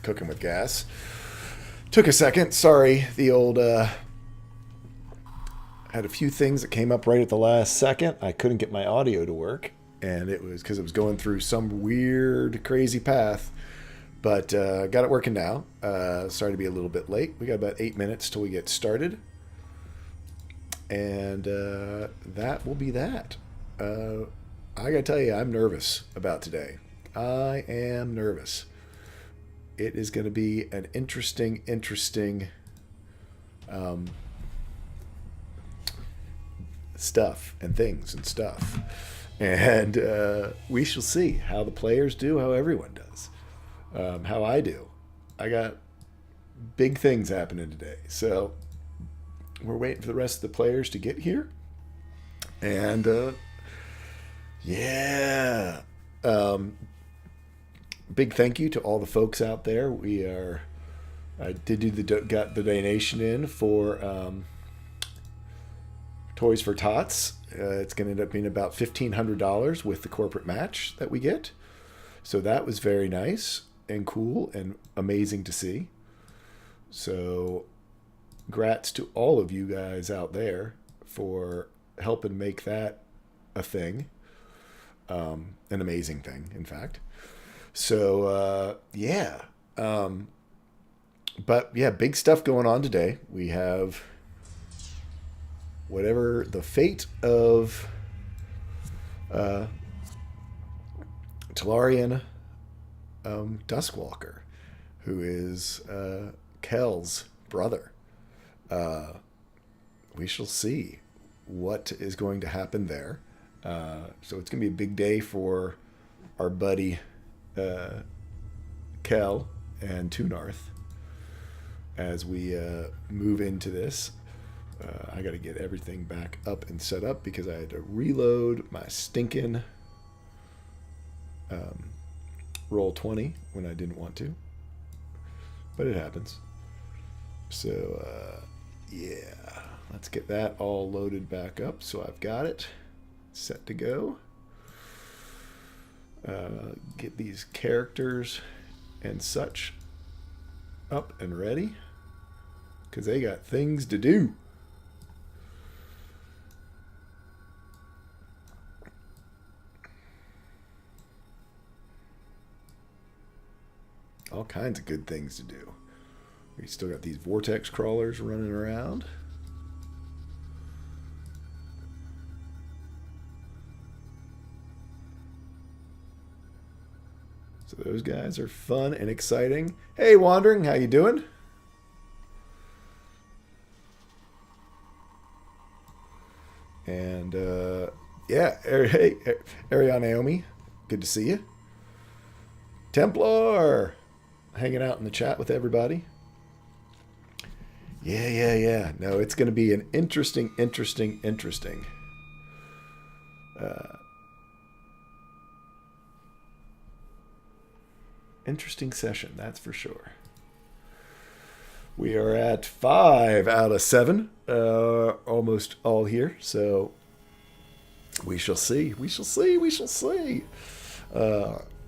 cooking with gas. Took a second. Sorry, the old had a few things that came up right at the last second. I couldn't get my audio to work, and it was because it was going through some weird, crazy path. But got it working now. Sorry to be a little bit late. We got about 8 minutes till we get started, and that will be that. I gotta tell you, I'm nervous about today. I am nervous. It is going to be an interesting stuff and things and stuff. And we shall see how the players do, how everyone does, how I do. I got big things happening today. So we're waiting for the rest of the players to get here. And yeah. Big thank you to all the folks out there. I did got the donation in for Toys for Tots. It's going to end up being about $1,500 with the corporate match that we get. So that was very nice and cool and amazing to see. So grats to all of you guys out there for helping make that a thing. An amazing thing, in fact. So, yeah. But, yeah, big stuff going on today. We have whatever the fate of Talarian Duskwalker, who is Kel's brother. We shall see what is going to happen there. So it's going to be a big day for our buddy Kel and Tunarth as we move into this. I got to get everything back up and set up because I had to reload my stinking Roll20 when I didn't want to. But it happens. So, yeah. Let's get that all loaded back up. So I've got it set to go. Get these characters and such up and ready because they got things to do. All kinds of good things to do. We still got these vortex crawlers running around. So those guys are fun and exciting. Hey, Wandering, how you doing? And, yeah, hey, Ariana Naomi, good to see you. Templar, hanging out in the chat with everybody. Yeah. No, it's going to be an interesting session, that's for sure. We are at 5 out of 7, almost all here. So we shall see.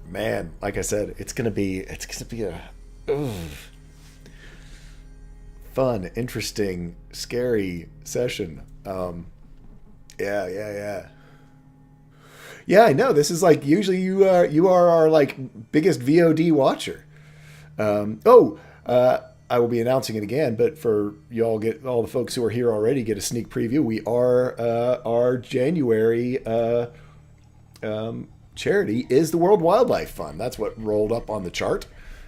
Man, like I said, it's gonna be a fun, interesting, scary session. Yeah. Yeah, I know. This is like usually you are our like biggest VOD watcher. I will be announcing it again, but for y'all, get all the folks who are here already get a sneak preview. We are our January charity is the World Wildlife Fund. That's what rolled up on the chart,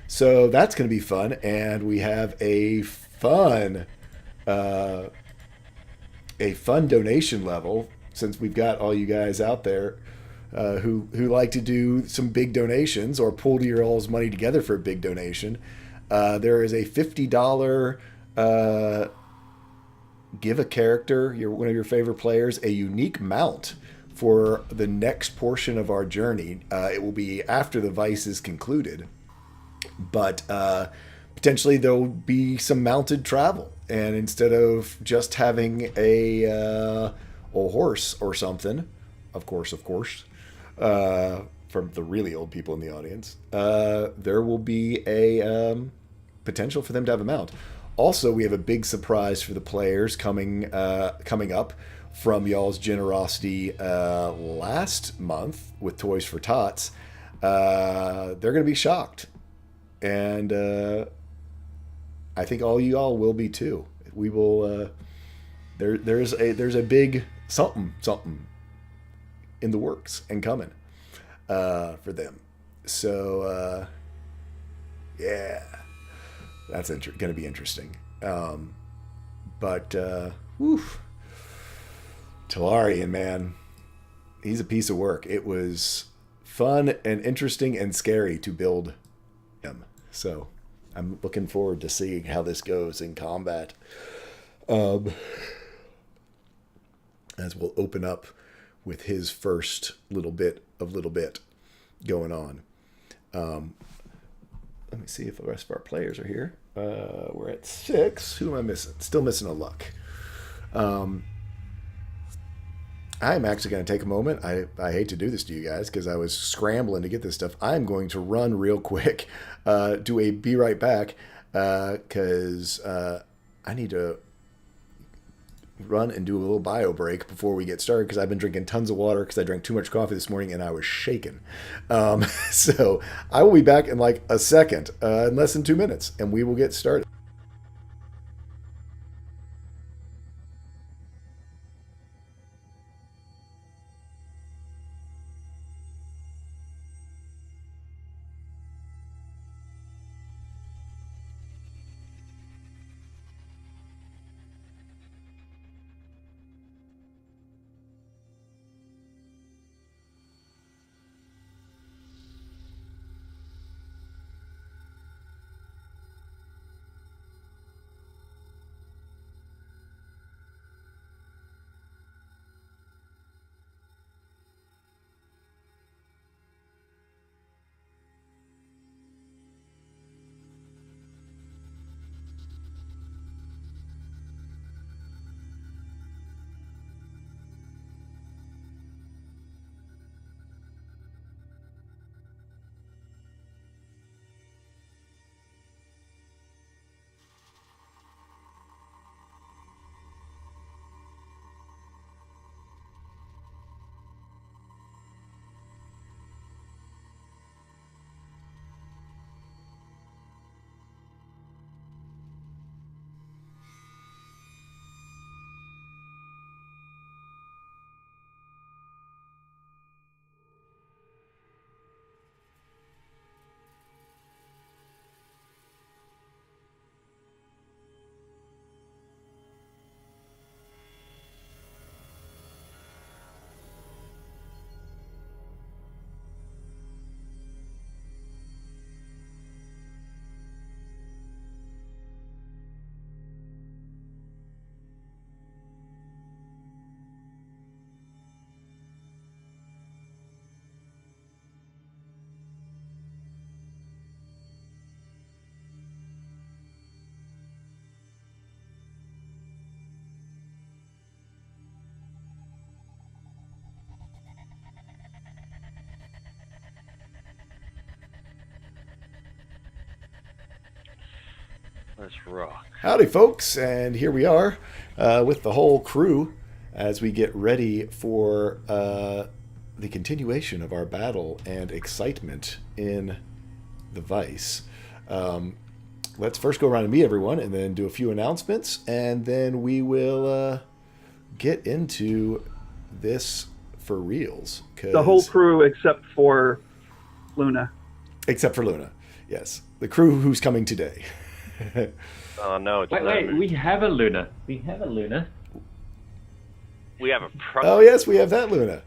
so that's going to be fun. And we have a fun donation level since we've got all you guys out there. Who like to do some big donations or pool your all's money together for a big donation. There is a $50 give a character, one of your favorite players, a unique mount for the next portion of our journey. It will be after the Vice is concluded, but potentially there will be some mounted travel. And instead of just having a horse or something, of course, for from the really old people in the audience, there will be a potential for them to have a mount. Also, we have a big surprise for the players coming up from y'all's generosity last month with Toys for Tots. They're going to be shocked, and I think all y'all will be too. We will. There's a big something in the works and coming for them. So yeah, that's going to be interesting. But Tolarian, man, he's a piece of work. It was fun and interesting and scary to build him. So I'm looking forward to seeing how this goes in combat. As we'll open up with his first little bit going on. Let me see if the rest of our players are here. We're at 6. Who am I missing? Still missing a Luck. I'm actually going to take a moment. I hate to do this to you guys because I was scrambling to get this stuff. I'm going to run real quick, do a be right back, because I need to run and do a little bio break before we get started because I've been drinking tons of water because I drank too much coffee this morning and I was shaking. So I will be back in like a second, in less than 2 minutes, and we will get started. Let's rock. Howdy, folks, and here we are with the whole crew as we get ready for the continuation of our battle and excitement in the Vice. Let's first go around and meet everyone and then do a few announcements, and then we will get into this for reals. The whole crew except for Luna. Except for Luna, yes. The crew who's coming today. Oh no! It's wait! We have a Luna. We have a pro. Oh yes, we have that Luna.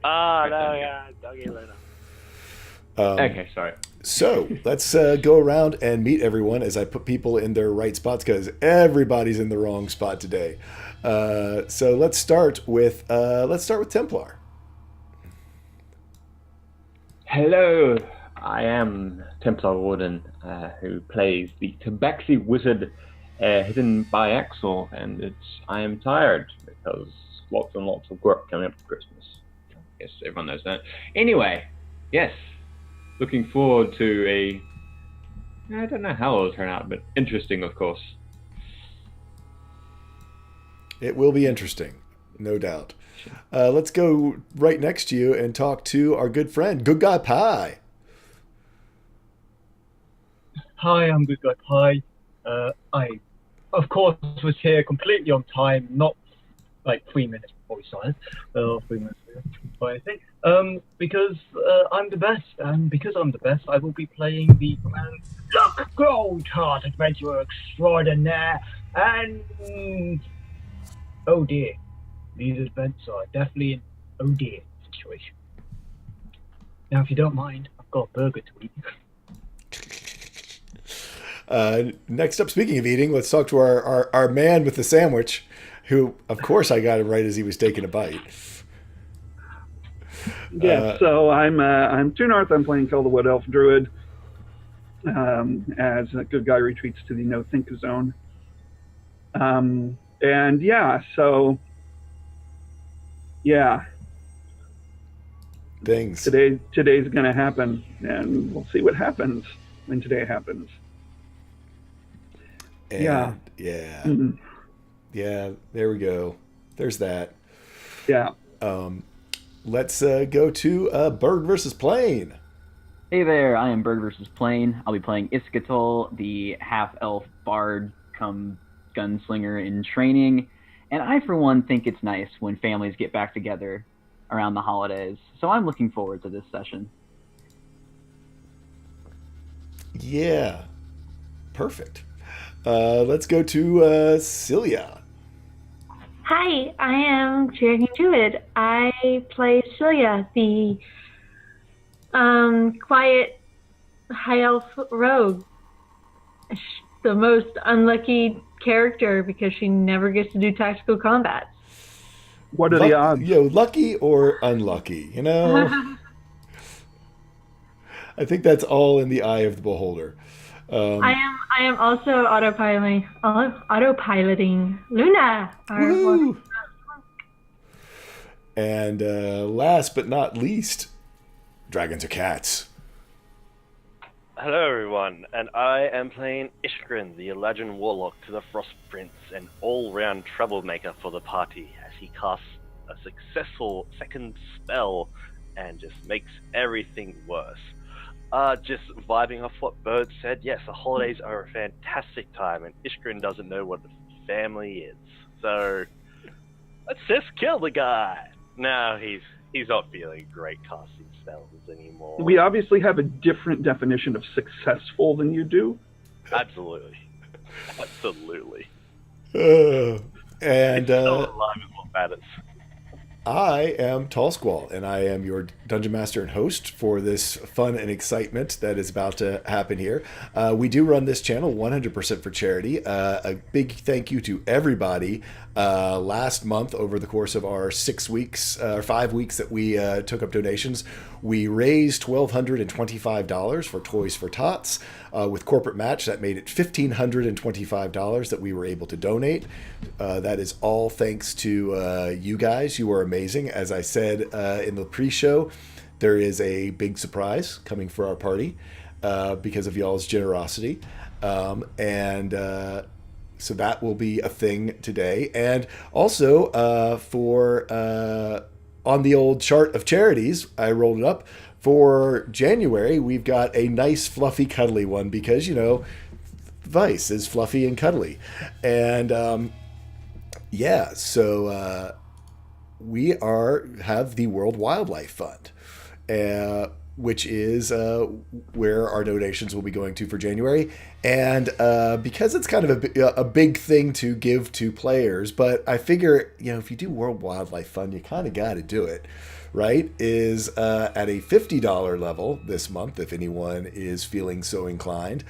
Oh no! Yeah, doggy Luna. Okay, sorry. So let's go around and meet everyone as I put people in their right spots because everybody's in the wrong spot today. So let's start with Templar. Hello, I am Templar Warden, who plays the Tabaxi Wizard hidden by Axel, and I am tired because lots and lots of work coming up for Christmas. Yes, everyone knows that. Anyway, yes, looking forward to I don't know how it'll turn out, but interesting, of course. It will be interesting, no doubt. Let's go right next to you and talk to our good friend, Good Guy Pie. Hi, I'm Good Guy Pie. I, of course, was here completely on time, not like 3 minutes before we started, or 3 minutes before I think, because I'm the best, and because I'm the best, I will be playing the Command Luck Goldheart Adventurer Extraordinaire, and oh dear, these events are definitely an oh dear situation. Now, if you don't mind, I've got a burger to eat. Next up, speaking of eating, let's talk to our man with the sandwich, who, of course, I got it right as he was taking a bite. Yeah, so I'm True North. I'm playing Phil the Wood Elf Druid as a good guy retreats to the no think zone. And yeah, so yeah, Things. today's gonna happen, and we'll see what happens when today happens. And, Yeah. Yeah. Mm-hmm. Yeah, there we go. There's that. Yeah. Let's go to Bird versus Plane. Hey there, I am Bird vs. Plane. I'll be playing Iskatul, the half-elf bard come gunslinger in training. And I, for one, think it's nice when families get back together around the holidays. So I'm looking forward to this session. Yeah. Perfect. Let's go to Celia. Hi, I am Cherokee Druid. I play Celia, the quiet high elf rogue. The most unlucky character because she never gets to do tactical combat. What are the odds? Lucky or unlucky, you know? I think that's all in the eye of the beholder. I am also autopiloting Luna. Woo! And last but not least, dragons are cats. Hello, everyone, and I am playing Ishgrin, the Eladrin Warlock to the Frost Prince, an all-round troublemaker for the party, as he casts a successful second spell and just makes everything worse. Just vibing off what Bird said, yes, the holidays are a fantastic time, and Ishgrin doesn't know what family is. So, let's just kill the guy. No, he's not feeling great casting spells anymore. We obviously have a different definition of successful than you do. Absolutely. Absolutely. And Still alive is what matters. I am Tall Squall, and I am your Dungeon Master and host for this fun and excitement that is about to happen here. We do run this channel 100% for charity. A big thank you to everybody. Last month, over the course of our 6 weeks, or 5 weeks that we took up donations, we raised $1,225 for Toys for Tots. With corporate match, that made it $1,525 that we were able to donate. That is all thanks to you guys. You are amazing. As I said in the pre-show, there is a big surprise coming for our party because of y'all's generosity. So that will be a thing today. And also on the old chart of charities, I rolled it up. For January, we've got a nice, fluffy, cuddly one because, you know, Vice is fluffy and cuddly. And, so we have the World Wildlife Fund, which is where our donations will be going to for January. And because it's kind of a big thing to give to players, but I figure, you know, if you do World Wildlife Fund, you kind of got to do it. Right, is at a $50 level this month, if anyone is feeling so inclined,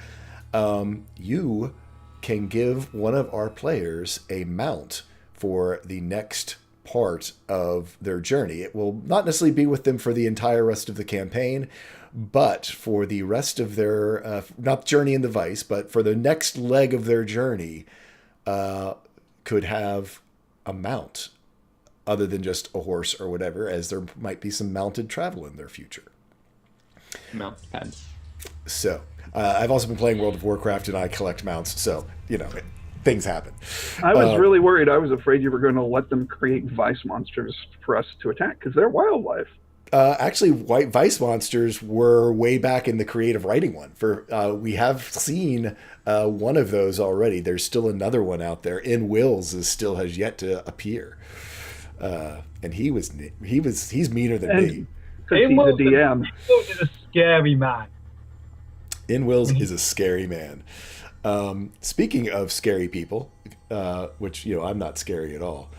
you can give one of our players a mount for the next part of their journey. It will not necessarily be with them for the entire rest of the campaign, but for the rest of their, not journey in the Vice, but for the next leg of their journey, could have a mount other than just a horse or whatever, as there might be some mounted travel in their future. Mount pads. So, I've also been playing World of Warcraft, and I collect mounts, so, things happen. I was really worried. I was afraid you were going to let them create vice monsters for us to attack, because they're wildlife. Actually, white vice monsters were way back in the creative writing one. We have seen one of those already. There's still another one out there. In Wills still has yet to appear, and he's meaner than me. Because he's a DM. Wills is a scary man. In Wills is a scary man. Speaking of scary people, which I'm not scary at all.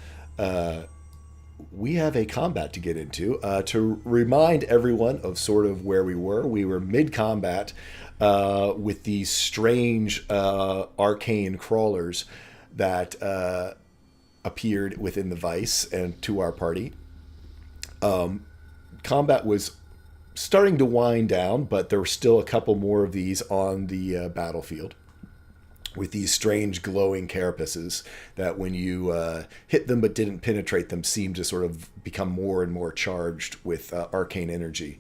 We have a combat to get into. To remind everyone of sort of where we were mid-combat with these strange arcane crawlers that appeared within the Vice and to our party. Combat was starting to wind down, but there were still a couple more of these on the battlefield, with these strange glowing carapaces that when you hit them but didn't penetrate them seemed to sort of become more and more charged with arcane energy.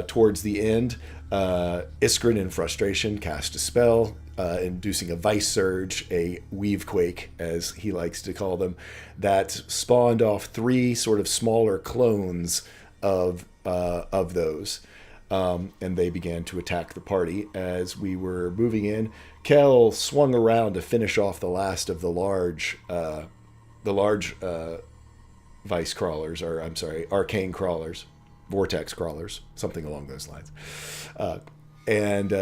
Towards the end, Iskrin in frustration cast a spell, inducing a vice surge, a weave quake, as he likes to call them, that spawned off 3 sort of smaller clones of those. And they began to attack the party. As we were moving in, Kel swung around to finish off the last of the large vice crawlers, or I'm sorry, arcane crawlers, vortex crawlers, something along those lines. And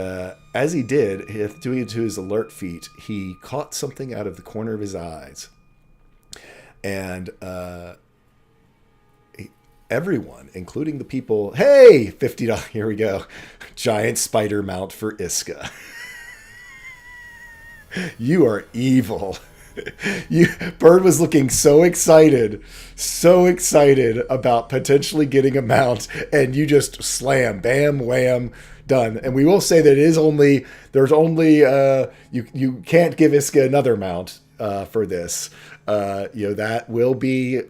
as he did, doing it to his alert feat, he caught something out of the corner of his eyes. And everyone, including the people, hey, $50, here we go, giant spider mount for Iska. You are evil. Bird was looking so excited about potentially getting a mount, and you just slam, bam, wham, done. And we will say that you can't give Iska another mount for this. That will be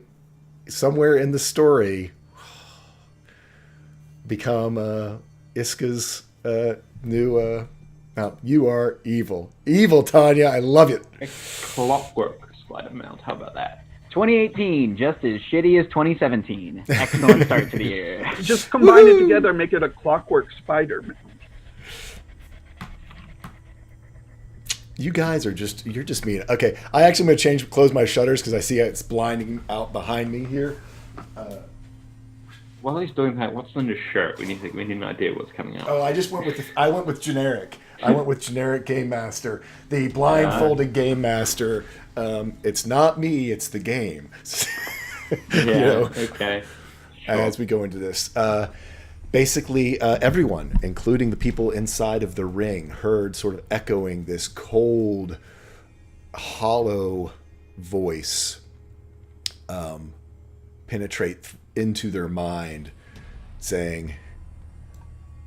somewhere in the story become Iska's new mount. You are evil. Evil, Tanya. I love it. A clockwork spider mount. How about that? 2018, just as shitty as 2017. Excellent start to the year. Just combine it together, make it a clockwork spider mount. You guys you're just mean. Okay, I actually am going to close my shutters because I see it's blinding out behind me here. While he's doing that, what's on his shirt? We need an idea what's coming out. Oh, I went with generic. I went with generic Game Master, the blindfolded Game Master. It's not me, it's the game. Okay. Sure. As we go into this, basically everyone, including the people inside of the ring, heard sort of echoing this cold, hollow voice penetrate into their mind, saying,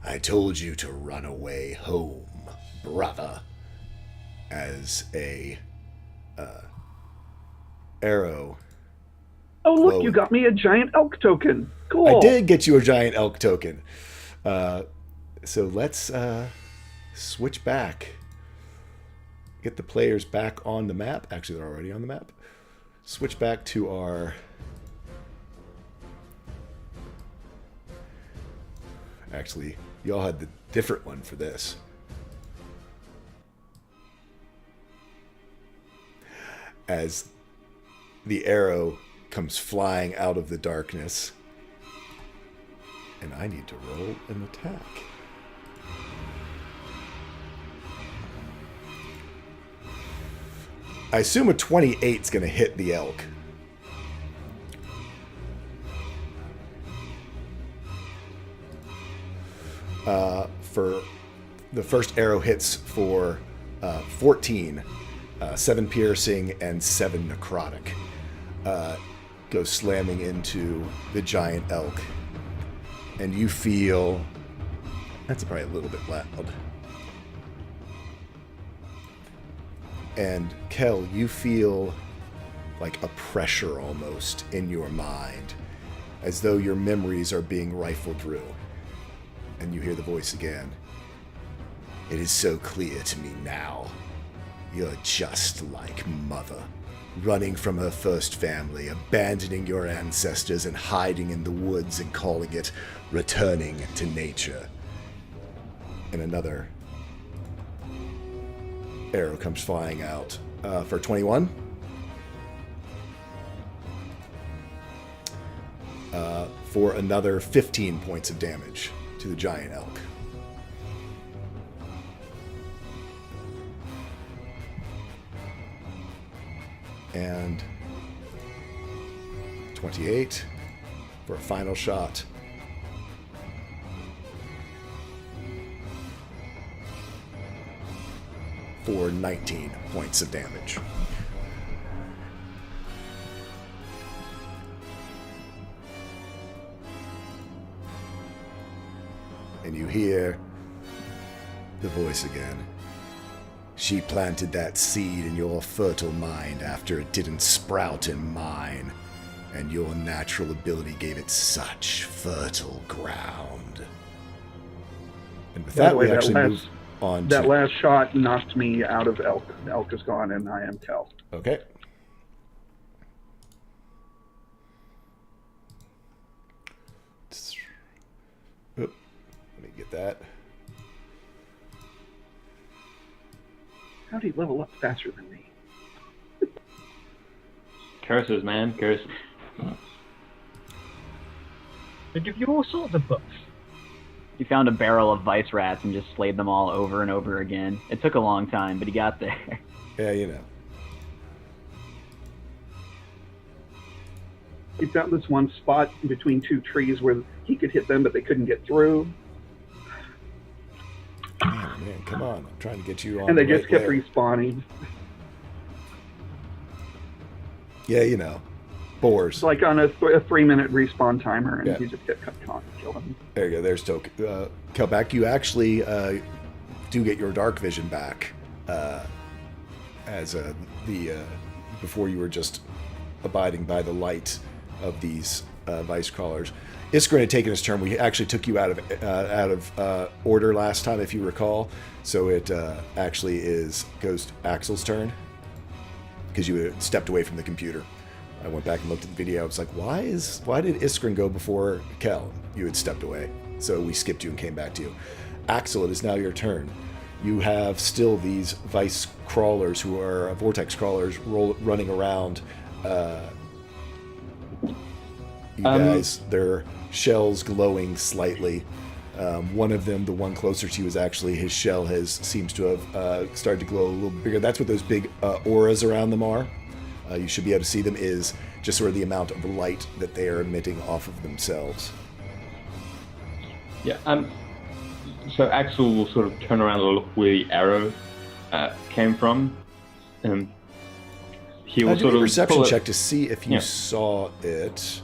"I told you to run away home, brother," as a arrow. Oh, look, you got me a giant elk token. Cool. I did get you a giant elk token. So let's switch back. Get the players back on the map. Actually, they're already on the map. Switch back to our... Actually, y'all had the different one for this. As the arrow comes flying out of the darkness. And I need to roll an attack. I assume a 28 is going to hit the elk. For the first arrow hits for 14, 7 piercing and 7 necrotic. Goes slamming into the giant elk. And you feel... That's probably a little bit loud. And Kel, you feel like a pressure almost in your mind, as though your memories are being rifled through. And you hear the voice again. It is so clear to me now. You're just like Mother, running from her first family, abandoning your ancestors and hiding in the woods and calling it returning to nature. And another arrow comes flying out for 21. For another 15 points of damage to the giant elk. And 28 for a final shot. For 19 points of damage. And you hear the voice again. She planted that seed in your fertile mind after it didn't sprout in mine, and your natural ability gave it such fertile ground. And with that, we actually move on. That last shot knocked me out of elk. The elk is gone, and I am Kel. Okay. Oop, let me get that. How'd he level up faster than me? Curses, man, curses. They give you all sorts of buffs. He found a barrel of vice rats and just slayed them all over and over again. It took a long time, but he got there. Yeah, you know. He found this one spot between two trees where he could hit them, but they couldn't get through. Oh, man, come on. I'm trying to get you on. And they the just right kept way. respawning. Yeah, you know. Boars. It's like on a 3-minute respawn timer, and Yeah. he just kept killing him. There you go. There's Kelback. You actually do get your dark vision back as before you were just abiding by the light of these vice crawlers. Iskrin had taken his turn. We actually took you out of order last time, if you recall. So it actually goes to Axel's turn because you had stepped away from the computer. I went back and looked at the video. I was like, why did Iskrin go before Kel? You had stepped away. So we skipped you and came back to you. Axel, it is now your turn. You have still these vice crawlers who are vortex crawlers running around. You guys, their shells glowing slightly. One of them, the one closer to you, is actually his shell seems to have started to glow a little bigger. That's what those big auras around them are. You should be able to see them is just sort of the amount of light that they are emitting off of themselves. Yeah. So Axel will sort of turn around and look where the arrow came from. He will Do sort a of perception pull it- check to see if you Yeah. saw it.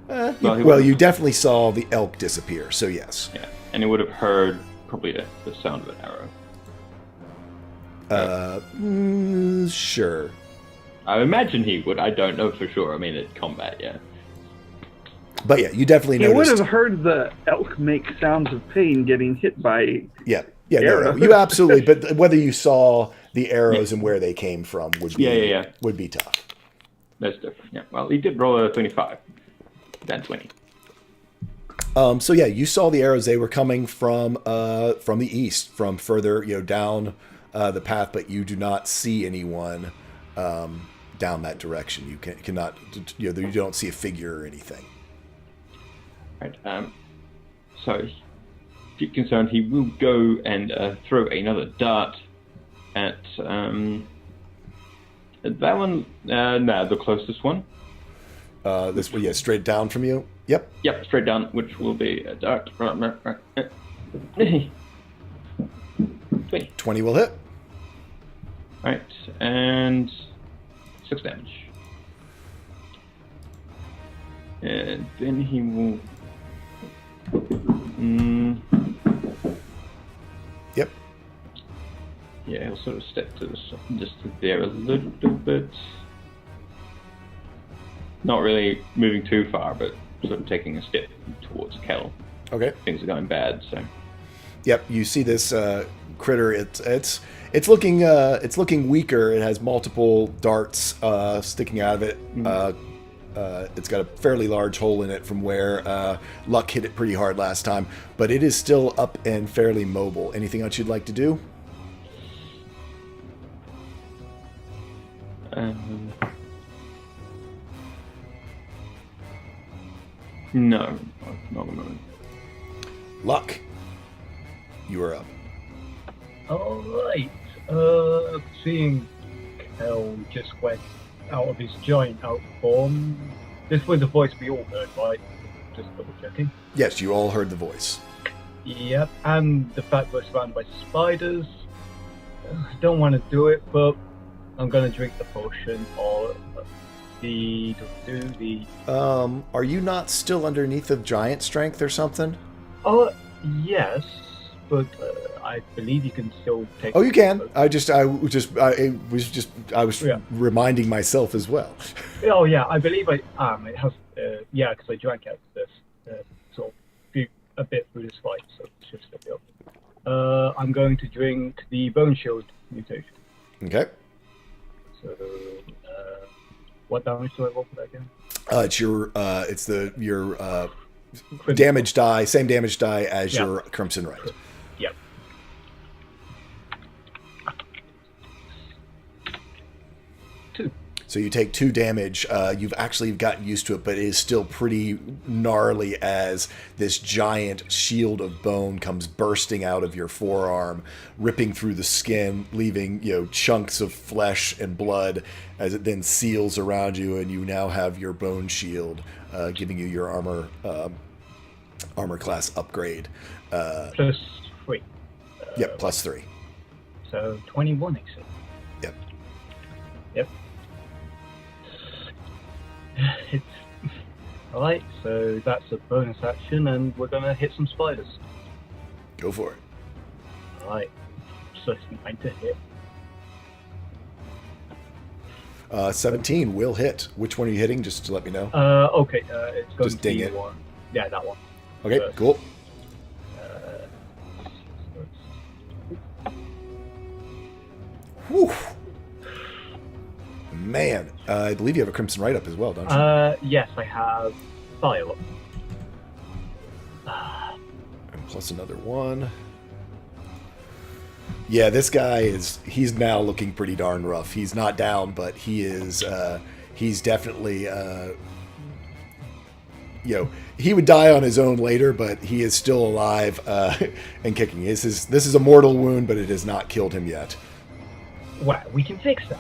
he Well, would- you definitely saw the elk disappear, so yes. Yeah, and he would have heard probably the sound of an arrow. Sure. I imagine he would. I don't know for sure. I mean, it's combat, yeah. But yeah, you definitely He would noticed. have heard the elk make sounds of pain getting hit by. Yeah, no, Arrow. you absolutely. But whether you saw the arrows and where they came from would be would be tough. That's different. Yeah. Well, he did roll a 25. Then 20. So yeah, you saw the arrows. They were coming from the east, from further down the path, but you do not see anyone down that direction. You cannot you don't see a figure or anything. Right. So, get concerned. He will go and throw another dart at that one. No, the closest one. This one, yeah, straight down from you. Yep. Yep, straight down, which will be a dart. 20. 20 will hit. Right, and 6 damage. And then he will. Yep. Yeah, he'll sort of step to the side, just to there a little bit. Not really moving too far, but sort of taking a step towards Kel. Okay. Things are going bad, so. Yep, you see this critter. It's looking weaker. It has multiple darts sticking out of it. It's got a fairly large hole in it from where Luck hit it pretty hard last time, but it is still up and fairly mobile. Anything else you'd like to do? No, not at the moment. Luck, you are up. All right. Seeing Kel just went out of his giant out form. This was a voice we all heard, right? Just double checking. Yes, you all heard the voice. Yep, and the fact we're surrounded by spiders. I don't want to do it, but I'm gonna drink the potion or the. Are you not still underneath of giant strength or something? Oh yes, but I believe you can still take. Oh, you can. I was Yeah. reminding myself as well. Oh yeah, I believe I am. It has. Yeah, because I drank out this sort of a bit through this fight, so it should still be okay. I'm going to drink the Bone Shield mutation. Okay. So, what damage do I roll for that again? It's your damage die, same damage die as your Crimson Right. Yep. So you take 2 damage. You've actually gotten used to it, but it is still pretty gnarly as this giant shield of bone comes bursting out of your forearm, ripping through the skin, leaving chunks of flesh and blood as it then seals around you, and you now have your bone shield, giving you your armor class upgrade. Plus 3. Yep, plus 3. So 21 actually. Yep. Yep. It's alright, so that's a bonus action, and we're gonna hit some spiders. Go for it. Alright, so 9 to hit. 17 will hit. Which one are you hitting? Just to let me know. Okay, it's going Just to be ding it. one. Yeah, that one. Okay, first. cool. Whew. Man, I believe you have a Crimson Right up as well, don't you? Yes, I have fire up. And plus another 1. Yeah, this guy he's now looking pretty darn rough. He's not down, but he's definitely, he would die on his own later, but he is still alive and kicking. This is a mortal wound, but it has not killed him yet. Well, we can fix that.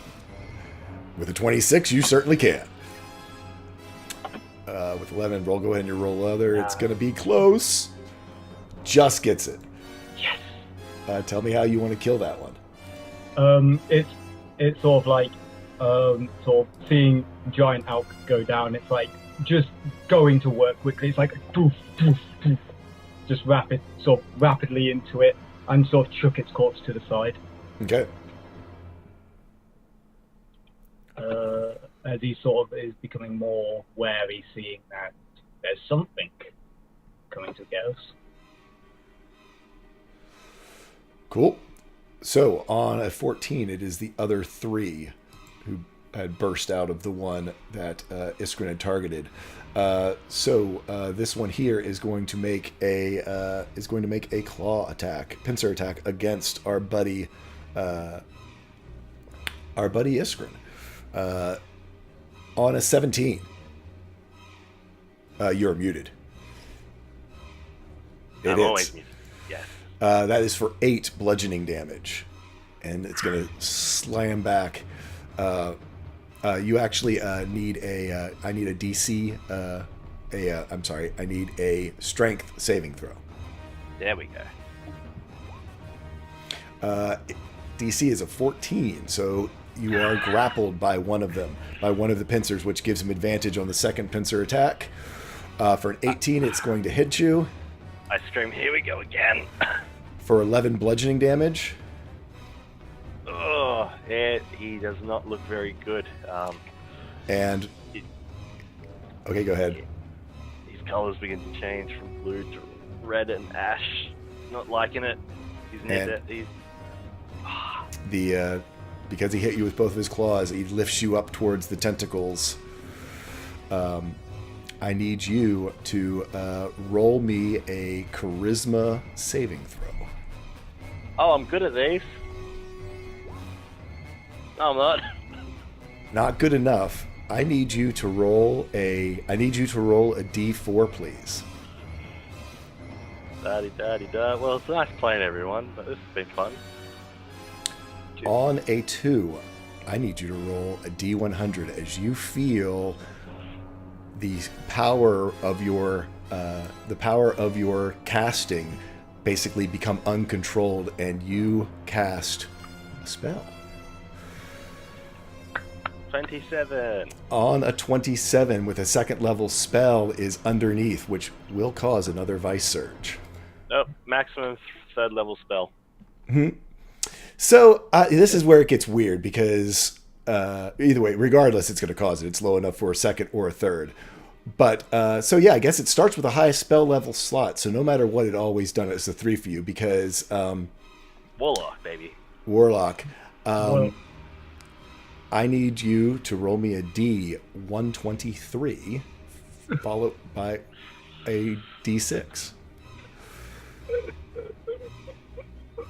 With a 26, you certainly can. With 11, go ahead and you roll other. It's going to be close. Just gets it. Yes. Tell me how you want to kill that one. It's sort of like sort of seeing giant elk go down. It's like just going to work quickly. It's like poof, poof, poof. Just rapidly into it and sort of chuck its corpse to the side. Okay. As he sort of is becoming more wary, seeing that there's something coming to get us. Cool. So on a 14, it is the other 3 who had burst out of the one that Iskrin had targeted. So this one here is going to make a claw attack, pincer attack against our buddy Iskrin. On a 17, you're muted. I'm always muted. Yes. That is for 8 bludgeoning damage, and it's going to slam back. You actually need a. I need a DC. I'm sorry. I need a strength saving throw. There we go. DC is a 14, so you are grappled by one of them, by one of the pincers, which gives him advantage on the second pincer attack. For an 18, it's going to hit you. I scream, here we go again. For 11 bludgeoning damage. Oh, he does not look very good. And Okay, go ahead. His colors begin to change from blue to red and ash. Not liking it. Because he hit you with both of his claws, he lifts you up towards the tentacles. I need you to roll me a charisma saving throw. Oh, I'm good at these. No, I'm not. Not good enough. I need you to roll a D4, please. Da-di-da-di-da. Well, it's nice playing everyone, but this has been fun. On a 2, I need you to roll a D100 as you feel the power of your casting basically become uncontrolled, and you cast a spell. 27. On a 27 with a second level spell is underneath, which will cause another Vice Surge. Nope, maximum third level spell. So this is where it gets weird, because either way, regardless, it's going to cause it. It's low enough for a second or a third. But so yeah, I guess it starts with the highest spell level slot. So no matter what, it always done it as a 3 for you, because Warlock, baby. Warlock. I need you to roll me a D123, followed by a D6.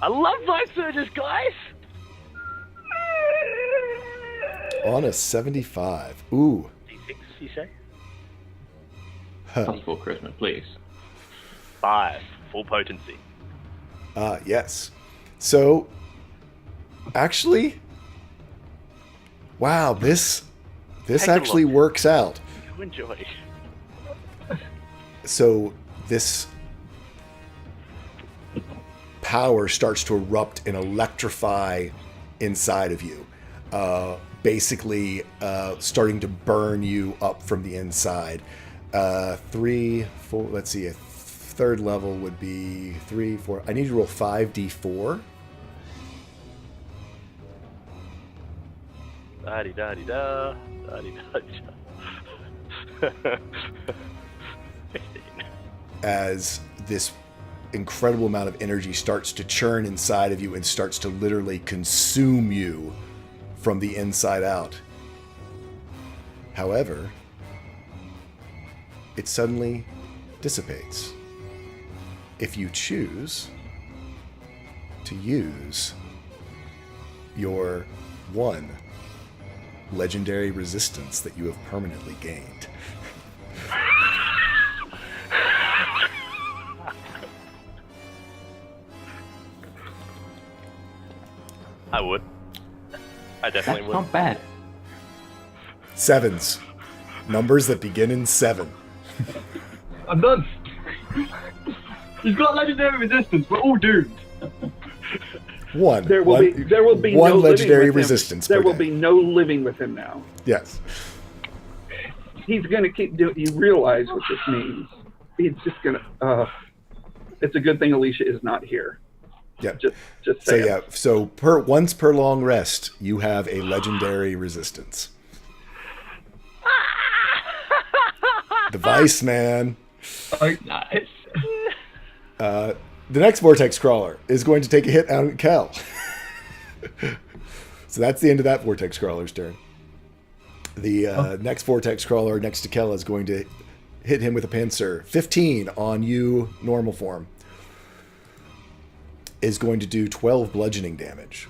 I love Vice Surges, guys! On a 75. Ooh. D6, you say? Plus full charisma, please. 5. Full potency. Yes. So, actually, wow, this Take a actually look. works out. You enjoy. So this power starts to erupt and electrify inside of you, basically starting to burn you up from the inside. 3, 4, let's see, a third level would be 3, 4. I need you to roll 5d4. Da-di-da-di-da. Da-di-da-di-da. 15. As this incredible amount of energy starts to churn inside of you and starts to literally consume you from the inside out. However, it suddenly dissipates. If you choose to use your 1 legendary resistance that you have permanently gained. I would. I definitely That's would. not bad. 7s. Numbers that begin in 7. I'm done. He's got legendary resistance. We're all doomed. 1. There will be one no legendary living with him. resistance. There per will day. be no living with him now. Yes. He's going to keep doing. You realize what this means? He's just going to. It's a good thing Alicia is not here. Yep. Just So saying. yeah. So once per long rest, you have a legendary resistance. Device, man. Nice. The next Vortex Crawler is going to take a hit on Kel. So that's the end of that Vortex Crawler's turn. The next Vortex Crawler next to Kel is going to hit him with a pincer. 15 on you, normal form. Is going to do 12 bludgeoning damage.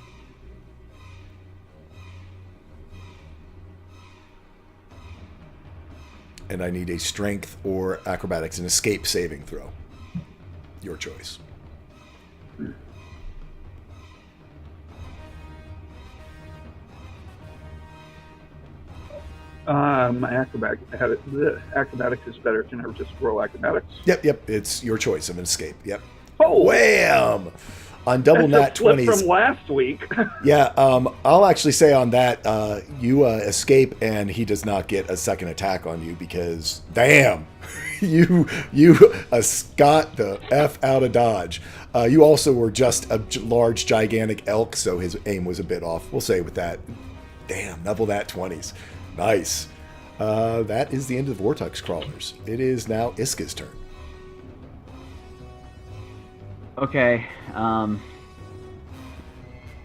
And I need a strength or acrobatics, an escape saving throw. Your choice. My acrobatics is better. Can I just roll acrobatics? Yep. It's your choice of an escape. Yep. Oh, Wham! On double nat that's a flip 20s. from last week. Yeah, I'll actually say on that, you escape and he does not get a second attack on you because, damn, you got the F out of Dodge. You also were just a large, gigantic elk, so his aim was a bit off. We'll say with that. Damn, double nat 20s. Nice. That is the end of the Vortex Crawlers. It is now Iska's turn. Okay.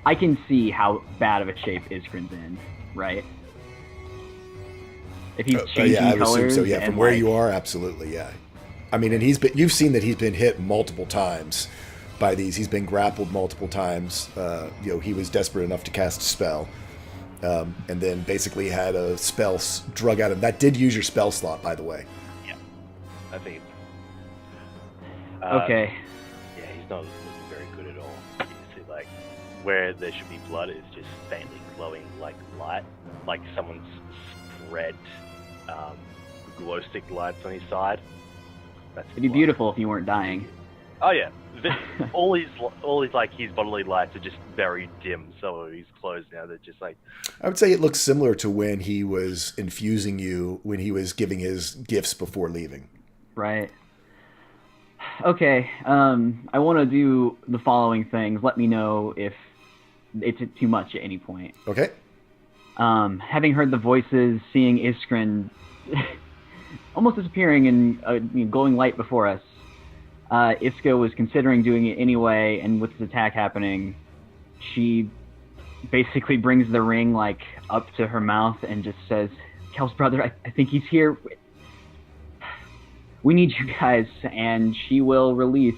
I can see how bad of a shape Iskrin's in, right? If he's changing yeah, I would assume colors. so. Yeah, and from where like- you are, absolutely. Yeah. I mean, and you've seen that he's been hit multiple times by these. He's been grappled multiple times. He was desperate enough to cast a spell, and then basically had a spell drug out of him. That did use your spell slot, by the way. I think. Okay. Yeah, he's not looking very good at all. You can see, like, where there should be blood is just faintly glowing, like, light. Like someone's spread glow stick lights on his side. That's It'd be blood. beautiful if you weren't dying. Oh, yeah. all his bodily lights are just very dim. So his clothes now, they're just like... I would say it looks similar to when he was infusing you, when he was giving his gifts before leaving. Right. Okay. I want to do the following things. Let me know if it's too much at any point. Okay. Having heard the voices, seeing Iskrin almost disappearing and glowing light before us, Iska was considering doing it anyway, and with this attack happening, she basically brings the ring like up to her mouth and just says, "Kel's brother, I think he's here. We need you guys," and she will release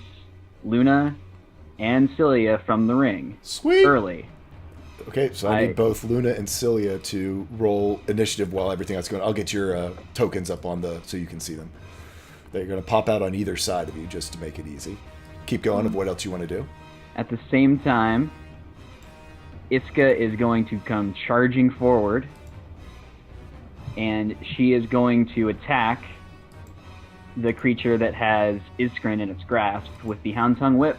Luna and Cilia from the ring. Sweet. Early. Okay, so I need both Luna and Cilia to roll initiative while everything else is going. I'll get your tokens up so you can see them. They're going to pop out on either side of you just to make it easy. Keep going of what else you want to do. At the same time, Iska is going to come charging forward, and she is going to attack the creature that has Iskrin in its grasp with the Hound Tongue Whip.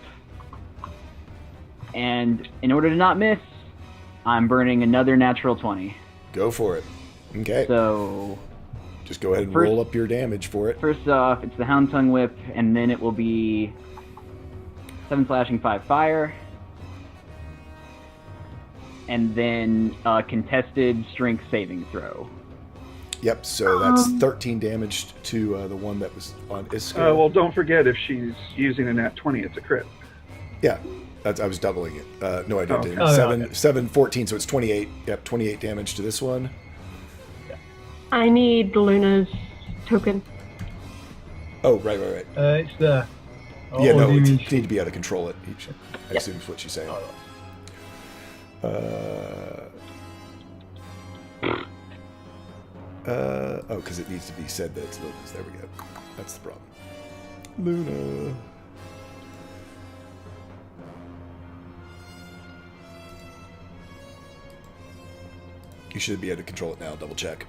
And in order to not miss, I'm burning another natural 20. Go for it. Okay. So just go ahead and roll up your damage for it. First off, it's the Hound Tongue Whip, and then it will be 7 slashing, 5 fire. And then contested strength saving throw. Yep, so that's 13 damage to the one that was on Iska. Well, don't forget, if she's using a nat 20, it's a crit. Yeah, I was doubling it. No, I didn't. Okay. 7, 14, so it's 28. Yep, 28 damage to this one. I need Luna's token. Oh, right. It's there. Yeah, Or no, do you you mean need to be able to control it. I assume is what she's saying. Because it needs to be said that it's Luna's. There we go. That's the problem. Luna. You should be able to control it now. Double check.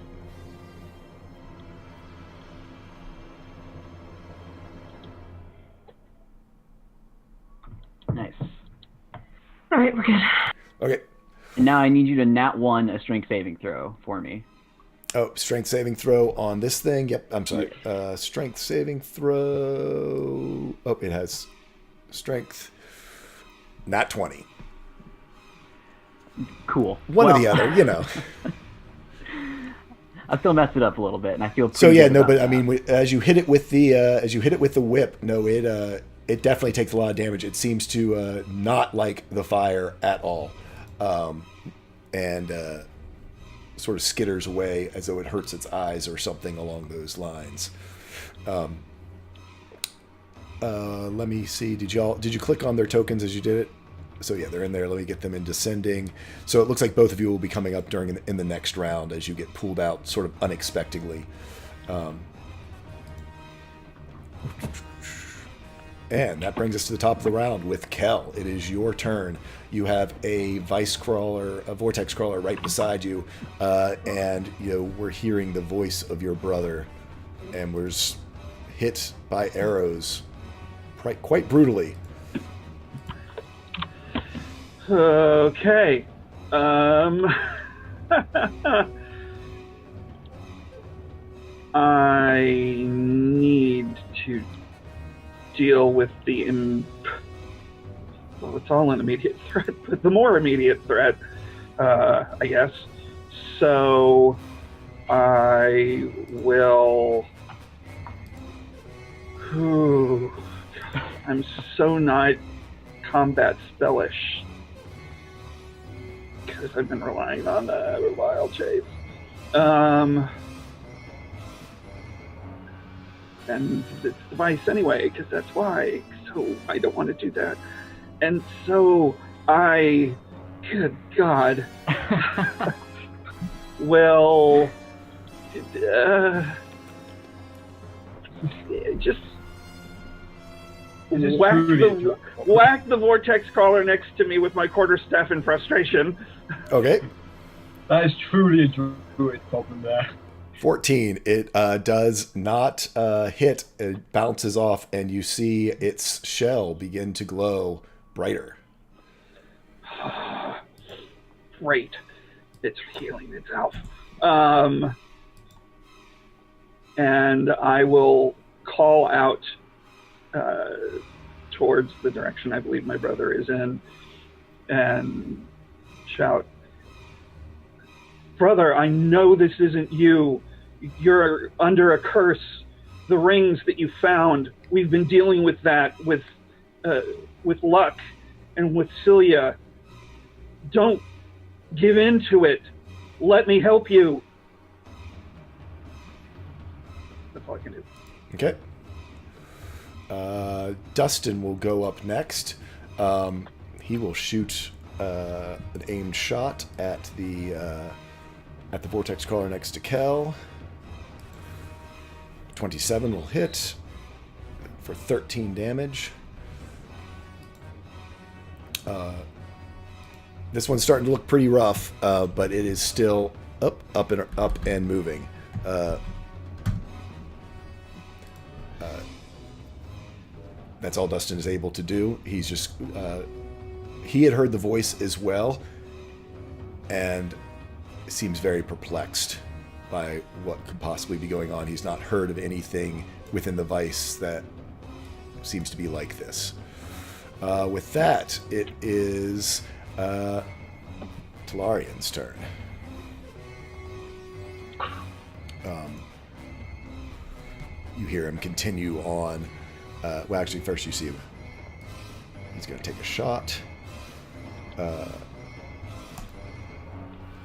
Nice. All right, we're good. Okay. And now I need you to nat 1 a strength saving throw for me. Oh, strength saving throw on this thing. Yep, I'm sorry. Strength saving throw. Oh, it has strength. Not 20. Cool. One or the other, you know. I still messed it up a little bit, and I feel. So pretty yeah, good no, about but that. I mean, as you hit it with the whip, no, it definitely takes a lot of damage. It seems to not like the fire at all, and sort of skitters away as though it hurts its eyes or something along those lines. Let me see. Did you click on their tokens as you did it? So yeah, they're in there. Let me get them in descending. So it looks like both of you will be coming up in the next round as you get pulled out sort of unexpectedly. And that brings us to the top of the round with Kel. It is your turn. You have a vortex crawler right beside you, and we're hearing the voice of your brother, and we're hit by arrows quite brutally. Okay. I need to deal with the well, it's all an immediate threat, but the more immediate threat, I guess. So I will. Ooh, I'm so not combat spellish because I've been relying on the wild chase. And it's device anyway, because that's why. So I don't want to do that. And so good God, will just whack the vortex crawler next to me with my quarterstaff in frustration. Okay. That is truly a druid problem there. 14. It does not hit. It bounces off, and you see its shell begin to glow brighter. Great. It's healing itself. And I will call out towards the direction I believe my brother is in and shout, "Brother, I know this isn't you. You're under a curse. The rings that you found, we've been dealing with that with Luck and with Celia. Don't give in to it. Let me help you." That's all I can do. Okay. Dustin will go up next. He will shoot an aimed shot at the vortex crawler next to Kel. 27 will hit for 13 damage. This one's starting to look pretty rough, but it is still up and moving. That's all Dustin is able to do. He's just he had heard the voice as well, and seems very perplexed by what could possibly be going on. He's not heard of anything within the Vice that seems to be like this. With that, it is Talarian's turn. You hear him continue on. Well, actually, first you see him. He's going to take a shot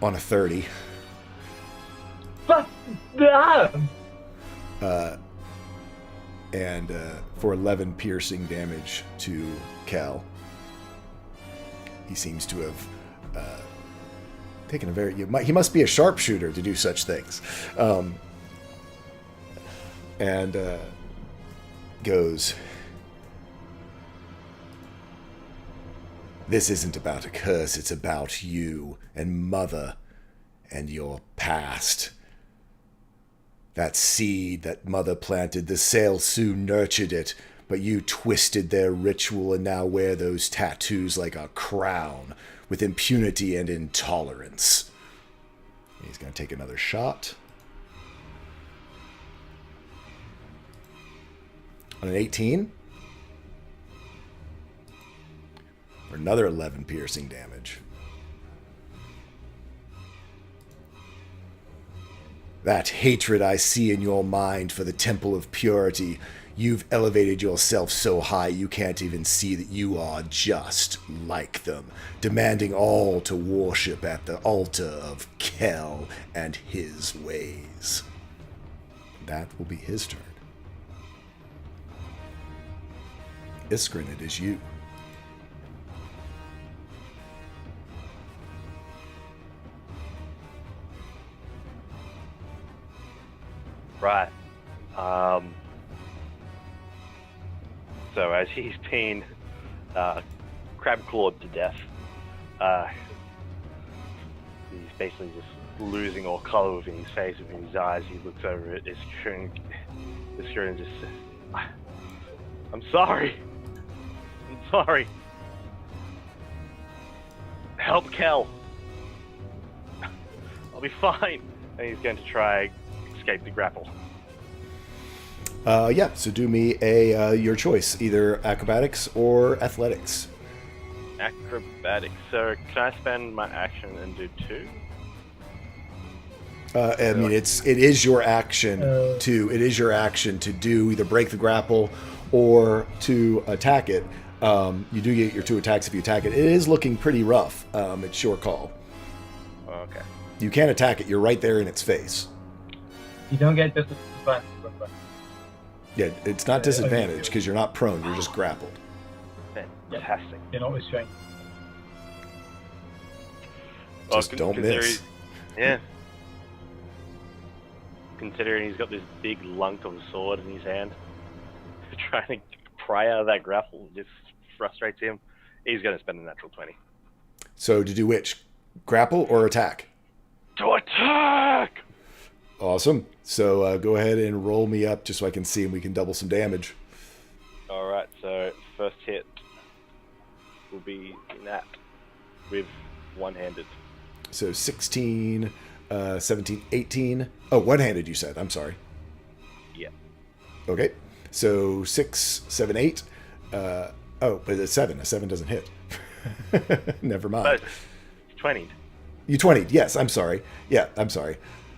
on a 30. And for 11 piercing damage to Cal. He seems to have taken a very... He must be a sharpshooter to do such things. And goes, "This isn't about a curse, it's about you and Mother and your past. That seed that Mother planted, the Sail soon nurtured it, but you twisted their ritual and now wear those tattoos like a crown, with impunity and intolerance." He's going to take another shot. On an 18. For another 11 piercing damage. "That hatred I see in your mind for the Temple of Purity, you've elevated yourself so high you can't even see that you are just like them, demanding all to worship at the altar of Kel and his ways." That will be his turn. Iskrin, it is you. Right. So as he's being crab clawed to death, he's basically just losing all color within his face, within his eyes. He looks over at Iskrin and just says, "I'm sorry. I'm sorry. Help Kel. I'll be fine." And he's going to try escape the grapple. Yeah, so do me your choice, either acrobatics or athletics. Acrobatics. So can I spend my action and do 2? I mean, it is your action to do either break the grapple or to attack it. You do get your 2 attacks if you attack it. It is looking pretty rough. It's your call. Okay. You can attack it. You're right there in its face. You don't get disadvantage. Remember. Yeah, it's not disadvantage because you're not prone. You're just grappled. Fantastic. You're not restrained. Just don't miss. Yeah. Considering he's got this big lunk of a sword in his hand, trying to pry out of that grapple just frustrates him. He's going to spend a natural 20. So to do which? Grapple or attack? To attack! Awesome. So go ahead and roll me up just so I can see and we can double some damage. Alright, so first hit will be that with one-handed. So 16, 17, 18. Oh, one-handed you said. I'm sorry. Yeah. Okay. So 6, 7, 8. But it's 7. A 7 doesn't hit. Never mind. But 20. You 20'd. Yes, I'm sorry. Yeah, I'm sorry.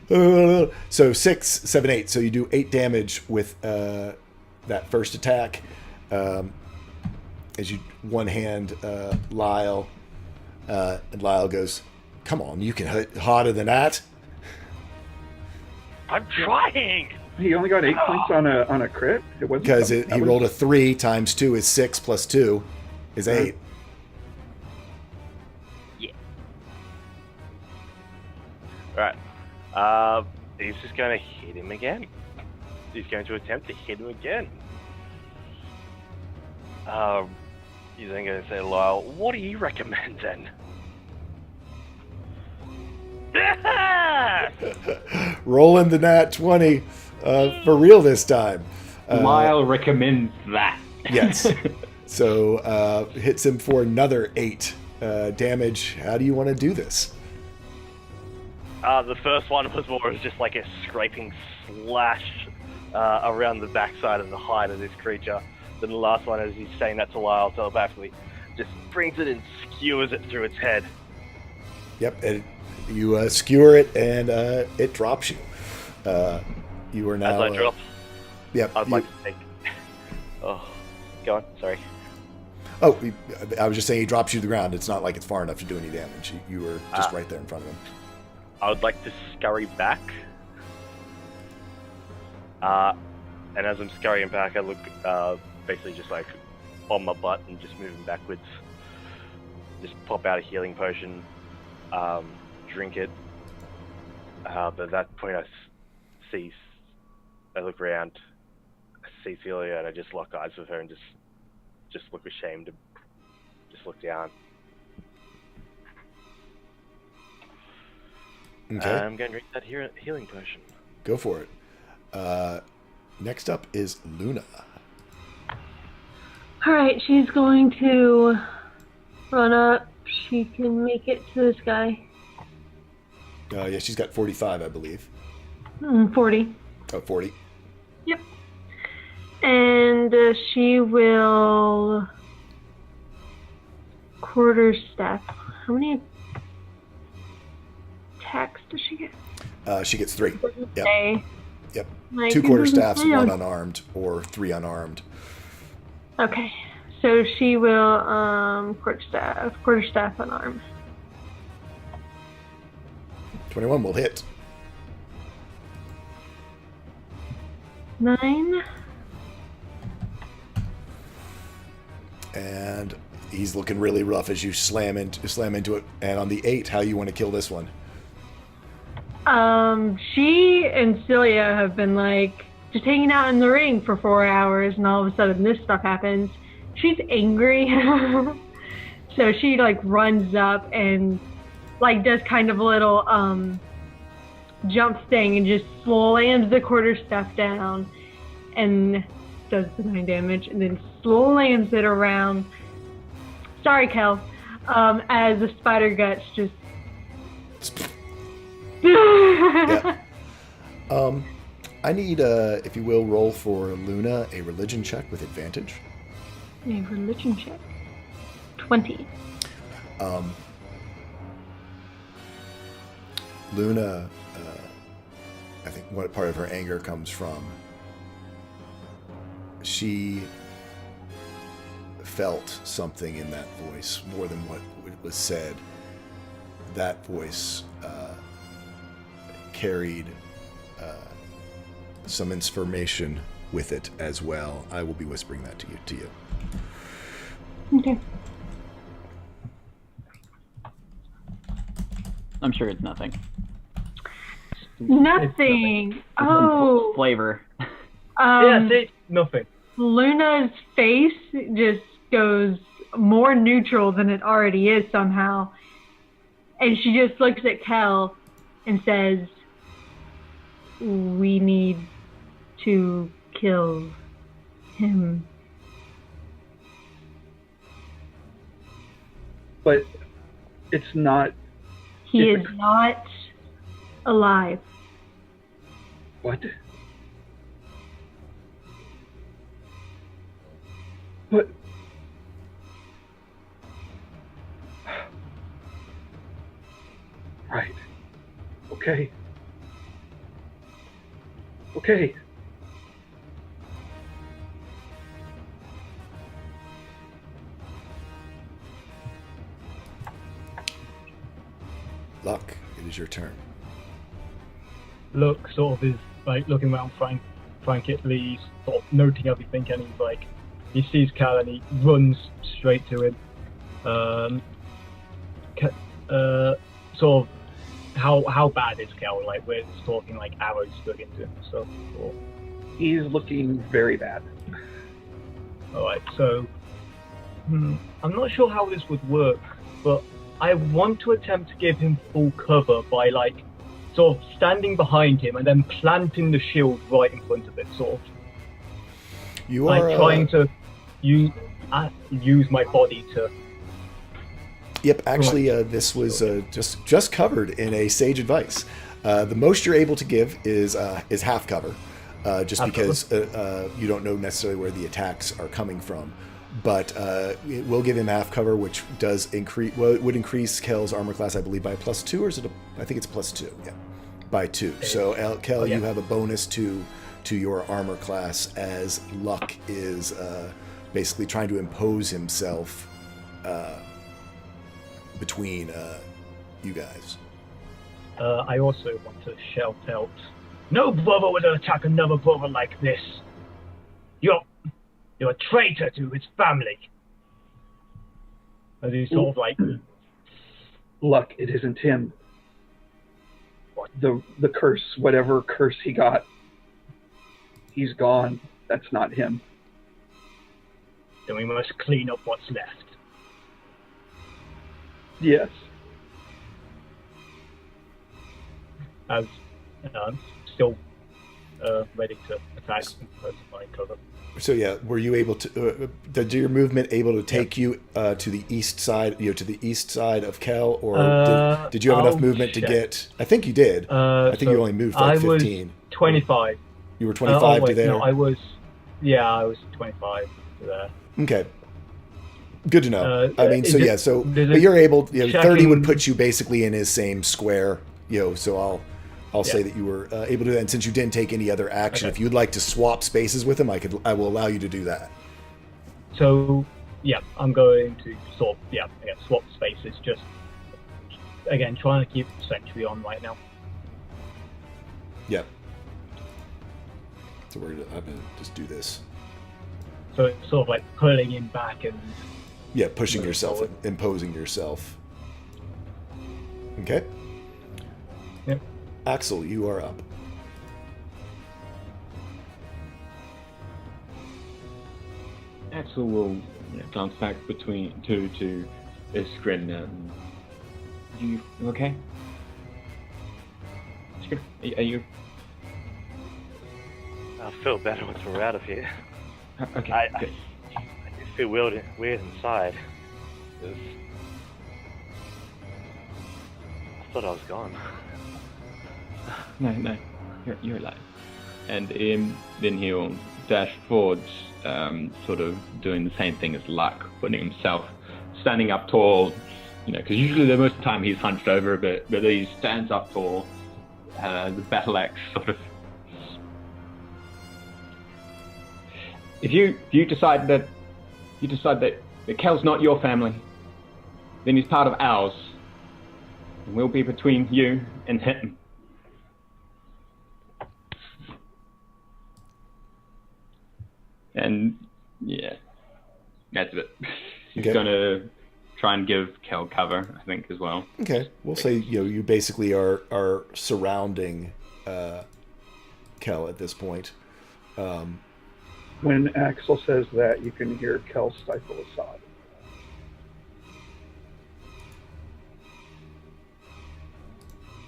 So 6, 7, 8. So you do 8 damage with that first attack. As you one-hand Lyle. And Lyle goes, "Come on, you can hit harder than that." I'm trying! He only got 8 points on a crit. It wasn't Because he rolled a 3 times 2 is 6 plus 2 is 8. Yeah. Alright. He's just going to hit him again. He's going to attempt to hit him again. He's then going to say, "Lyle, what do you recommend then?" Rolling the nat 20 for real this time. Lyle recommends that. Yes. So hits him for another 8 damage. How do you want to do this? The first one was more of just like a scraping slash around the backside of the hide of this creature. Then the last one, as he's saying that to Lyle telepathically, just brings it and skewers it through its head. Yep, and you skewer it, and it drops you. You are now... As I drop, Yep. I'd like to take... Oh, go on, sorry. Oh, I was just saying he drops you to the ground. It's not like it's far enough to do any damage. You were just right there in front of him. I would like to scurry back. And as I'm scurrying back, I look basically just like on my butt and just moving backwards. Just pop out a healing potion, drink it. But at that point, I look around, I see Celia, and I just lock eyes with her and just look ashamed and just look down. Okay. I'm going to drink that healing potion. Go for it. Next up is Luna. Alright, she's going to run up. She can make it to this guy. Yeah, she's got 45, I believe. 40. Oh, 40. Yep. And she will quarterstaff. How many attacks does she get? She gets 3. Yep. Okay. Yep. Like, 2 quarterstaffs, 1 on. unarmed, or 3 unarmed. Okay. So she will quarterstaff unarmed. 21 will hit. 9. And he's looking really rough as you slam into it. And on the 8, how you want to kill this one? She and Celia have been like just hanging out in the ring for 4 hours, and all of a sudden this stuff happens. She's angry, so she like runs up and like does kind of a little jump thing and just slams the quarterstaff down and does the 9 damage, and then slams it around. Sorry, Kel. As the spider guts just. Yeah. I need, if you will, roll for Luna a religion check with advantage. A religion check. 20. Luna think what part of her anger comes from. She felt something in that voice more than what was said. That voice carried some information with it as well. I will be whispering that to you. Okay. I'm sure it's nothing. Nothing. Oh. Flavor. Yeah, see, nothing. Luna's face just goes more neutral than it already is somehow. And she just looks at Kel and says, "We need to kill him." But it's not. He is not alive. What? But. Right. Okay. Okay. Luck, it is your turn. Look sort of is like looking around frantically, sort of noting everything, and he's like, he sees Cal and he runs straight to him. Sort of, how bad is Cal? Like, we're talking like arrows stuck into him and stuff. Or... He's looking very bad. Alright, so I'm not sure how this would work, but I want to attempt to give him full cover by like sort of standing behind him and then planting the shield right in front of it, sort of. You are like trying to use my body to. Yep, actually, this was just covered in a sage advice. The most you're able to give is half cover, just Half because you don't know necessarily where the attacks are coming from. But it will give him half cover, which does increase. Well, it would increase Kel's armor class, I believe, by +2, or is it? I think it's +2. Yeah, by 2. So Kel, you have a bonus to your armor class, as Luck is basically trying to impose himself between you guys. I also want to shout out, "No brother would attack another brother like this. You're a traitor to his family." And he's sort of like, Luck, it isn't him. The curse, whatever curse he got, he's gone. That's not him. "Then we must clean up what's left." Yes. As still ready to attack and my cover. So yeah, were you able to? Did your movement able to take you to the east side? To the east side of Kel, or did you have enough movement to get? I think you did. I think you only moved like 15. 25. You were 25 to there. No, I was 25 to there. Okay. Good to know. I mean, so but you're able. 30 would put you basically in his same square. So I'll say that you were able to do that. And since you didn't take any other action, if you'd like to swap spaces with him, I will allow you to do that. So yeah, I'm going to sort of swap spaces. Just again trying to keep Sentry on right now. Yep. So I'm gonna just do this. So it's sort of like pulling him back and. Yeah, pushing yourself, imposing yourself. Okay. Yep. Axel, you are up. Axel will glance back between to Iskrin. You okay? Iskrin, are you? I'll feel better once we're out of here. Okay. I do feel weird inside. I thought I was gone. No, you're alive. And then he'll dash forwards, sort of doing the same thing as Luck, putting himself standing up tall. Because usually most of the time he's hunched over a bit, but he stands up tall, the battle axe sort of. If you decide that Kel's not your family, then he's part of ours, and we'll be between you and him. And yeah, that's it. He's Okay. gonna try and give Kel cover, I think, as well. Okay, we'll say you basically are surrounding Kel at this point. When Axel says that, you can hear Kel stifle a sob.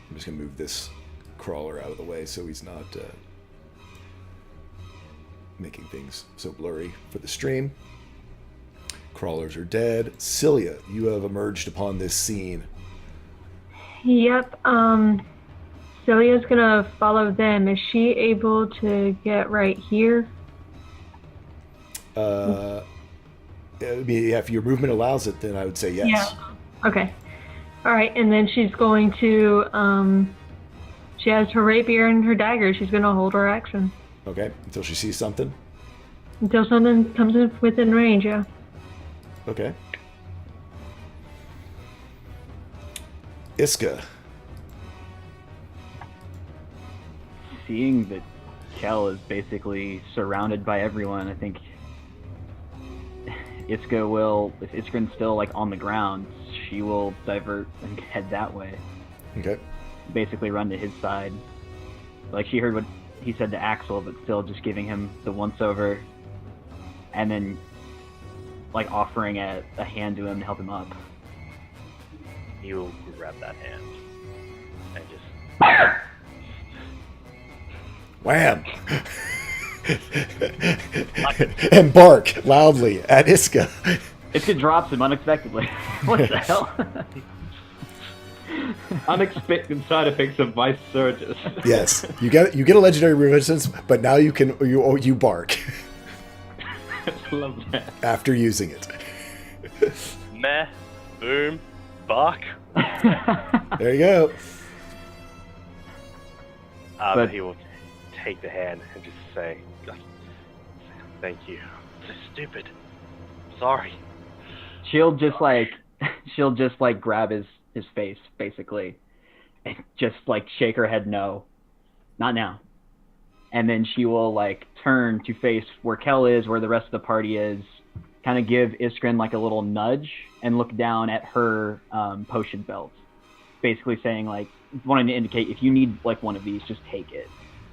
I'm just gonna move this crawler out of the way so he's not making things so blurry for the stream. Crawlers are dead. Cilia, you have emerged upon this scene. Yep. Celia's gonna follow them. Is she able to get right here? I mean, if your movement allows it, then I would say yes. Yeah. Okay. All right, and then she's going to. She has her rapier and her dagger. She's gonna hold her action Okay, until she sees something. until something comes in within range. Yeah. Okay. Iska. Seeing that Kel is basically surrounded by everyone, I think Iska will, if Iskrin's still like on the ground, she will divert and head that way. Okay. Basically run to his side. Like she heard what he said to Axel, but still just giving him the once over, and then like offering a hand to him to help him up. You will grab that hand and just Wham! And bark loudly at Iska. Iska drops him unexpectedly. What the hell? Unexpected side effects of Vice Surges. Yes, you get a legendary resistance, but now you bark Love that. after using it. meh, boom, bark. There you go. But- He will take the hand and just say, "Thank you. So stupid. Sorry." she'll just like grab his face basically and just like shake her head, no, not now. And then she will like turn to face where Kel is, where the rest of the party is, kind of give Iskrin like a little nudge and look down at her potion belt, basically saying like, wanting to indicate if you need like one of these, just take it,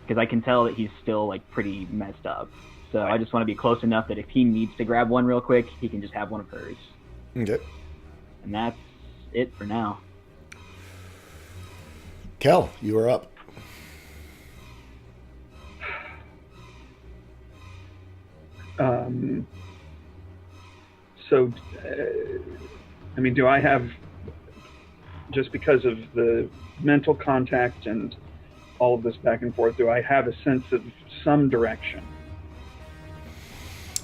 because I can tell that he's still like pretty messed up. So I just want to be close enough that if he needs to grab one real quick, he can just have one of hers. Okay. And that's it for now. Kel, you are up. So, I mean, do I have, just because of the mental contact and all of this back and forth, do I have a sense of some direction?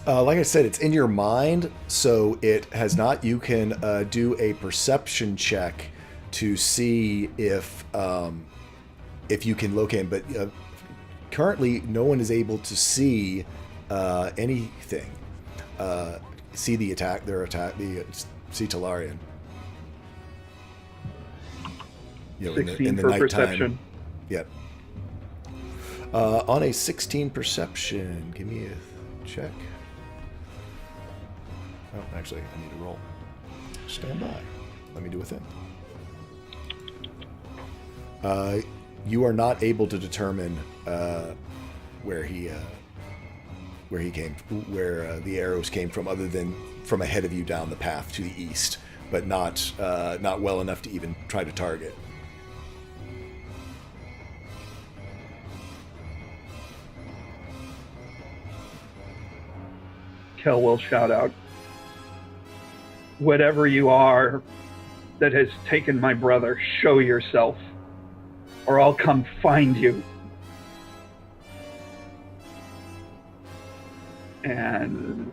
Like I said, it's in your mind, so it has not. You can do a perception check to see if you can locate. But currently, no one is able to see anything. See the attack. See Talarian. You know, 16 the for nighttime. perception. Yep. On a 16 perception, give me a check. Oh, actually, I need to roll. Stand by. Let me do a thing. You are not able to determine where the arrows came from, other than from ahead of you down the path to the east, but not well enough to even try to target. Kel will shout out, "Whatever you are that has taken my brother, show yourself, or I'll come find you." And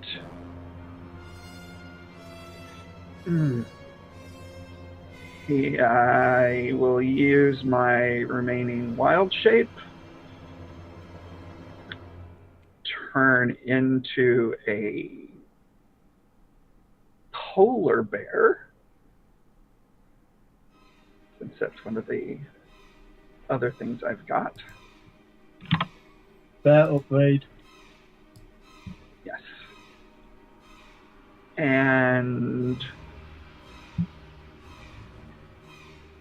I will use my remaining wild shape. Turn into a polar bear, since that's one of the other things I've got. Bear upgrade. Yes. And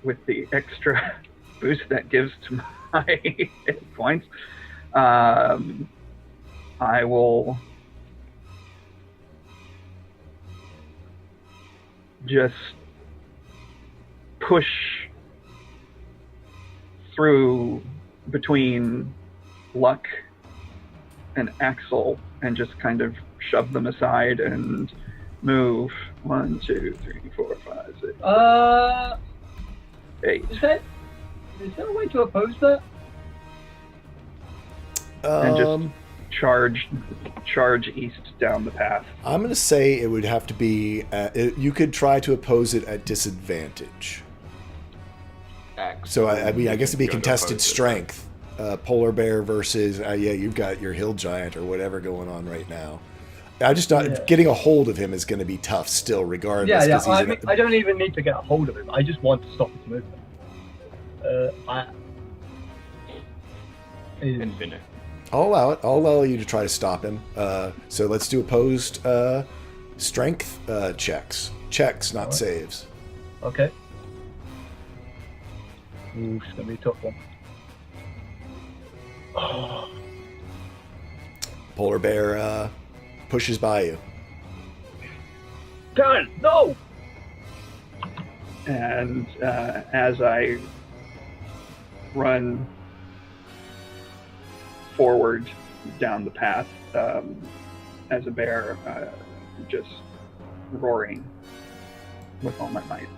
with the extra boost that gives to my hit points, I will just push through between Luck and Axel and just kind of shove them aside and move 1, 2, 3, 4, 5, 6, 8. Is there a way to oppose that? And just charge east down the path. I'm going to say it would have to be. You could try to oppose it at disadvantage. So I mean, I guess it'd be contested strength. Polar bear versus you've got your hill giant or whatever going on right now. I just not getting a hold of him is going to be tough still, regardless. Yeah. I don't even need to get a hold of him. I just want to stop his movement. Infinite. I'll allow it. I'll allow you to try to stop him. So let's do opposed strength checks. Checks, not saves. Okay. Ooh, it's gonna be a tough one. Oh. Polar bear pushes by you. Darren, no! And as I run forward down the path as a bear, just roaring with all my might.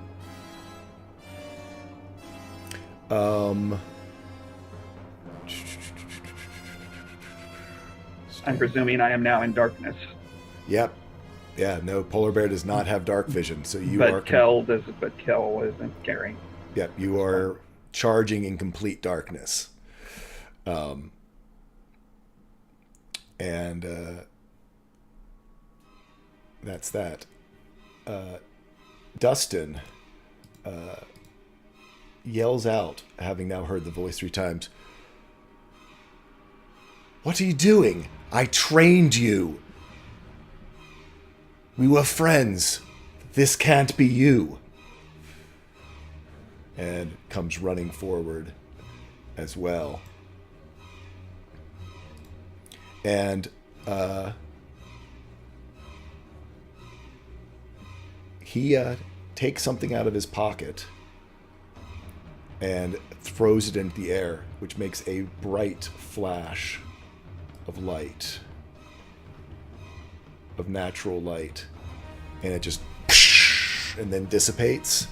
I'm presuming I am now in darkness. Yep. Yeah, no, polar bear does not have dark vision, so you but are... Kel isn't carrying. Yep, you are charging in complete darkness. And that's that. Dustin yells out, having now heard the voice 3 times. What are you doing? I trained you. We were friends. This can't be you. And comes running forward as well. And he takes something out of his pocket and throws it into the air, which makes a bright flash of light, of natural light, and it just and then dissipates.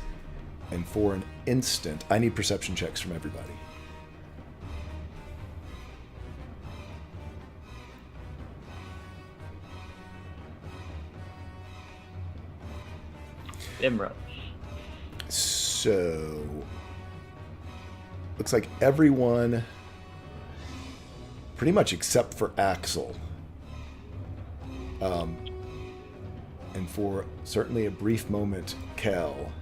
And for an instant, I need perception checks from everybody. Imra. So looks like everyone, pretty much except for Axel, and for certainly a brief moment, Kel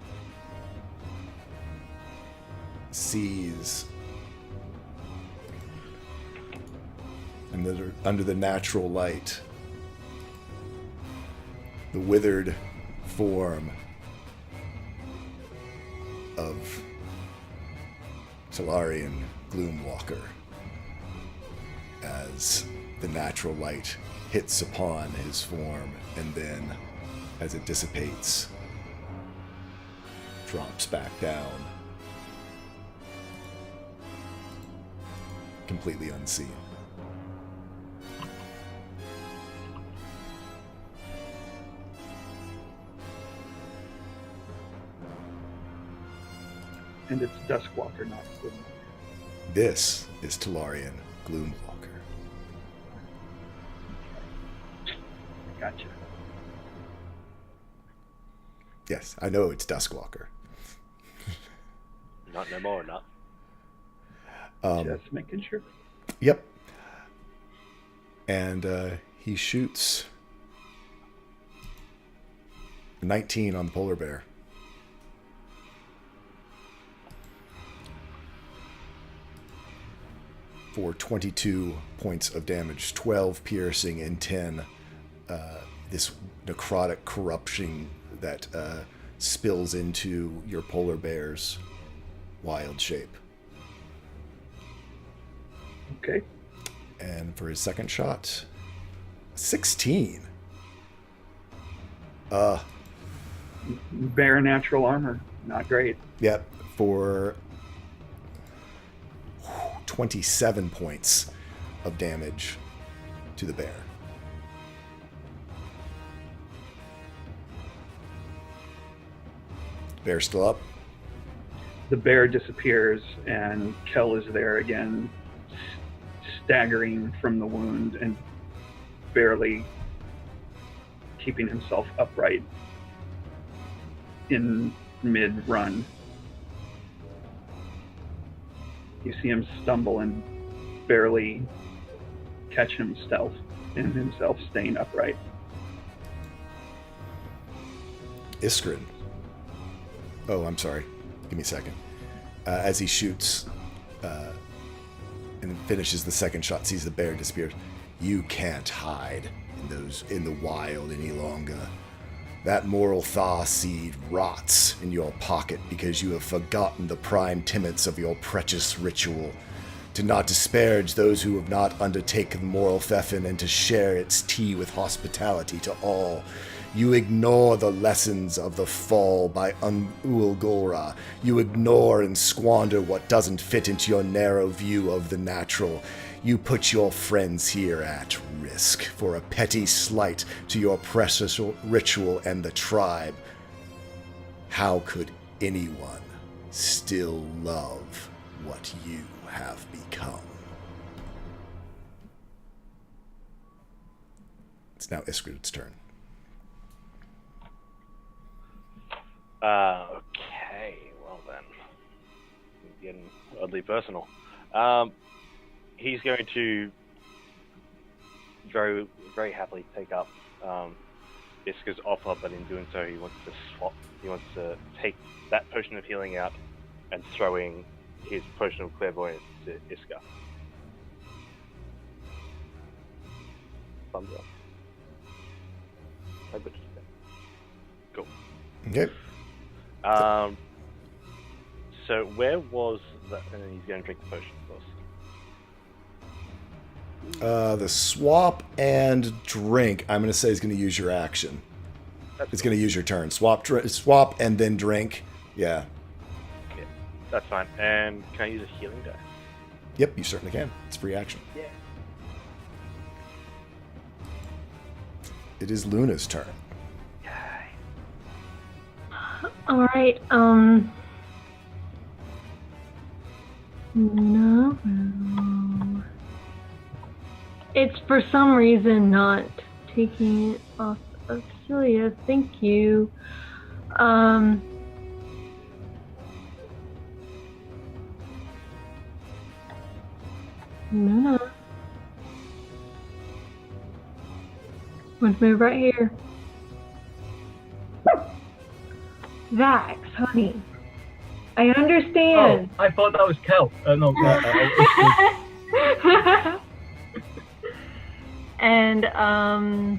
sees under the natural light the withered form of Talarian Gloomwalker as the natural light hits upon his form, and then as it dissipates, drops back down, completely unseen. And it's Duskwalker, not Gloomwalker. This is Talarian Gloomwalker. Gotcha. Yes, I know it's Duskwalker. Not no more, not. Just making sure. Yep. And he shoots 19 on the polar bear. For 22 points of damage, 12 piercing and 10 this necrotic corruption that spills into your polar bear's wild shape. Okay. And for his second shot, 16. Bare natural armor. Not great. Yep, for 27 points of damage to the bear. Bear still up? The bear disappears, and Kel is there again, staggering from the wound and barely keeping himself upright in mid-run. You see him stumble and barely catch himself staying upright. Iskrin. Oh, I'm sorry. Give me a second. As he shoots and finishes the second shot, sees the bear disappear. You can't hide in the wild any longer. That moral thaw seed rots in your pocket because you have forgotten the prime tenets of your precious ritual. To not disparage those who have not undertaken the moral thefin and to share its tea with hospitality to all. You ignore the lessons of the fall by Ulgora. You ignore and squander what doesn't fit into your narrow view of the natural. You put your friends here at risk for a petty slight to your precious ritual and the tribe. How could anyone still love what you have become? It's now Iskrid's turn. Okay, well then. Getting oddly personal. He's going to very, very happily take up Iska's offer, but in doing so, he wants to swap. He wants to take that potion of healing out and throwing his potion of clairvoyance to Iska. Thumbs up. I bet you can. Cool. Okay. So where was that? And then he's going to drink the potion, of course. The swap and drink, I'm going to say is going to use your action. It's going to use your turn. Swap and then drink. Yeah. Yeah, that's fine. And can I use a healing dice? Yep, you certainly can. It's free action. Yeah. It is Luna's turn. All right. No. It's for some reason not taking it off of Celia. Thank you. No. Let's move right here. Vax, honey. I understand. Oh, I thought that was Kel. No. And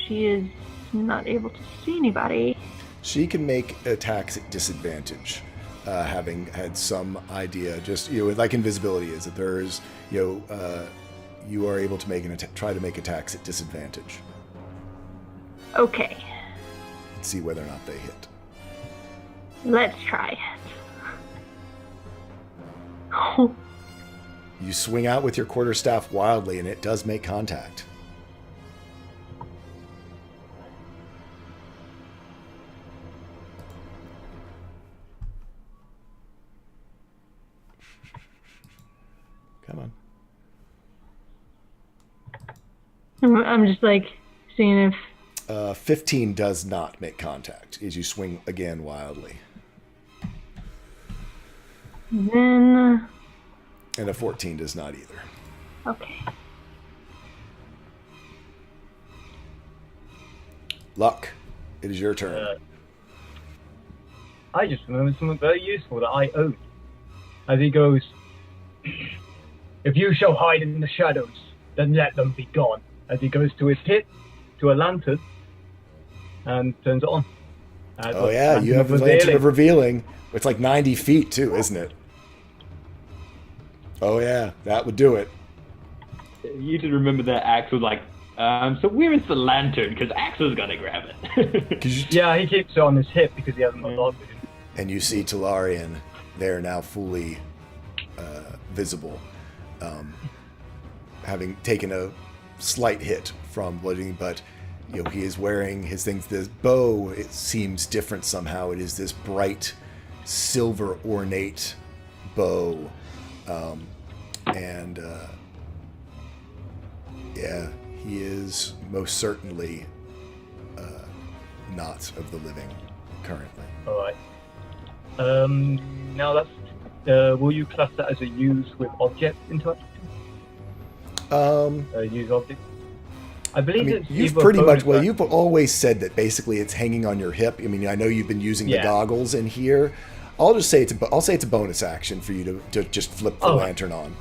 she is not able to see anybody. She can make attacks at disadvantage, having had some idea. Just like invisibility is that there is you are able to make try to make attacks at disadvantage. Okay. See whether or not they hit. Let's try it. You swing out with your quarterstaff wildly, and it does make contact. Come on. I'm just like seeing if 15 does not make contact as you swing again wildly. Then, And a 14 does not either. okay. Luck, it is your turn. I just remembered something very useful that I own. As he goes, if you shall hide in the shadows, then let them be gone. As he goes to his hip, to a lantern, and turns it on. Oh yeah, you have the Lantern of Revealing. It's like 90 feet too, isn't it? Oh yeah, that would do it. You should remember that Axel's like, so where is the lantern? Because Axel's gonna grab it. Yeah, he keeps it on his hip because he hasn't got dog vision. And you see Talarian, they're now fully visible, having taken a slight hit from blooding, but he is wearing his things. This bow, it seems different somehow. It is this bright silver ornate bow, and yeah, he is most certainly not of the living currently. All right. Now that's. Will you class that as a use with object interaction? Use object. I believe it's. You've pretty much. Well, you've always said that basically it's hanging on your hip. I mean, I know you've been using the goggles in here. I'll just say I'll say it's a bonus action for you to just flip the lantern on.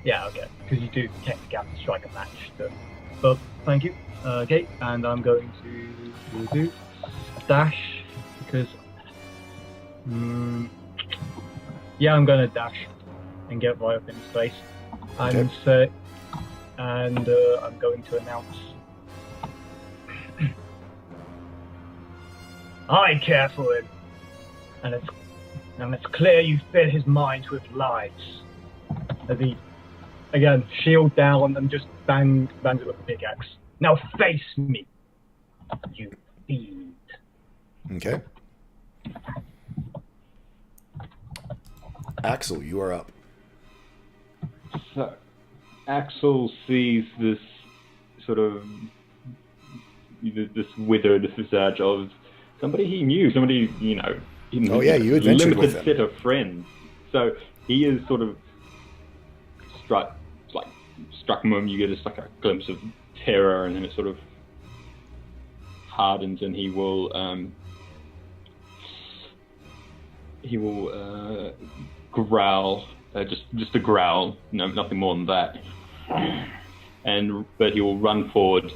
Yeah, okay. Because you do technically have to strike a match. So. But thank you. Okay, and I'm going to do dash because. Yeah, I'm going to dash and get right up in his face. And say, and I'm going to announce. I care for him, and it's clear you fill his mind with lies. As he, again, shield down and just bangs it with a pickaxe. Now face me, you fiend. Okay. Axel, you are up. So, Axel sees this sort of this withered visage of somebody he knew, somebody you you adventured with him. Limited set of friends. So he is sort of struck him. You get just like a glimpse of terror, and then it sort of hardens, and he will growl. Just a growl, no, nothing more than that. But he will run forward,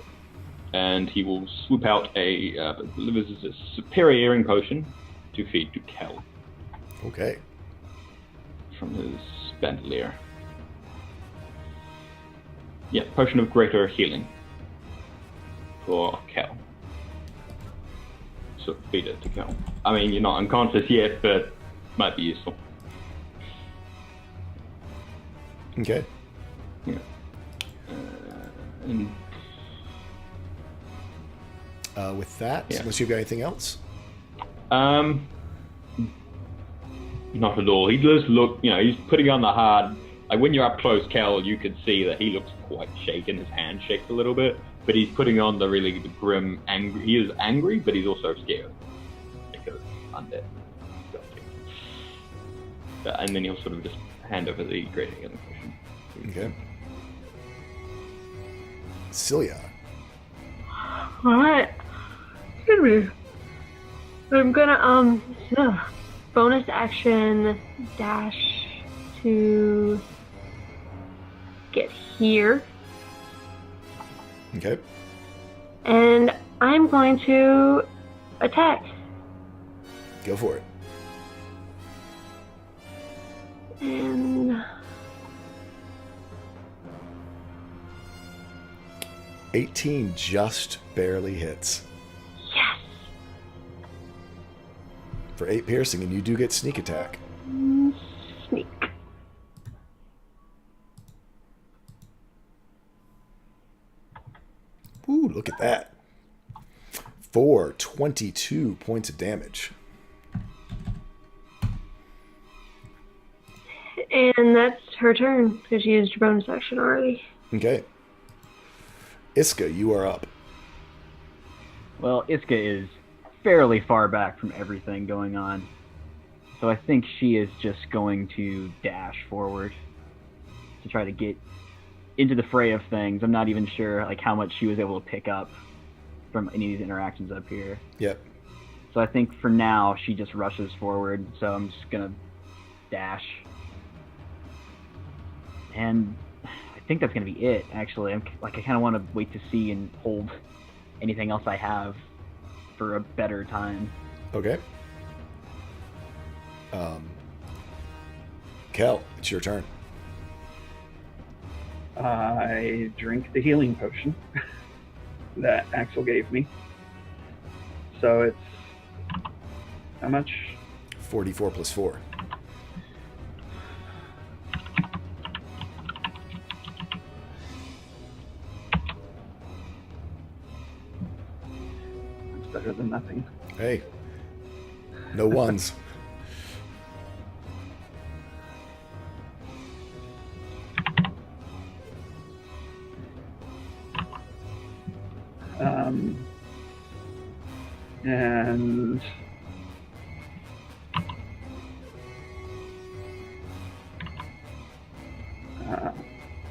and he will swoop out delivers a superior hearing potion to feed to Kel. Okay. From his bandolier. Yeah, potion of greater healing for Kel. So feed it to Kel. I mean, you're not unconscious yet, but might be useful. Okay. Yeah. With that, unless you've got anything else? Not at all. He does look, he's putting on the hard. Like when you're up close, Kel, you can see that he looks quite shaken. His hand shakes a little bit, but he's putting on the grim, angry. He is angry, but he's also scared because undead. And then he'll sort of just hand over the great healing potion. Okay. Celia. Alright. Excuse me. I'm gonna, bonus action dash to get here. Okay. And I'm going to attack. Go for it. And 18 just barely hits. yes. For 8 piercing, and you do get sneak attack. Sneak. Ooh, look at that. For 22 points of damage. And that's her turn because she used her bonus action already. Okay. Iska, you are up. Well, Iska is fairly far back from everything going on. So I think she is just going to dash forward to try to get into the fray of things. I'm not even sure like how much she was able to pick up from any of these interactions up here. Yep. So I think for now she just rushes forward. So I'm just gonna dash, and I think that's gonna be it. Actually, I kind of want to wait to see and hold anything else I have for a better time. Okay. Kel, it's your turn. I drink the healing potion that Axel gave me. So it's how much? 44 plus 4. It's better than nothing. Hey. No ones. And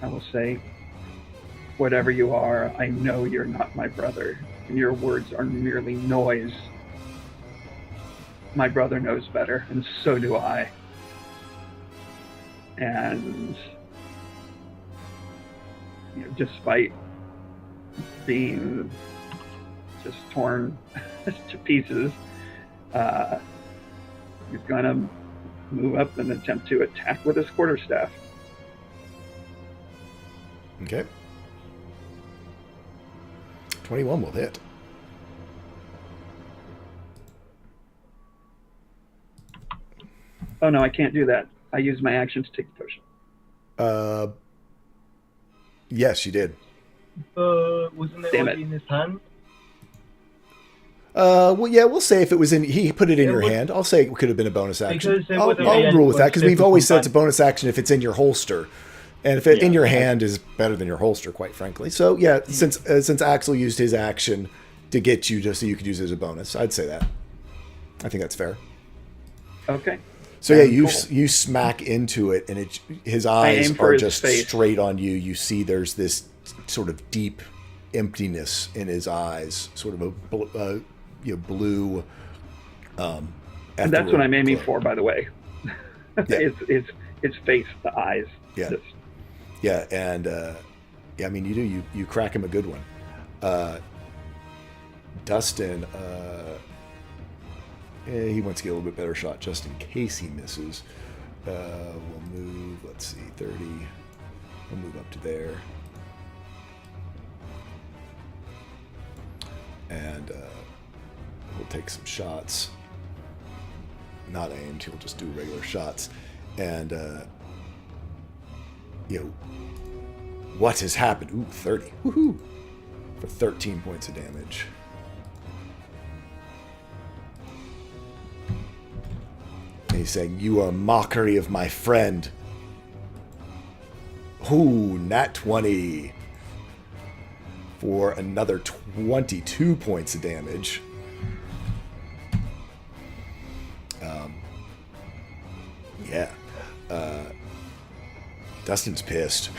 I will say, whatever you are, I know you're not my brother, and your words are merely noise. My brother knows better, and so do I. And despite being just torn to pieces, he's gonna move up and attempt to attack with his quarterstaff. Okay. 21 will hit. Oh no, I can't do that. I used my action to take the potion. Yes, you did. Wasn't it Damn already it. in his hand? Well, yeah, we'll say if it was in, he put it in It your would- hand. I'll say it could have been a bonus action. Because it I'll would have been rule with that because we've difficult always said it's a time. bonus action if it's in your holster, and if it in your hand is better than your holster, quite frankly. So yeah, since Axel used his action to get you just so you could use it as a bonus, I'd say that. I think that's fair. Okay. So yeah, Cool. you smack into it, and his aim eyes for are his just face. straight on you. You see there's this sort of deep emptiness in his eyes, sort of a blue. And that's what I'm aiming glow. for, by the way. Yeah. It's face, the eyes. Yeah. Just- Yeah, and yeah, I mean you crack him a good one. Dustin, he wants to get a little bit better shot just in case he misses. We'll move, let's see, 30. We'll move up to there. And we'll take some shots. Not aimed, he'll just do regular shots. And, what has happened? Ooh, 30. Woohoo! For 13 points of damage. And he's saying, "You are a mockery of my friend." Ooh, nat 20. For another 22 points of damage. Yeah. Dustin's pissed.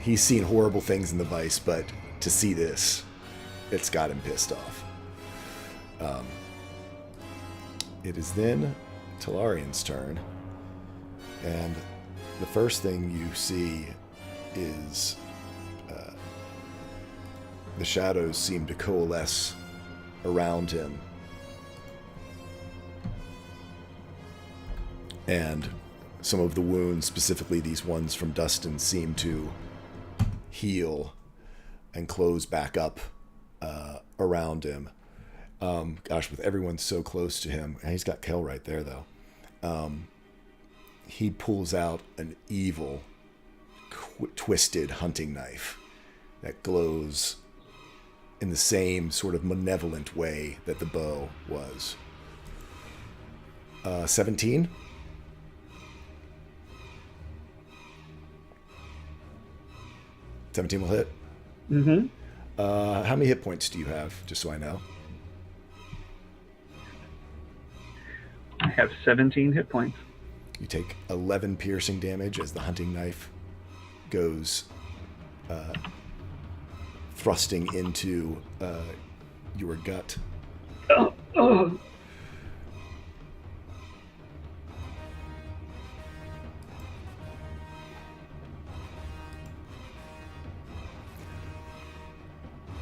He's seen horrible things in the Vice, but to see this, it's got him pissed off. It is then Talarian's turn, and the first thing you see is the shadows seem to coalesce around him, and some of the wounds, specifically these ones from Dustin, seem to heal and close back up around him. Gosh, with everyone so close to him, and he's got Kel right there, though. He pulls out an evil, twisted hunting knife that glows in the same sort of malevolent way that the bow was. 17? Will hit. Mm-hmm. How many hit points do you have, just so I know? I I have 17 hit points. You take 11 piercing damage as the hunting knife goes thrusting into your gut. Oh.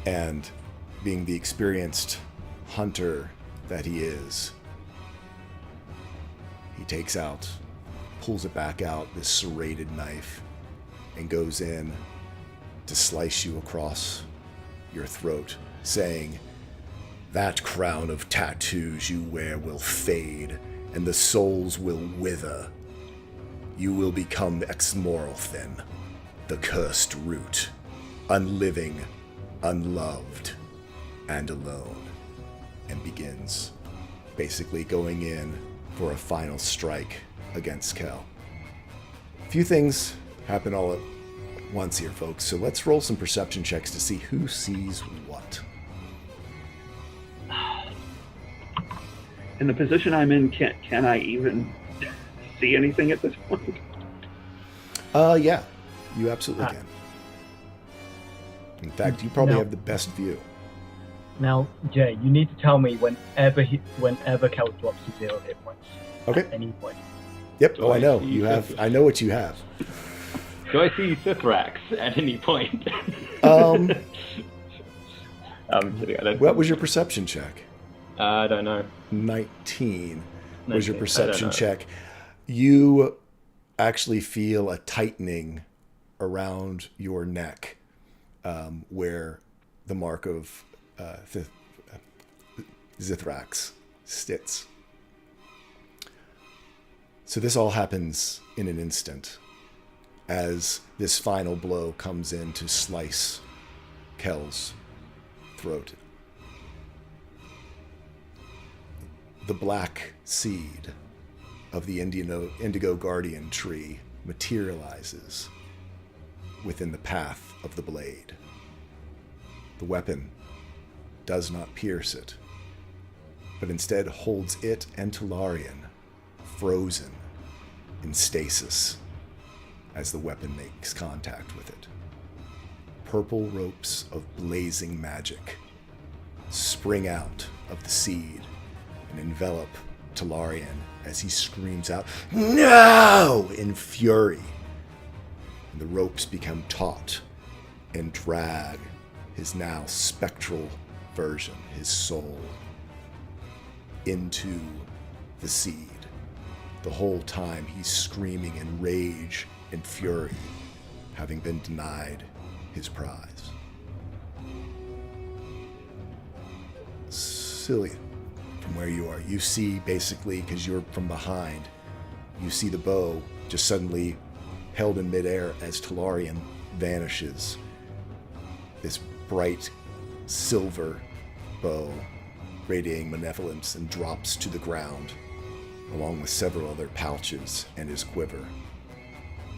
And being the experienced hunter that he is, he pulls it back out, this serrated knife, and goes in to slice you across your throat, saying, "That crown of tattoos you wear will fade, and the souls will wither. You will become Exmorothin, the cursed root, unliving, unloved, and alone," and begins basically going in for a final strike against Kel. A few things happen all at once here, folks, so let's roll some perception checks to see who sees what. In the position I'm in, can I even see anything at this point? Yeah, you absolutely can. In fact, you probably have the best view. Now, Jay, you need to tell me whenever Kel drops to 0 hit points. Okay. At any point. Yep. Oh, I know. You have. I know what you have. Do I see Sithrax at any point? I'm kidding. What was your perception check? I don't know. 19 was your 19, perception check. You actually feel a tightening around your neck, where the mark of Sithrax sits. So this all happens in an instant as this final blow comes in to slice Kel's throat. The black seed of the Indigo Guardian tree materializes within the path of the blade. The weapon does not pierce it, but instead holds it and Talarian frozen in stasis as the weapon makes contact with it. Purple ropes of blazing magic spring out of the seed and envelop Talarian as he screams out, "No!" in fury. And the ropes become taut and drag his now spectral version, his soul, into the seed. The whole time he's screaming in rage and fury, having been denied his prize. Cilia, from where you are, you see basically, because you're from behind, you see the bow just suddenly held in midair as Talarian vanishes. This bright silver bow radiating malevolence and drops to the ground, along with several other pouches and his quiver.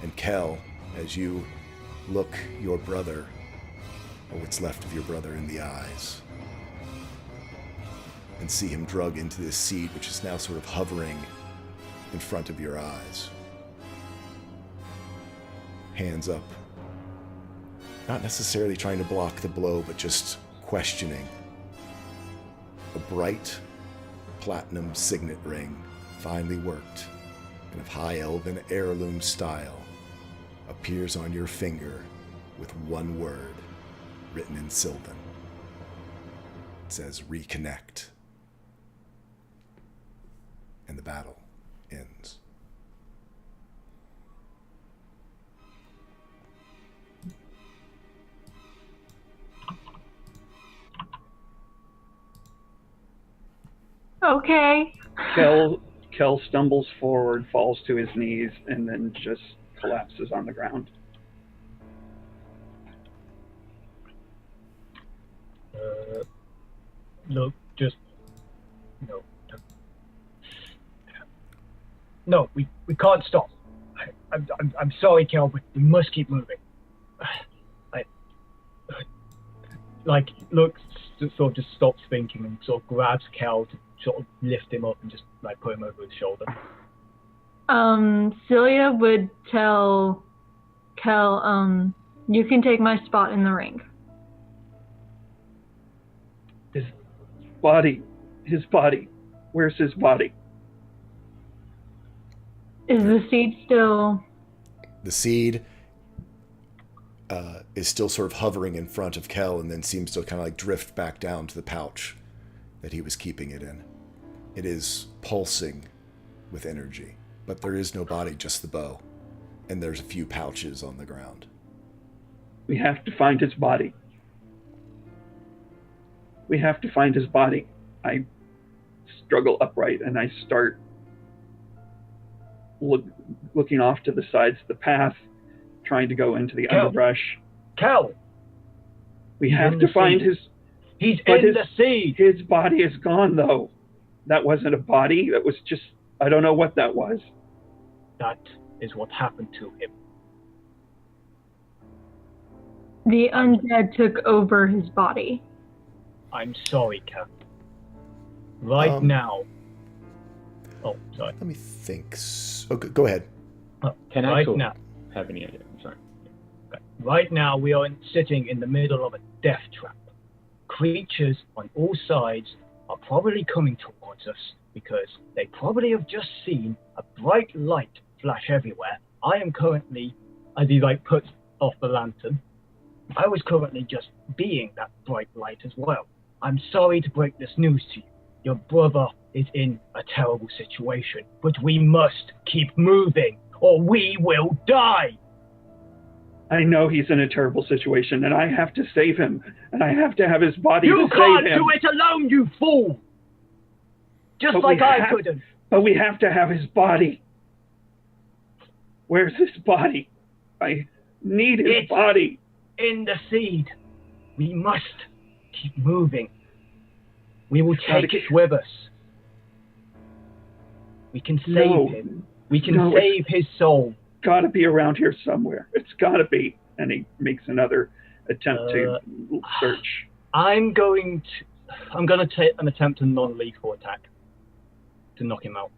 And Kel, as you look your brother, or what's left of your brother, in the eyes, and see him drug into this seed, which is now sort of hovering in front of your eyes. Hands up. Not necessarily trying to block the blow, but just questioning. A bright platinum signet ring, finely worked and of high elven heirloom style, appears on your finger with one word written in Sylvan. It says, "Reconnect." And the battle ends. Okay. Kel stumbles forward, falls to his knees, and then just collapses on the ground. Look, just no, we can't stop. I'm sorry, Kel, but we must keep moving. Look, sort of just stops thinking and sort of grabs Kel to sort of lift him up and just like put him over his shoulder. Celia would tell Kel, you can take my spot in the ring. His body. Where's his body? Is the seed still... The seed is still sort of hovering in front of Kel and then seems to kind of like drift back down to the pouch that he was keeping it in. It is pulsing with energy, but there is no body, just the bow. And there's a few pouches on the ground. We have to find his body. We have to find his body. I struggle upright and I start looking off to the sides of the path, trying to go into the underbrush. Kel! We have to find his... He's in the seed! His body is gone, though. That wasn't a body. That was just... I don't know what that was. That is what happened to him. The undead took over his body. I'm sorry, Kel. Right now... Oh, sorry. Let me think. Go ahead. Can right Axel now. have any idea? I'm sorry. Right now, we are sitting in the middle of a death trap. Creatures on all sides are probably coming towards us because they probably have just seen a bright light flash everywhere. I am currently, as he puts off the lantern, I was currently just being that bright light as well. I'm sorry to break this news to you. Your brother is in a terrible situation, but we must keep moving or we will die. I know he's in a terrible situation, and I have to save him, and I have to have his body to You save can't him. do it alone, you fool! Just But like I couldn't. But we have to have his body. Where's his body? I need his body. In the seed. We must keep moving. We will take it with us. We can save him. We can save his soul. Gotta be around here somewhere. It's gotta be. And he makes another attempt to search. I'm going to take an attempt to non-lethal attack to knock him out.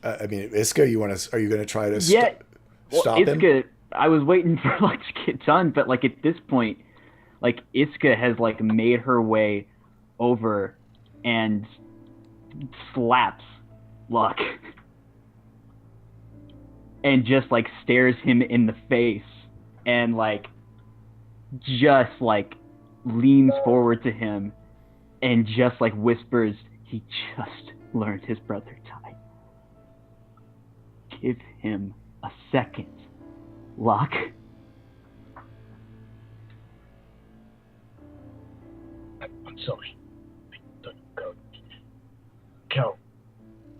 I mean, Iska, are you going to try to stop him? Iska, I was waiting for to get done, but at this point, Iska has made her way over and slaps Luck and just stares him in the face and just leans forward to him and just whispers, "He just learned his brother died. Give him a second, Luck." I'm sorry. I don't go. Kel,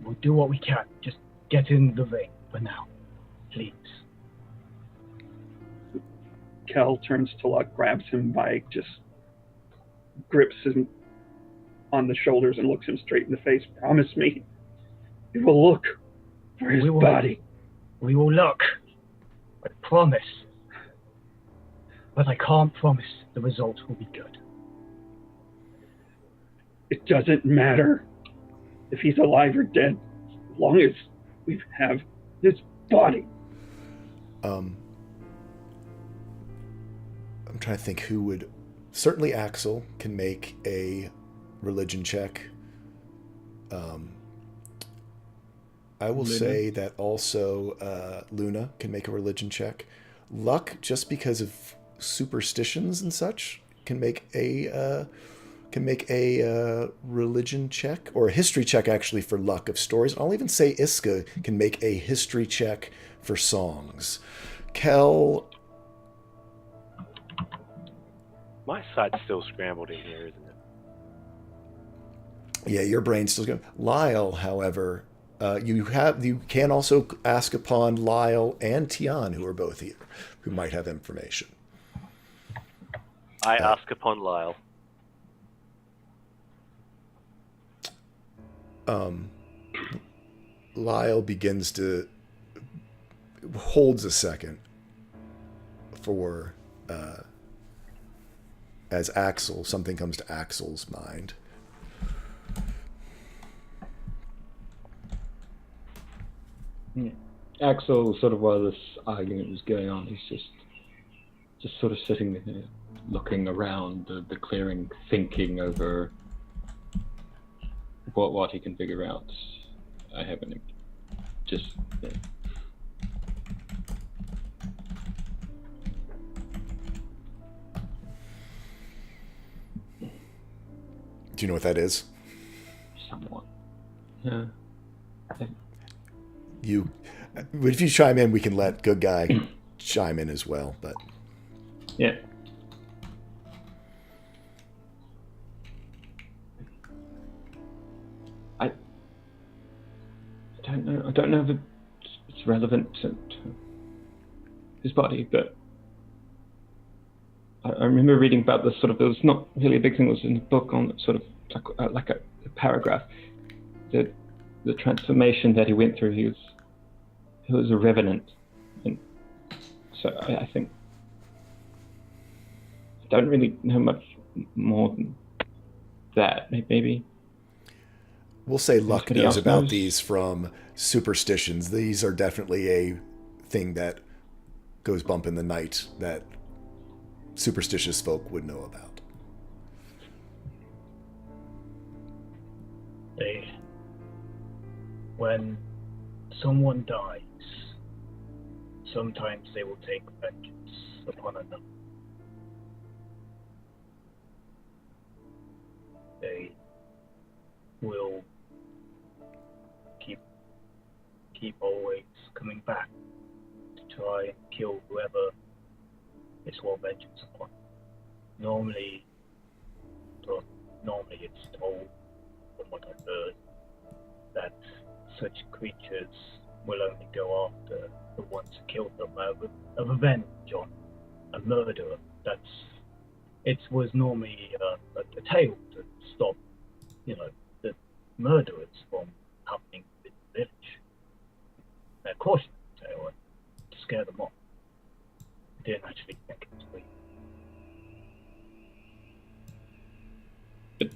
we'll do what we can. Just get in the ring for now, please. Kel turns to Luck, grabs him by just grips him on the shoulders and looks him straight in the face. Promise me you will look for his body. We will look. I promise. But I can't promise the result will be good. It doesn't matter if he's alive or dead, as long as we have his body. I'm trying to think who would... Certainly Axel can make a religion check. I will say that also Luna can make a religion check. Luck, just because of superstitions and such, can make a religion check, or a history check actually for Luck of stories. And I'll even say Iska can make a history check for songs. Kel... My side's still scrambled in here, isn't it? Yeah, your brain's still going. Lyle, however, you can also ask upon Lyle and Tian, who are both here, who might have information. I ask upon Lyle. Lyle holds a second for as Axel, something comes to Axel's mind. Yeah. Axel, sort of while this argument was going on, he's just sort of sitting there, looking around the clearing, thinking over what he can figure out. I haven't just. Yeah. Do you know what that is? Somewhat. Yeah. If you chime in, we can let Good Guy chime in as well. But yeah. I don't know. I don't know if it's relevant to his body, but I remember reading about this sort of. It was not really a big thing. It was in a book on sort of like a paragraph. The transformation that he went through. He was a revenant, and so I think I don't really know much more than that. Maybe we'll say Luck Somebody knows else about knows? these from superstitions. These are definitely a thing that goes bump in the night that superstitious folk would know about. When someone dies, sometimes they will take vengeance upon another. They will keep always coming back to try and kill whoever they swore vengeance upon. Normally it's told, from what I've heard, that such creatures will only go after the ones who killed them of revenge on a murderer. It was normally a tale to stop, the murderers from happening in the village. A cautionary tale to scare them off. I didn't actually think it was real.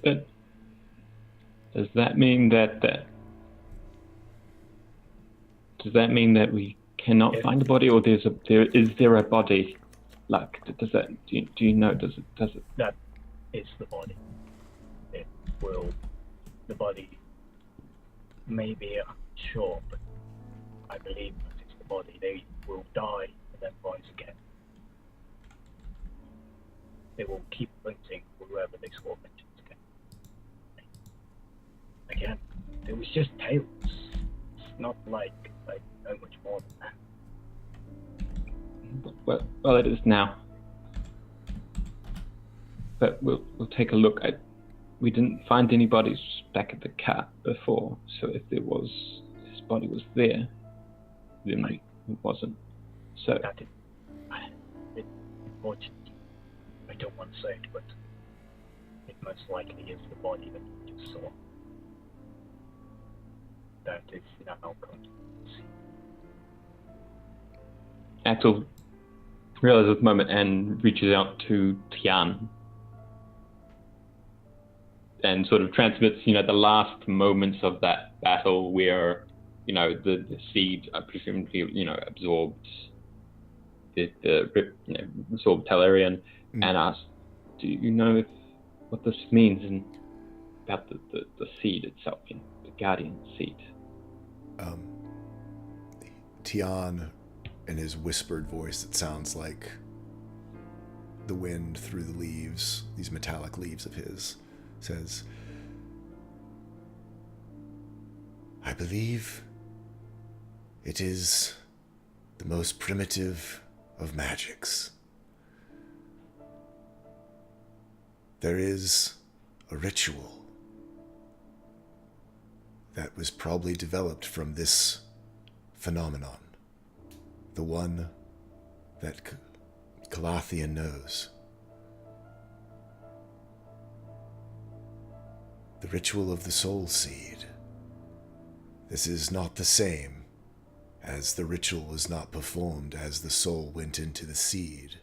But does that mean that does that mean that we cannot find the body, or is there a body? Like, does that? Do you know? Does it? That is the body. The body may be unsure, but I believe that it's the body. They will die and then rise again. They will keep hunting whoever they swore vengeance again. Again, it was just tales. It's not like I know much more than that. Well, it is now. But we'll take a look. We didn't find any bodies back at the cat before, so if his body was there, then it wasn't. So Unfortunately, I don't want to say it, but it most likely is the body that you just saw. That is now come to see. Axel realizes at the moment and reaches out to Tian and sort of transmits, the last moments of that battle where, the seed presumably, absorbed absorbed Talarian, and asks, do you know what this means and about the seed itself, the guardian seed? Tian, in his whispered voice that sounds like the wind through the leaves, these metallic leaves of his, says, I believe it is the most primitive of magics. There is a ritual that was probably developed from this phenomenon, the one that Calathian knows. The ritual of the soul seed. This is not the same, as the ritual was not performed as the soul went into the seed.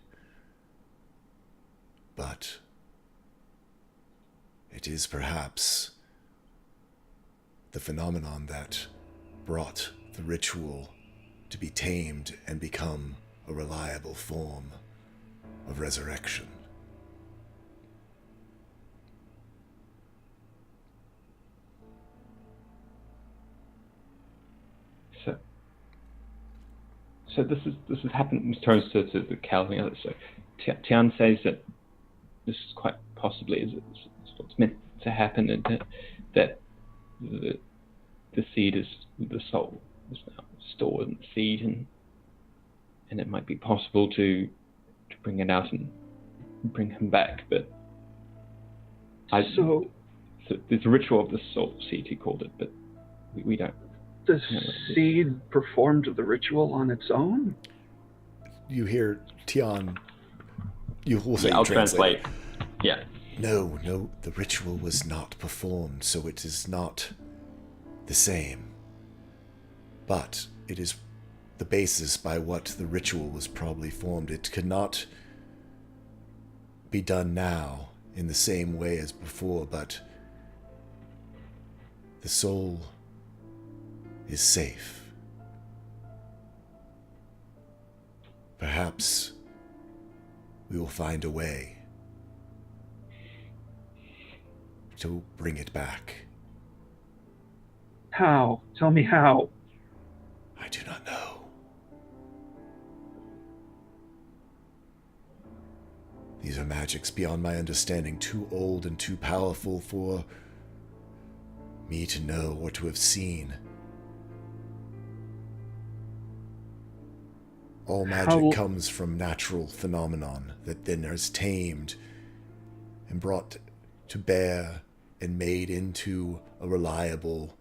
But It is perhaps the phenomenon that brought the ritual to be tamed and become a reliable form of resurrection. So this is happening. Turns to the Cal. So Tian says that this is quite possibly is what's meant to happen, and that the seed is the soul is now stored in the seed, and it might be possible to bring it out and bring him back. But so there's a ritual of the soul seed, he called it, but we don't. The seed performed the ritual on its own? You hear Tian. You will say I'll translate. Yeah. No, the ritual was not performed, so it is not the same. But it is the basis by what the ritual was probably formed. It could not be done now in the same way as before, but the soul is safe. Perhaps we will find a way to bring it back. How? Tell me how. I do not know. These are magics beyond my understanding, too old and too powerful for me to know or to have seen. All magic comes from natural phenomenon that then is tamed and brought to bear and made into a reliable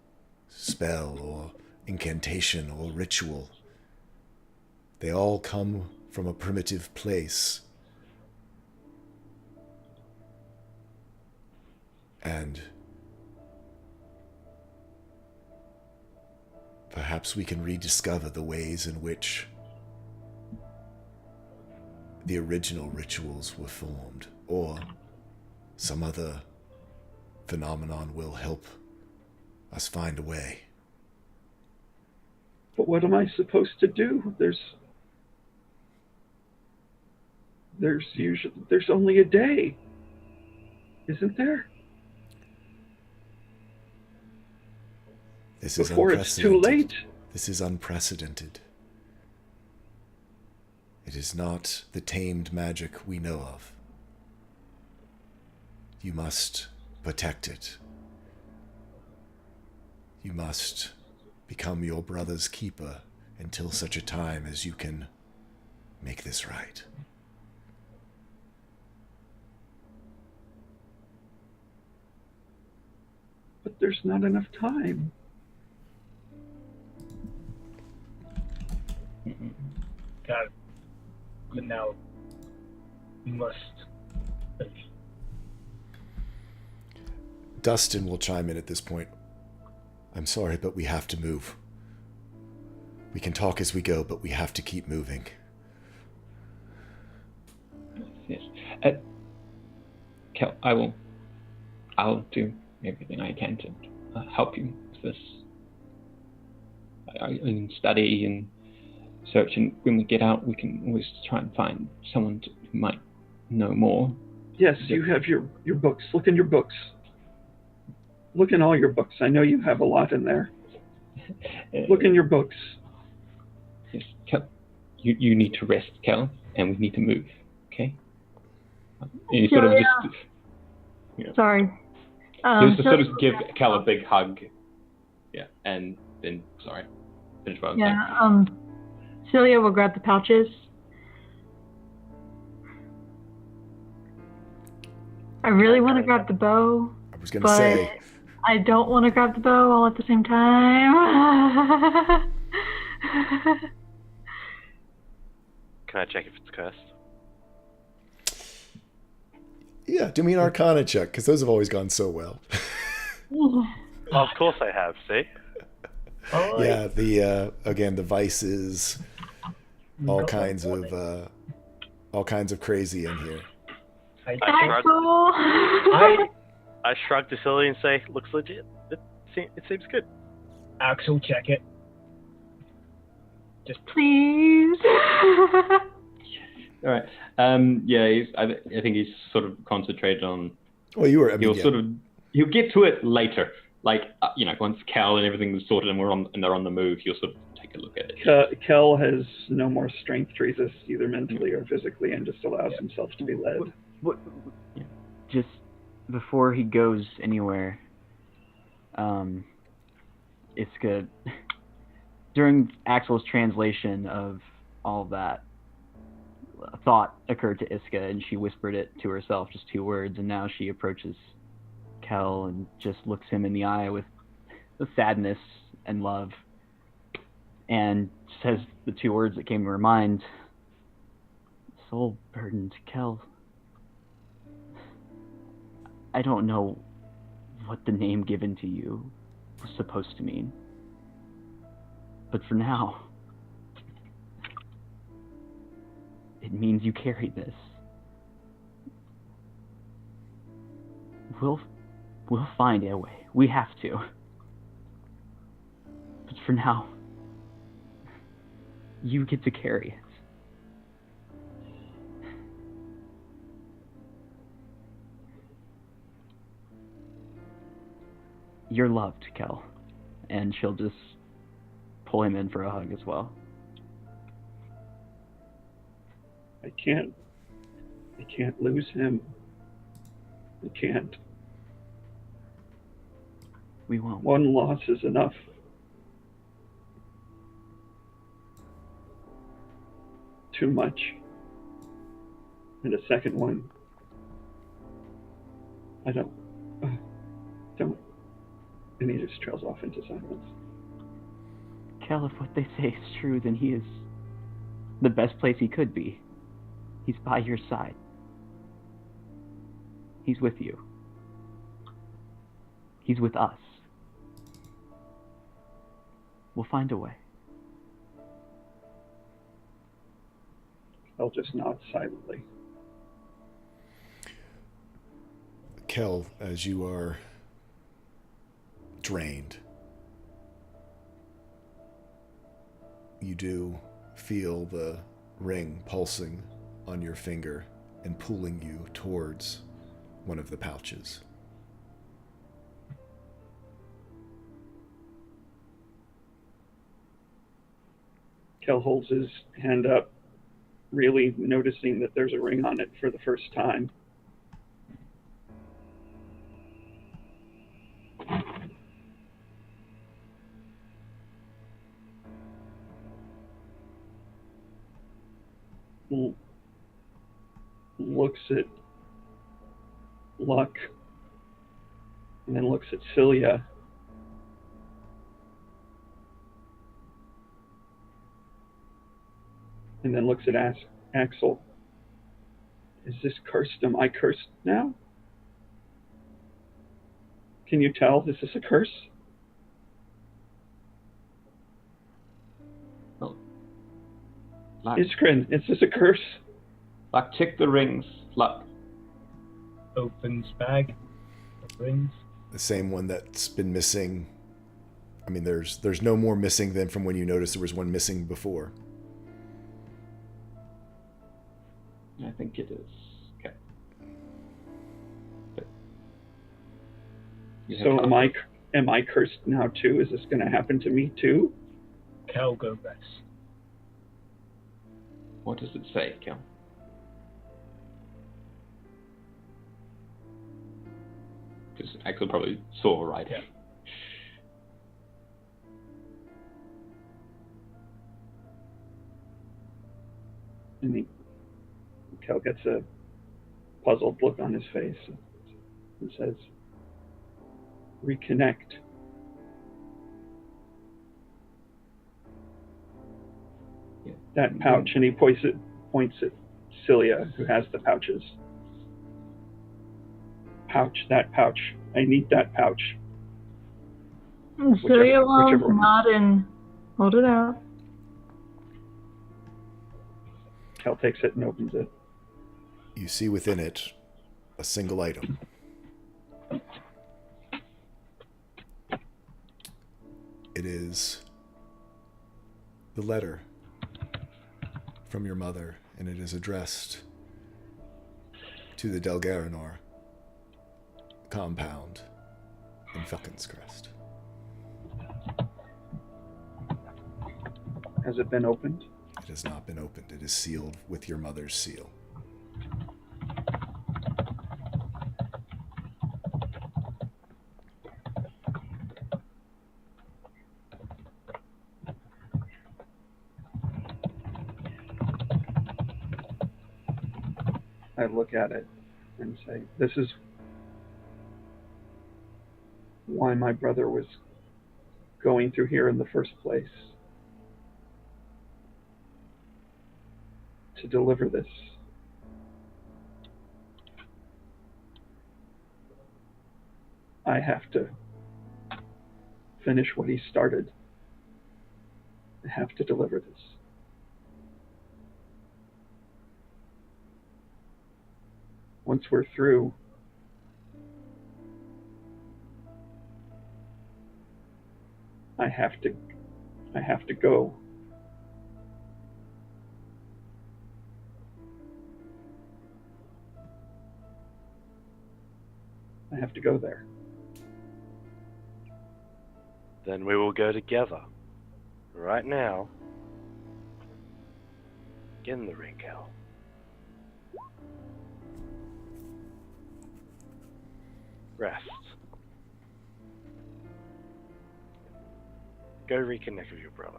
spell or incantation or ritual. They all come from a primitive place. And perhaps we can rediscover the ways in which the original rituals were formed, or some other phenomenon will help us find a way. But what am I supposed to do? There's only a day, isn't there? This is before it's too late. This is unprecedented. It is not the tamed magic we know of. You must protect it. You must become your brother's keeper until such a time as you can make this right. But there's not enough time. God. But now we must leave. Dustin will chime in at this point. I'm sorry, but we have to move. We can talk as we go, but we have to keep moving. Yes. Kel, I'll do everything I can to help you with this. I can study and search, and when we get out, we can always try and find someone who might know more. Yes, you have your books. Look in your books. Look in all your books. I know you have a lot in there. Look in your books. Yes, Kel, you need to rest, Kel, and we need to move, okay? And you sort of just... You know, sorry. just sort of give Kel a big hug. Yeah, and then, sorry. Finish what I was saying. Celia will grab the pouches. I really want to grab the bow. I was going to say. I don't want to grab the bow all at the same time. Can I check if it's cursed? Yeah, do me an Arcana check, because those have always gone so well. Of course I have, see? Oh, Yeah, the again, the vices, all kinds of crazy in here. That's cool. I shrug to Silly and say, looks legit. It seems good. Axel, check it. Please. All right. Yeah, I think he's sort of concentrated on. Well, you were. I mean, He'll get to it later. Like once Cal and everything is sorted and they're on the move, he'll sort of take a look at it. Kel has no more strength to resist either mentally or physically, and just allows himself to be led. Just before he goes anywhere, Iska, during Axel's translation of all of that, a thought occurred to Iska, and she whispered it to herself, just 2 words, and now she approaches Kel and just looks him in the eye with sadness and love, and says the 2 words that came to her mind: soul burdened Kel. I don't know what the name given to you was supposed to mean, but for now, it means you carry this. We'll find a way. We have to. But for now, you get to carry it. You're loved, Kel. And she'll just pull him in for a hug as well. I can't lose him. I can't. We won't. One loss is enough. Too much. And a second one. I don't. And he just trails off into silence. Kel, if what they say is true, then he is the best place he could be. He's by your side. He's with you. He's with us. We'll find a way. I'll just nod silently. Kel, as you are drained, you do feel the ring pulsing on your finger and pulling you towards one of the pouches. Kel holds his hand up, really noticing that there's a ring on it for the first time. Looks at Luck, and then looks at Celia. And then looks at Axel. Is this cursed? Am I cursed now? Can you tell? Is this a curse? Well, Luck, Iskrin, is this a curse? Luck, check the rings. Luck. Opens bag of rings. The same one that's been missing. I mean, there's no more missing than from when you noticed there was one missing before. I think it is. Okay. But So am I cursed now too? Is this going to happen to me too? Kel, go rest. What does it say, Kel? Because Axel probably saw, right? Yeah. And Kel gets a puzzled look on his face and says, reconnect. Yeah. That pouch, and he points at Celia, who has the pouches. That pouch. I need that pouch. Celia will whichever one. nod and hold it out. Kel takes it and opens it. You see within it a single item. It is the letter from your mother, and it is addressed to the Delgaranor compound in Falcon's Crest. Has it been opened? It has not been opened. It is sealed with your mother's seal. I look at it and say, this is why my brother was going through here in the first place. To deliver this. I have to finish what he started. I have to deliver this. Once we're through, I have to go. I have to go there. Then we will go together. Right now. Get in the ring, Cal. Rest. Go reconnect with your brother.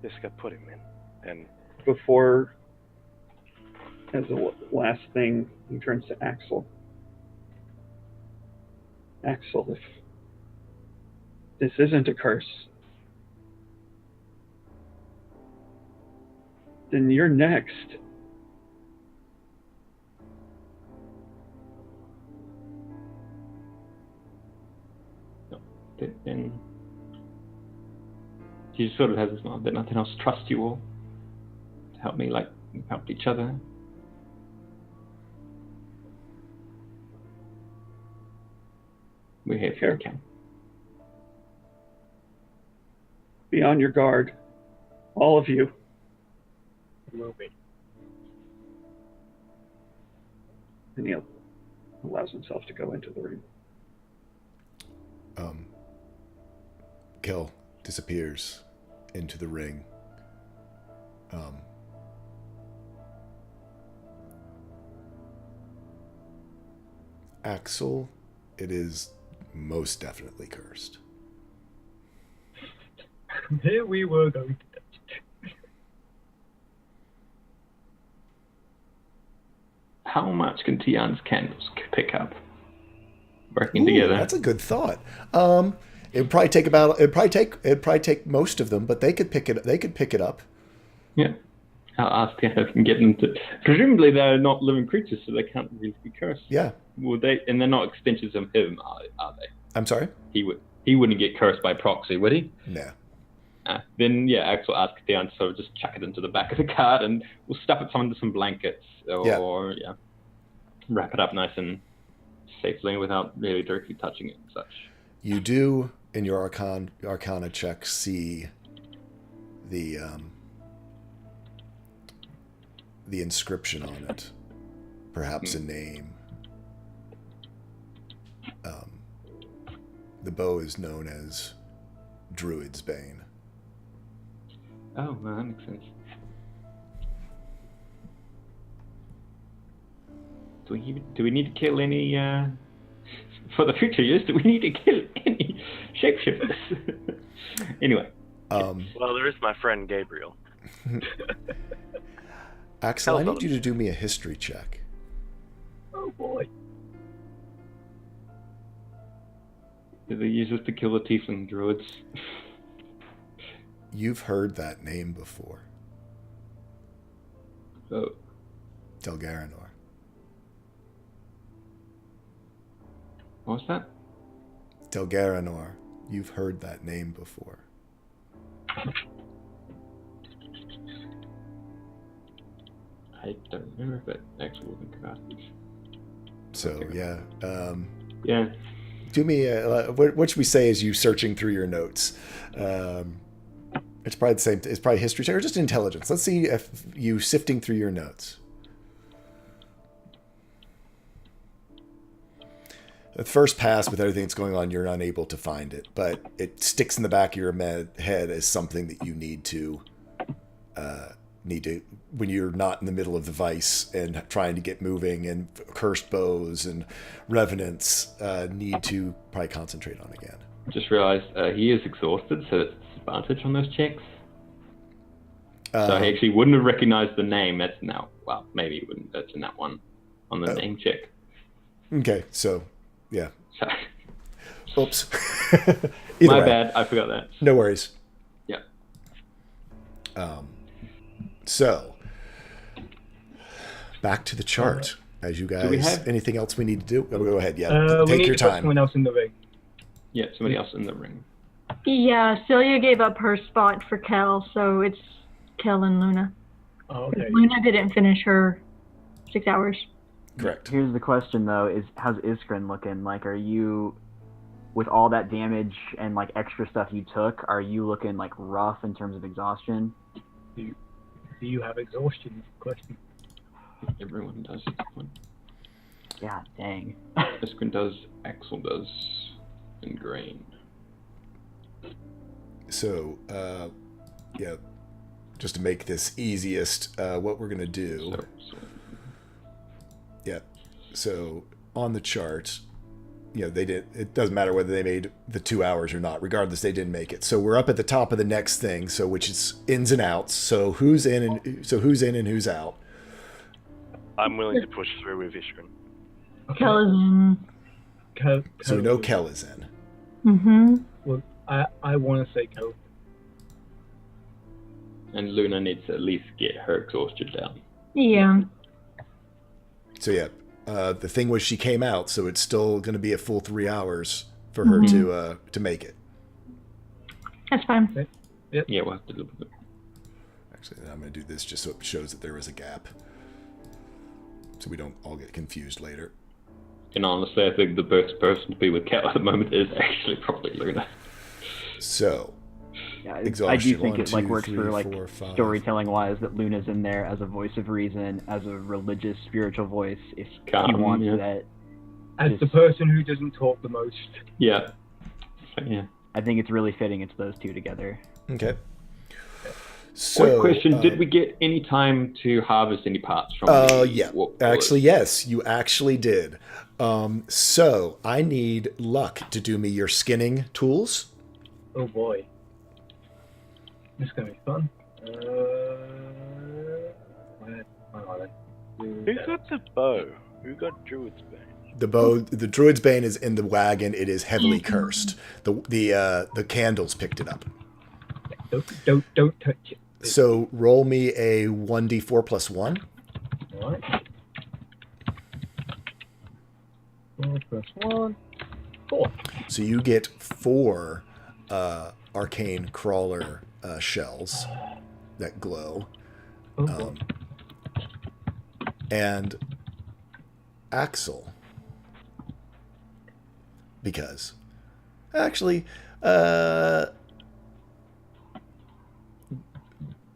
Iska, put him in. And Before, as a last thing, he turns to Axel. Axel, if this isn't a curse, then you're next. Then he sort of has this moment, then I'll trust you all to help me, like we helped each other. We're here for you, Cam. Be on your guard, all of you. Will be. And he allows himself to go into the room. Kel disappears into the ring. Axel, it is most definitely cursed. Here we were going to touch. How much can Tian's candles pick up? Working together. That's a good thought. It'd probably take most of them, but they could pick it up. Yeah. I'll ask if I can get them to. Presumably they're not living creatures, so they can't really be cursed. Yeah. Would they? And they're not extensions of him, are they? I'm sorry? He wouldn't get cursed by proxy, would he? No. Then Axel asks Tian to sort of just chuck it into the back of the cart, and we'll stuff it under some blankets, or wrap it up nice and safely without really directly touching it and such. You do, in your Arcana check, see the inscription on it, perhaps a name. The bow is known as Druid's Bane. Oh, well, that makes sense. Do we need to kill any, for the future years, do we need to kill any shapeshifters? Anyway. Well, there is my friend Gabriel. Axel, I need you to do me a history check. Oh boy. Did they use this to kill the tiefling druids? You've heard that name before. Oh. Delgaranor. What was that? Delgaranor. You've heard that name before. I don't remember if it actually was in Karate. So, Okay. yeah. Yeah. do me what should we say as you searching through your notes? It's probably the same. It's probably history check or just intelligence. Let's see if you sifting through your notes. At first pass, with everything that's going on, you're unable to find it, but it sticks in the back of your head as something that you need to when you're not in the middle of the vice and trying to get moving, and cursed bows and revenants need to probably concentrate on again. Just realized he is exhausted, so it's disadvantage on those checks. So he actually wouldn't have recognized the name. That's now, well, maybe he wouldn't. That's in that one on the name check. Okay, so yeah. So, Oops. my bad. I forgot that. No worries. Yeah. So back to the chart. As you guys, we have anything else we need to do? Oh, go ahead. Yeah, we take need your to put time. someone else in the ring. Yeah, somebody else in the ring. Yeah, Celia gave up her spot for Kel, so it's Kel and Luna. Oh, okay. Luna didn't finish her 6 hours. Correct. Here's the question though: is how's Iskrin looking? Like, are you, with all that damage and like extra stuff you took, are you looking like rough in terms of exhaustion? Do you have exhaustion? Question. Everyone does. Yeah, dang. Iskrin does, Axel does, and Grain. So, yeah, just to make this easiest, what we're gonna do. Yeah. So on the chart, you know, they did. It doesn't matter whether they made the 2 hours or not. Regardless, they didn't make it. So we're up at the top of the next thing. So which is ins and outs. So who's in and who's out. I'm willing to push through with Ishkan. Kel is in. So we know Kel is in. Mm-hmm. Well, I want to say Kel. And Luna needs to at least get her exhaustion down. Yeah. So yeah, the thing was she came out, so it's still going to be a full 3 hours for her to make it. That's fine. Okay. Yep. Yeah, we'll have to look at it. Actually, I'm going to do this just so it shows that there is a gap, so we don't all get confused later. And honestly, I think the best person to be with Kel at the moment is actually probably Luna. So, Yeah, exhaustion. I do think 1, it like 2, works 3, for like 4, 5. storytelling wise that Luna's in there as a voice of reason, as a religious spiritual voice. If Calm, he wants yeah. that, As the person who doesn't talk the most. Yeah. Yeah. I think it's really fitting. It's those two together. Okay. So, Quick question: did we get any time to harvest any parts from? Yeah. Actually, yes, you actually did. So I need Luck to do me your skinning tools. Oh boy. This is going to be fun. Where are they? Who got the bow? Who got Druid's Bane? The bow, the Druid's Bane is in the wagon. It is heavily cursed. The candles picked it up. Don't touch it. So roll me a 1d4 plus 1. Alright. 4 plus 1. 4. So you get 4 arcane crawler shells that glow. Oh, And Axel, because actually,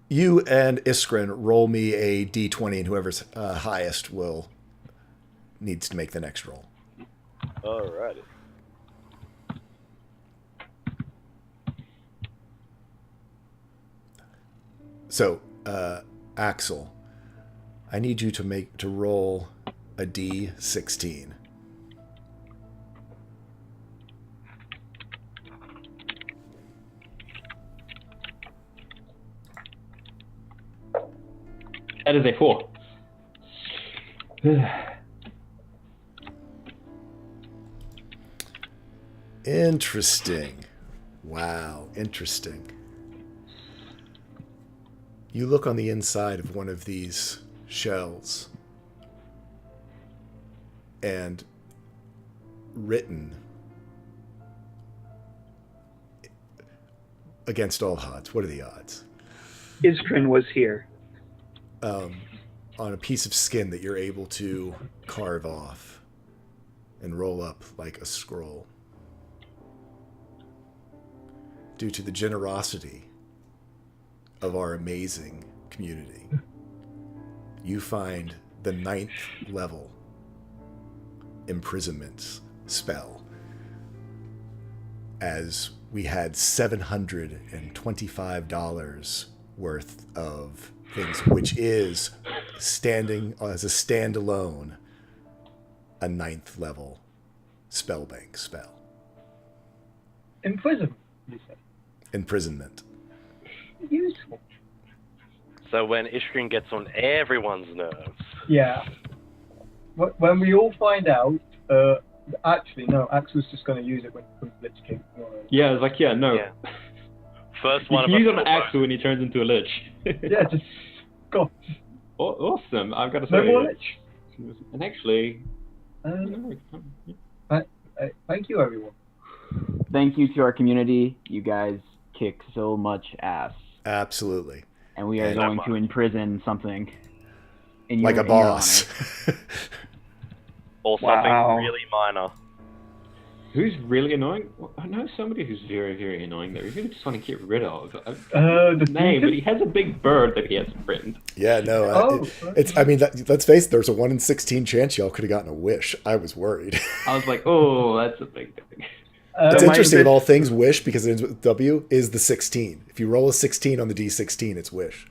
you and Iskrin roll me a d20, and whoever's highest needs to make the next roll. Alrighty. So, Axel, I need you to roll a d16. That is a 4. Interesting. Wow, interesting. You look on the inside of one of these shells, and written against all odds. What are the odds? Iskrin was here. On a piece of skin that you're able to carve off and roll up like a scroll. due to the generosity of our amazing community, you find the 9th level imprisonment spell, as we had $725 worth of things, which is standing as a standalone a 9th level spellbank spell. Imprisonment, you say? Imprisonment. Useful. So when Ishgrin gets on everyone's nerves. Yeah. When we all find out, actually, no, Axel's just going to use it when he becomes Lich King. Yeah, I was like, yeah, no. Yeah. First You one can of use us on will Axel when he turns into a Lich. Yeah, just go. Awesome. I've got to say. No more Lich. And actually, Thank you, everyone. Thank you to our community. You guys kick so much ass. Absolutely. And we are And going to imprison something. In Like your, a in your boss. honor. Or something Wow. really minor. who's really annoying? Well, I know somebody who's very, very annoying that we really just want to get rid of. The Name, deacon? but he has a big bird that he has to print. Yeah, no. It's. I mean, let's face it. There's a 1 in 16 chance y'all could have gotten a wish. I was worried. I was like, oh, that's a big thing. It's So interesting my- of all things. Wish, because it ends with W, is the 16. If you roll a 16 on the D16, it's wish.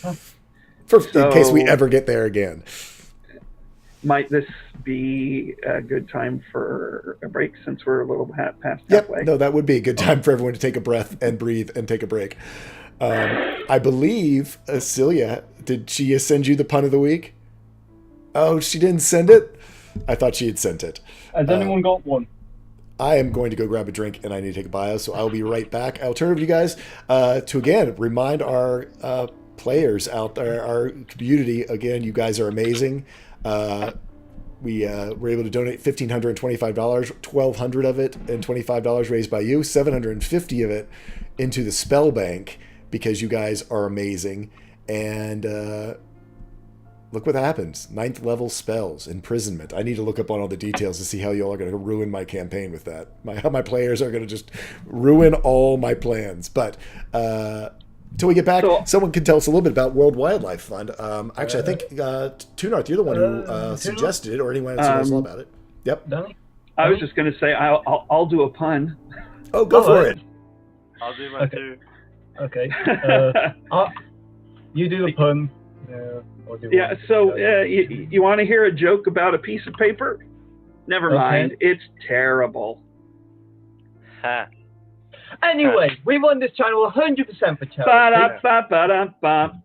In case we ever get there again. Might this be a good time for a break since we're a little past Yep. halfway? No, that would be a good time for everyone to take a breath and breathe and take a break. I believe Celia, did she send you the pun of the week? Oh, she didn't send it? I thought she had sent it. Has anyone got one? I am going to go grab a drink and I need to take a bio, so I'll be right back. I'll turn it over to you guys to again remind our players out there, our community. Again, you guys are amazing. We were able to donate $1,525, $1,200 of it, and $25 raised by you, $750 of it into the spell bank because you guys are amazing. And look what happens. 9th level spells, imprisonment. I need to look up on all the details to see how y'all are going to ruin my campaign with that. How my players are going to just ruin all my plans. But till we get back, someone can tell us a little bit about World Wildlife Fund. Actually, I think Tunarth, you're the one who suggested it, or anyone else who knows all about it. Yep. Danny? I was just going to say I'll do a pun. Oh, go for it. I'll do mine too. Okay. You do the pun. I'll do Yeah. one. So you want to hear a joke about a piece of paper? Never mind. It's terrible. Ha. Anyway, we run this channel 100% for charity. Ba-da-ba-ba-da-ba.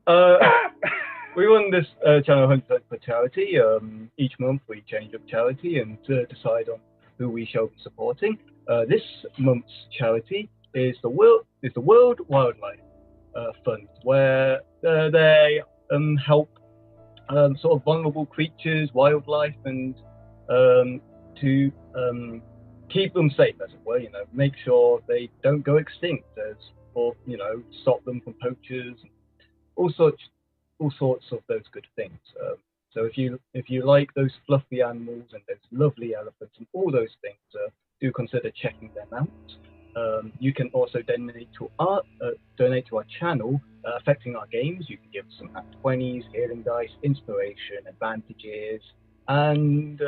We run this channel 100% for charity. Each month we change up charity and decide on who we shall be supporting. This month's charity is the World Wildlife Fund, where they help sort of vulnerable creatures, wildlife, and to keep them safe, as it were. Make sure they don't go extinct, or stop them from poachers, and all sorts of those good things. So if you like those fluffy animals and those lovely elephants and all those things, do consider checking them out. You can also donate to our channel, affecting our games. You can give us some Act 20s, healing dice, inspiration, advantages, and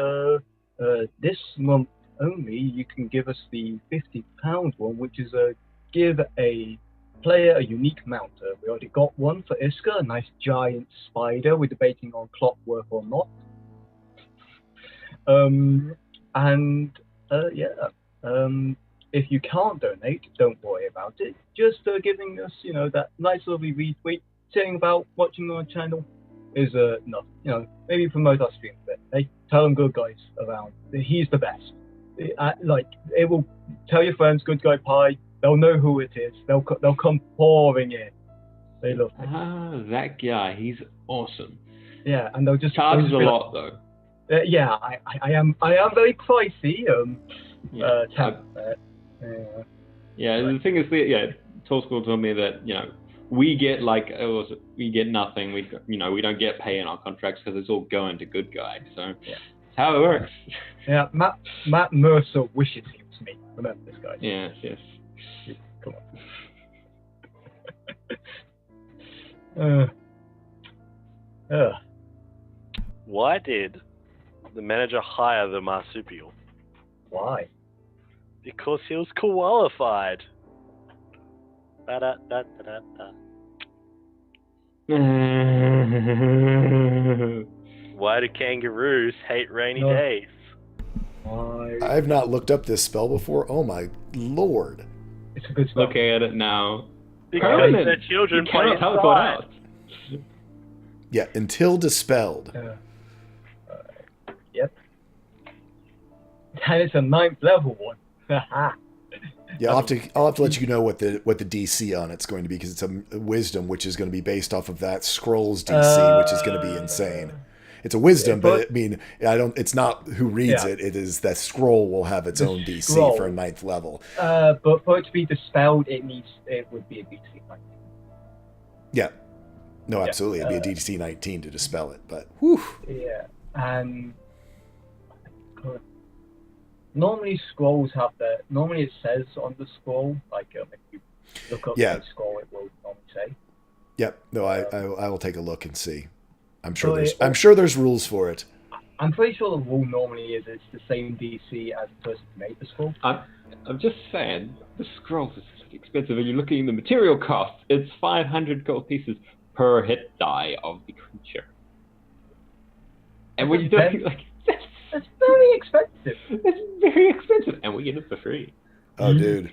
this month only you can give us the £50 one, which is give a player a unique mount. We already got one for Iska, a nice giant spider. We're debating on clockwork or not. If you can't donate, don't worry about it. Just giving us, that nice lovely retweet saying about watching our channel is enough. Maybe promote our stream a bit. Hey, tell them Good Guys around. He's the best. It will tell your friends Good Guy Pie. They'll know who it is. They'll come pouring in. They love it. Ah, that guy. He's awesome. Yeah, and they'll just Charges a be lot though. Yeah, I am very pricey. The thing is, Tall School told me that we get we get nothing. We don't get pay in our contracts because it's all going to Good Guy. So that's how it works. Yeah, Matt Mercer wishes he was me. Remember this guy? Yes. Come on. Why did the manager hire the marsupial? Why? Because he was qualified. Da-da-da-da-da-da. Why do kangaroos hate rainy No. days? Why? I've not looked up this spell before. Oh my lord. It's a good spell. Looking at it now. Because Permanent. their children You play cannot teleport inside. out. Yeah, until dispelled. Yep. And it's a 9th level one. Yeah, I'll have to let you know what the DC on it's going to be, because it's a wisdom, which is going to be based off of that scrolls DC, which is going to be insane. It's a wisdom, Yeah, but I mean, it's not who reads Yeah. it. It is that scroll will have its The own DC scroll. for a 9th level. But for it to be dispelled, it would be a DC 19. Yeah. No, Yeah, absolutely. It'd be a DC 19 to dispel it, but whew. Yeah, and normally scrolls have the. Normally it says on the scroll, like if you look up Yeah. the scroll, it will normally say. Yep. No, I will take a look and see. I'm sure So I'm sure there's rules for it. I'm pretty sure the rule normally is it's the same DC as the person who made the scroll. I'm just saying, the scrolls is expensive, and you're looking at the material cost. It's 500 gold pieces per hit die of the creature. And when you don't, like, That's very expensive. that's very expensive, and we get it for free. Oh, dude.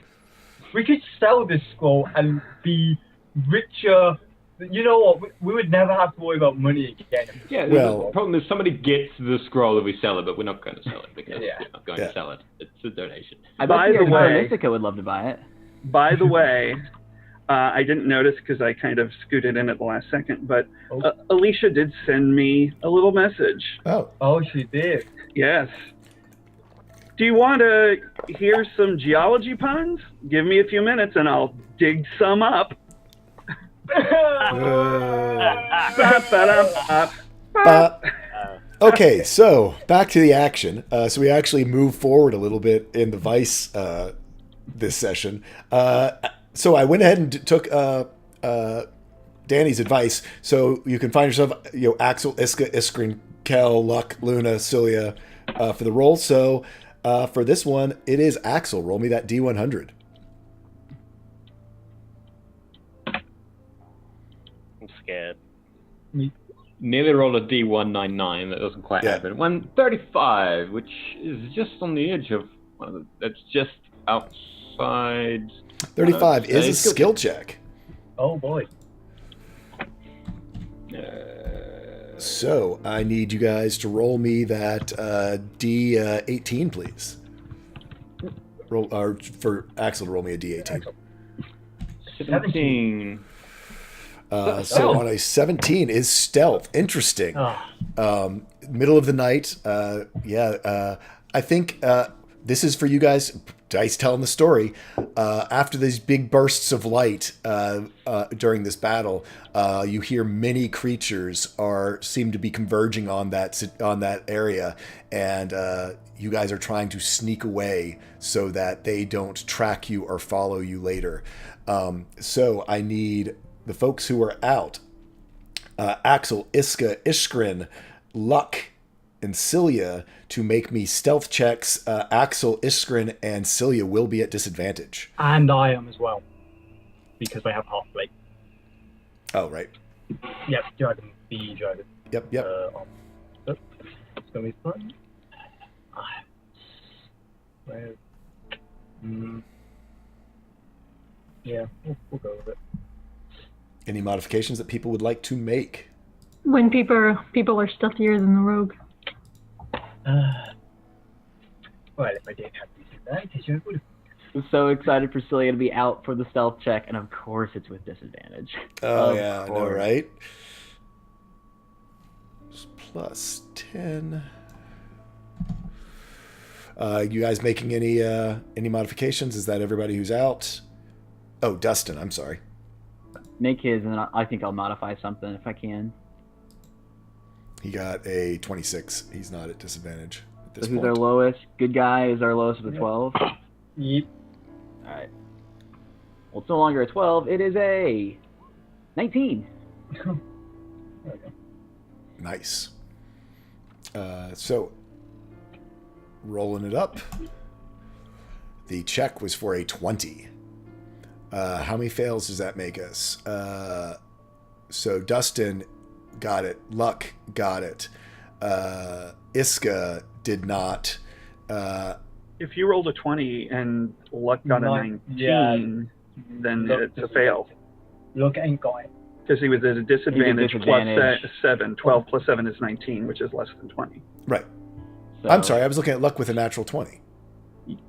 We could sell this scroll and be richer. You know what? We would never have to worry about money again. Yeah, Well- the problem is somebody gets the scroll if we sell it, but we're not going to sell it because Yeah. we're not going Yeah. to sell it. It's a donation. I By bet the the way- Mystica would love to buy it. By the way, I didn't notice because I kind of scooted in at the last second, but Alicia did send me a little message. Oh, Oh, she did. Yes. Do you want to hear some geology puns? Give me a few minutes and I'll dig some up. Ba-ba-da-ba. okay, so back to the action. So we actually move forward a little bit in the Vice this session. So I went ahead and took Danny's advice. So you can find yourself, Axel, Iska, Iskrin, Kel, Luck, Luna, Cilia for the roll. So for this one, it is Axel. Roll me that D100. I'm scared. Nearly rolled a D199. That doesn't quite Yeah. happen. 135, which is just on the edge of one of the. That's just outside. 35 is a skill skill check. Oh boy. So I need you guys to roll me that D18, please. Roll, or for Axel to roll me a D18. 17. So on a 17 is stealth. Interesting. Middle of the night. I think this is for you guys. Dice telling the story. After these big bursts of light during this battle, you hear many creatures seem to be converging on that area, and you guys are trying to sneak away so that they don't track you or follow you later. So I need the folks who are out: Axel, Iska, Ishkrin, Luck, and Cilia to make me stealth checks. Axel, Iskrin, and Cilia will be at disadvantage. And I am as well, because I have half blade. Oh, right. Yep, dragon. The dragon. Yep. It's gonna be fun. Yeah, we'll go with it. Any modifications that people would like to make? When people are stealthier than the rogue. Well, if I didn't have disadvantage, I would have. I'm so excited for Cilia to be out for the stealth check, and of course it's with disadvantage. Oh, Of yeah, I know, course. right? Plus 10. You guys making any modifications? Is that everybody who's out? Oh, Dustin, I'm sorry. Make his, and then I think I'll modify something if I can. He got a 26. He's not at disadvantage at So this who's our point. lowest? Good guy is our lowest with a 12. Yep. Alright. Well, it's no longer a 12. It is a 19. Nice. So, rolling it up. The check was for a 20. How many fails does that make us? So Dustin got it. Luck got it. Iska did not. If you rolled a 20 and Luck got a 19, then Luck it's a fail. Look ain't got it. Because he was at a disadvantage, disadvantage. plus 7. 12 plus 7 is 19, which is less than 20. Right. So, I'm sorry. I was looking at luck with a natural 20.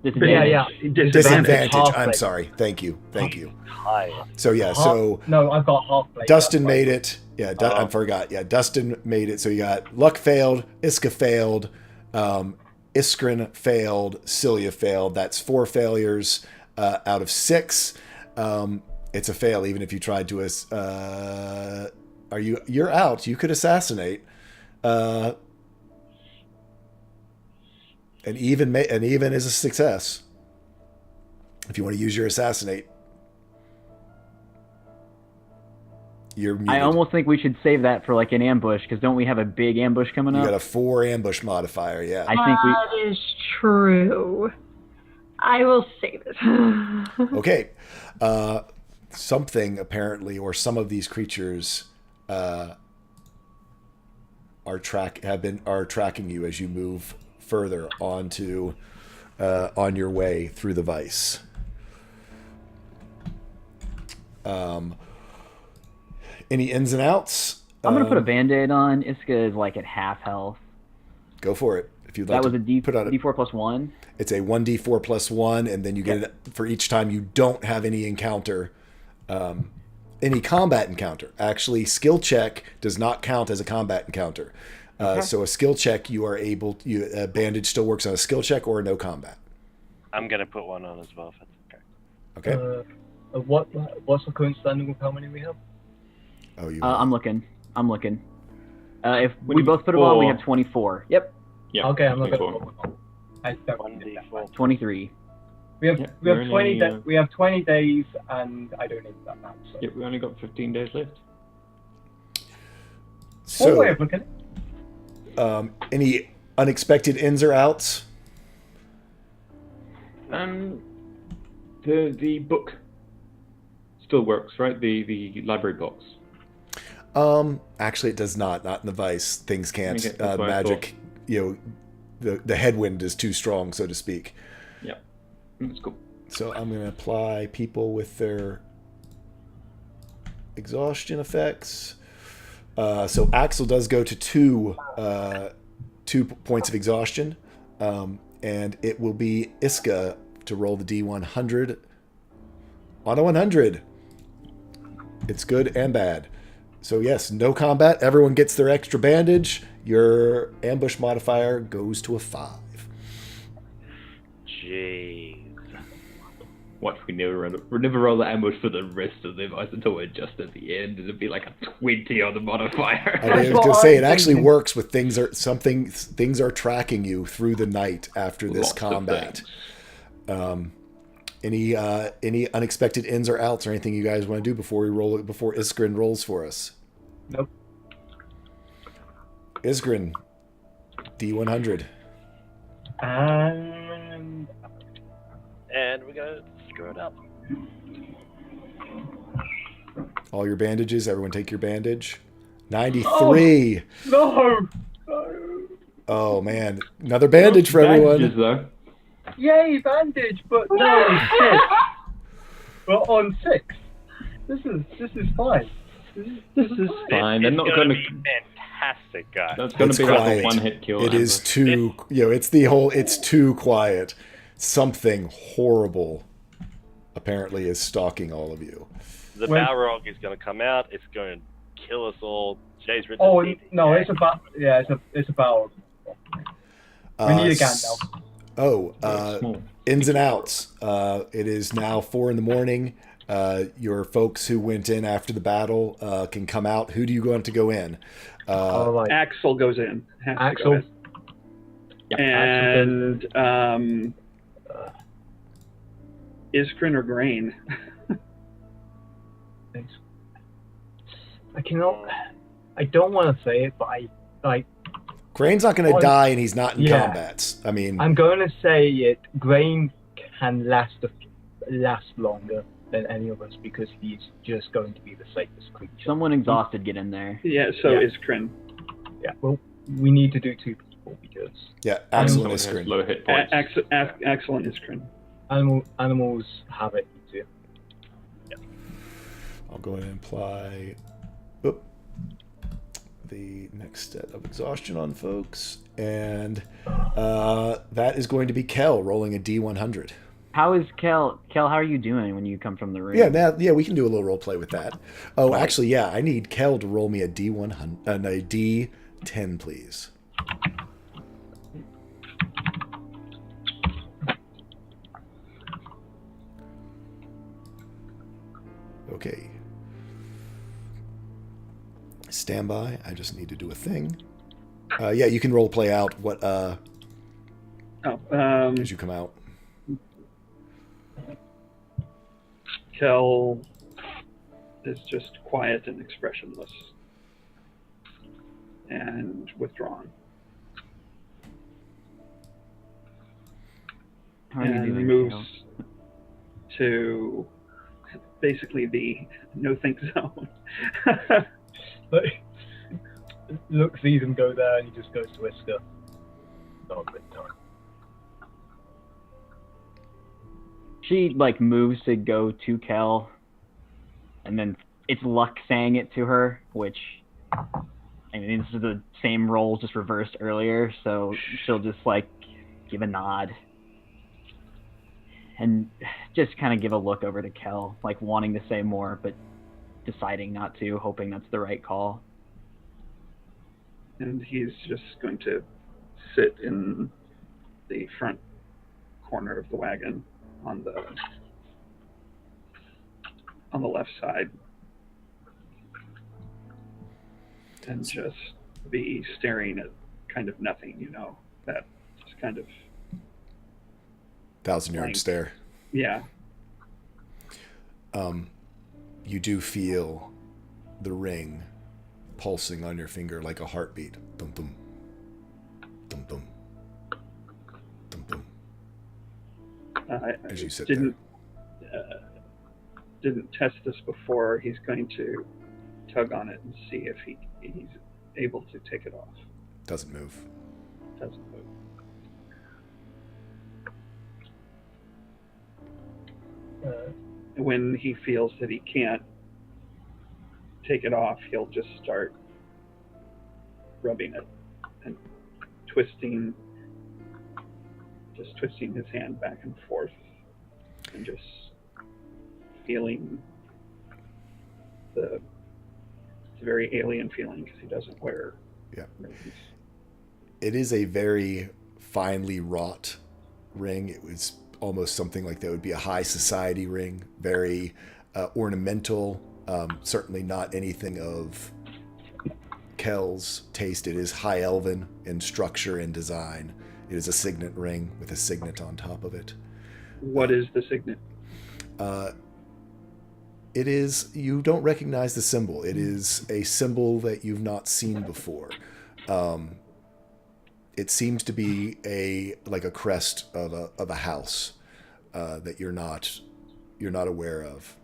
Disadvantage. Yeah. Disadvantage. Half I'm plate. sorry. Thank you. Hi. So yeah. So No, I've got half plate. Dustin That's made it. Yeah. I forgot. Yeah. Dustin made it. So you got Luck failed. Iska failed. Iskrin failed. Cilia failed. That's 4 failures out of 6. It's a fail even if you tried to. You're out. You could assassinate. An even is a success. If you want to use your assassinate, you're muted. I almost think we should save that for like an ambush, because don't we have a big ambush coming You up? got a 4 ambush modifier. Yeah. I think we. That is true. I will save it. Okay. Something apparently, or some of these creatures are tracking you as you move further onto on your way through the vice. Any ins and outs? I'm gonna put a band-aid on. Iska is like at half health. Go for it. If you'd like That was a to put on D4 plus 1. It's a 1d4 plus 1, and then you get it for each time you don't have any encounter, any combat encounter. Actually, skill check does not count as a combat encounter. So a skill check, you are able, bandage still works on a skill check or a no combat. I'm gonna put one on as well. If that's okay. Okay. What's the current standing of how many we have? Oh, you. I'm looking. If we both put it on, we have 24. Yep. Yeah. Okay, I'm looking. 24. I don't 1d4. 23. We have Yeah, we have we're 20 only, we have 20 days, and I don't need that now. So. Yeah, we only got 15 days left. One way Oh, So, of looking at it. any unexpected ins or outs? The book still works, right? The library box. Actually, it does not. Not in the vice. Things can't. Okay, that's what I Magic. The headwind is too strong, so to speak. Yeah, that's cool. So I'm going to apply people with their exhaustion effects. So Axel does go to two points of exhaustion, and it will be Iska to roll the D100 on a 100. It's good and bad. So yes, no combat. Everyone gets their extra bandage. Your ambush modifier goes to a 5. Jeez. What if we never roll the ambush for the rest of them? I thought it just at the end it'd be like a 20 on the modifier. I was going to say it actually works with things are tracking you through the night after this Lots of combat. things. Any unexpected ins or outs or anything you guys want to do before Iskrin rolls for us? Nope. Iskrin, D100. And And we're gonna screw it up. All your bandages. Everyone take your bandage. 93. no. Oh man, another bandage for everyone. Bandages, though. Yay, bandage, but no 6. But on 6. This is fine. This is Fine, they're It's not gonna going to. be fantastic, guys. That's going It's to be like quiet. a one-hit kill. It is ambush. too, it's too quiet. Something horrible apparently is stalking all of you. The When- Balrog is gonna come out. It's going to kill us all. Jay's written. Oh a CD. no, it's about it's about. We need a Gandalf. Small. Ins and outs. It is now 4 a.m. Your folks who went in after the battle can come out. Who do you want to go in? All right. Axel goes in. Has to Axel. go in. Yeah, And Iskrin or Grain? I cannot. I don't want to say it, but Grain's not going to die, and he's not in Yeah. combats. I mean, I'm going to say it. Grain can last longer than any of us because he's just going to be the safest creature. Someone exhausted, get in there. Yeah, so Yeah. is Kryn. Yeah, well, we need to do 2 people because yeah, excellent Someone has Iskrin. low hit points. Excellent is Kryn. animals have it easier. I'll go ahead and apply the next set of exhaustion on folks, and that is going to be Kel rolling a D100. How is Kel? Kel, how are you doing when you come from the ring? Yeah, we can do a little role play with that. Oh, actually, yeah, I need Kel to roll me a D100, a D10, please. Okay. Stand by. I just need to do a thing. Yeah, you can role play out what as you come out. Kel is just quiet and expressionless and withdrawn. How are you And doing, moves Kel? to basically the no think zone. But Luke sees him go there, and he just goes to Iska. Not a good time. She moves to go to Kel, and then it's Luck saying it to her, which I mean this is the same role just reversed earlier, so she'll just give a nod and just kind of give a look over to Kel, wanting to say more, but deciding not to, hoping that's the right call. And he's just going to sit in the front corner of the wagon on the left side and just be staring at kind of nothing, that just kind of 1,000-yard Blank. stare. yeah. You do feel the ring pulsing on your finger like a heartbeat. Dum dum. Dum dum. Dum dum. As you sit didn't test this before. He's going to tug on it and see if he's able to take it off. Doesn't move. Doesn't move. When he feels that he can't take it off, he'll just start rubbing it and twisting his hand back and forth and just feeling it's a very alien feeling because he doesn't wear rings. It is a very finely wrought ring. It was almost something like that would be a high society ring, very ornamental, certainly not anything of Kel's taste. It is high elven in structure and design. It is a signet ring with a signet on top of it. What is the signet? It is, you don't recognize the symbol. It is a symbol that you've not seen before. It seems to be a crest of a house that you're not aware of.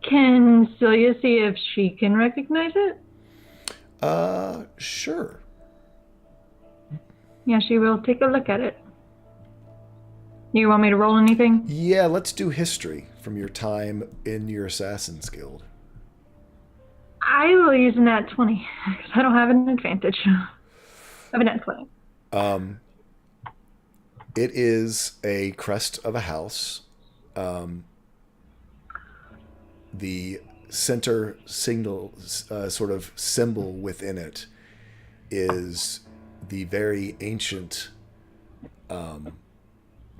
Can Celia see if she can recognize it? Sure. Yeah, she will take a look at it. You want me to roll anything? Yeah, let's do history from your time in your Assassin's Guild. I will use a nat 20 because I don't have an advantage. I have a nat 20. It is a crest of a house. The center signal, sort of symbol within it, is the very ancient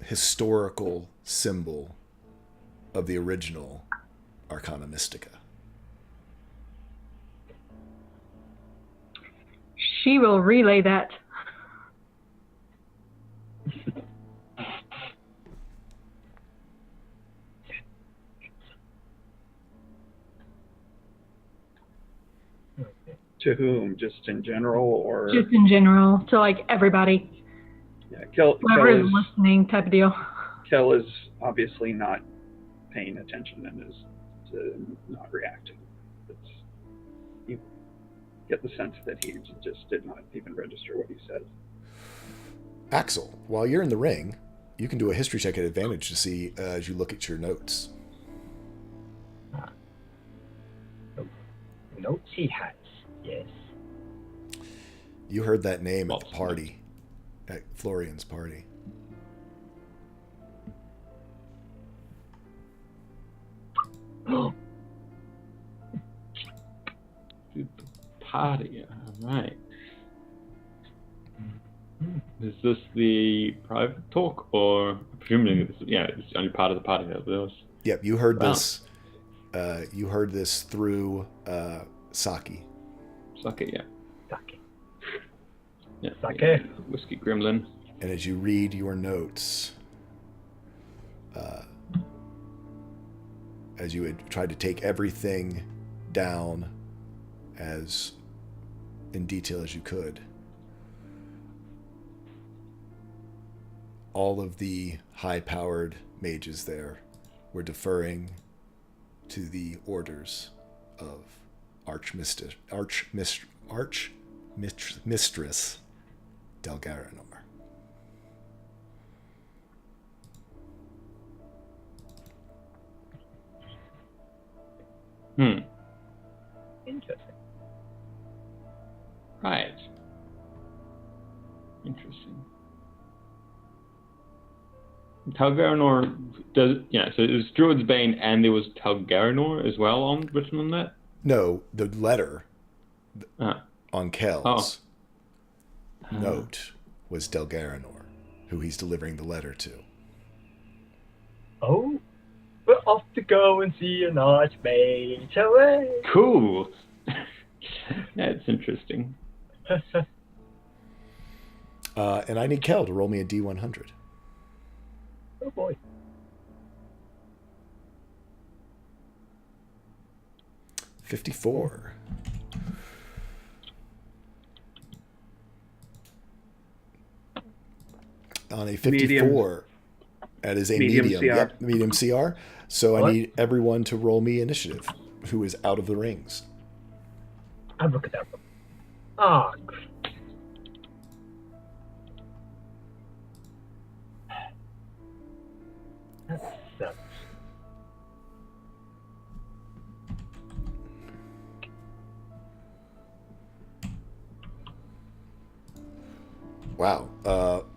historical symbol of the original Arcana Mystica. She will relay that. To whom? Just in general, or Just in general, to like everybody, yeah, whoever is listening, type of deal. Kel is obviously not paying attention and is not reacting. You get the sense that he just did not even register what he said. Axel, while you're in the ring, you can do a history check at advantage to see as you look at your notes. Notes he has. Yes. You heard that name at the party, at Florian's party. The party, alright. Is this the private talk, or presumably this is only part of the party that was? Yep, you heard this. You heard this through Saki. Sake, yeah. Sake. Yeah, Sake. yeah, Whiskey Gremlin. And as you read your notes, as you had tried to take everything down as in detail as you could, all of the high-powered mages there were deferring to the orders of Archmistress Delgaranor. Interesting. Right. Interesting. Telgaranor does, so it was Druid's Bane and there was Telgaranor as well written on that? No, the letter on Kel's note was Delgaranor, who he's delivering the letter to. Oh, we're off to go and see an archmage. Hooray! Cool. That's interesting. And I need Kel to roll me a D100. Oh boy. $54. On a 54, Medium. that is a Medium medium. CR. Yep, medium CR. So What? I need everyone to roll me initiative, who is out of the rings. Abracadabra. Ah. That sucks. Wow.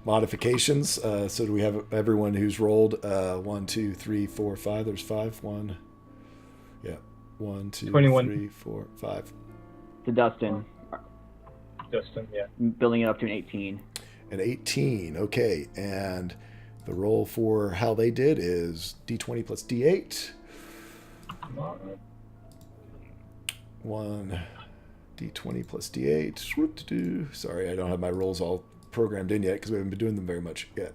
Modifications. So do we have everyone who's rolled 1, 2, 3, 4, 5? There's 5. 1. Yeah. 1, 2, 21. 3, 4, 5. To Dustin, Justin, yeah. building it up to an 18. An 18. Okay. And the roll for how they did is D20 plus D8. 1 D20 plus D8. Whoop-de-doo. Sorry, I don't have my rolls all programmed in yet because we haven't been doing them very much yet.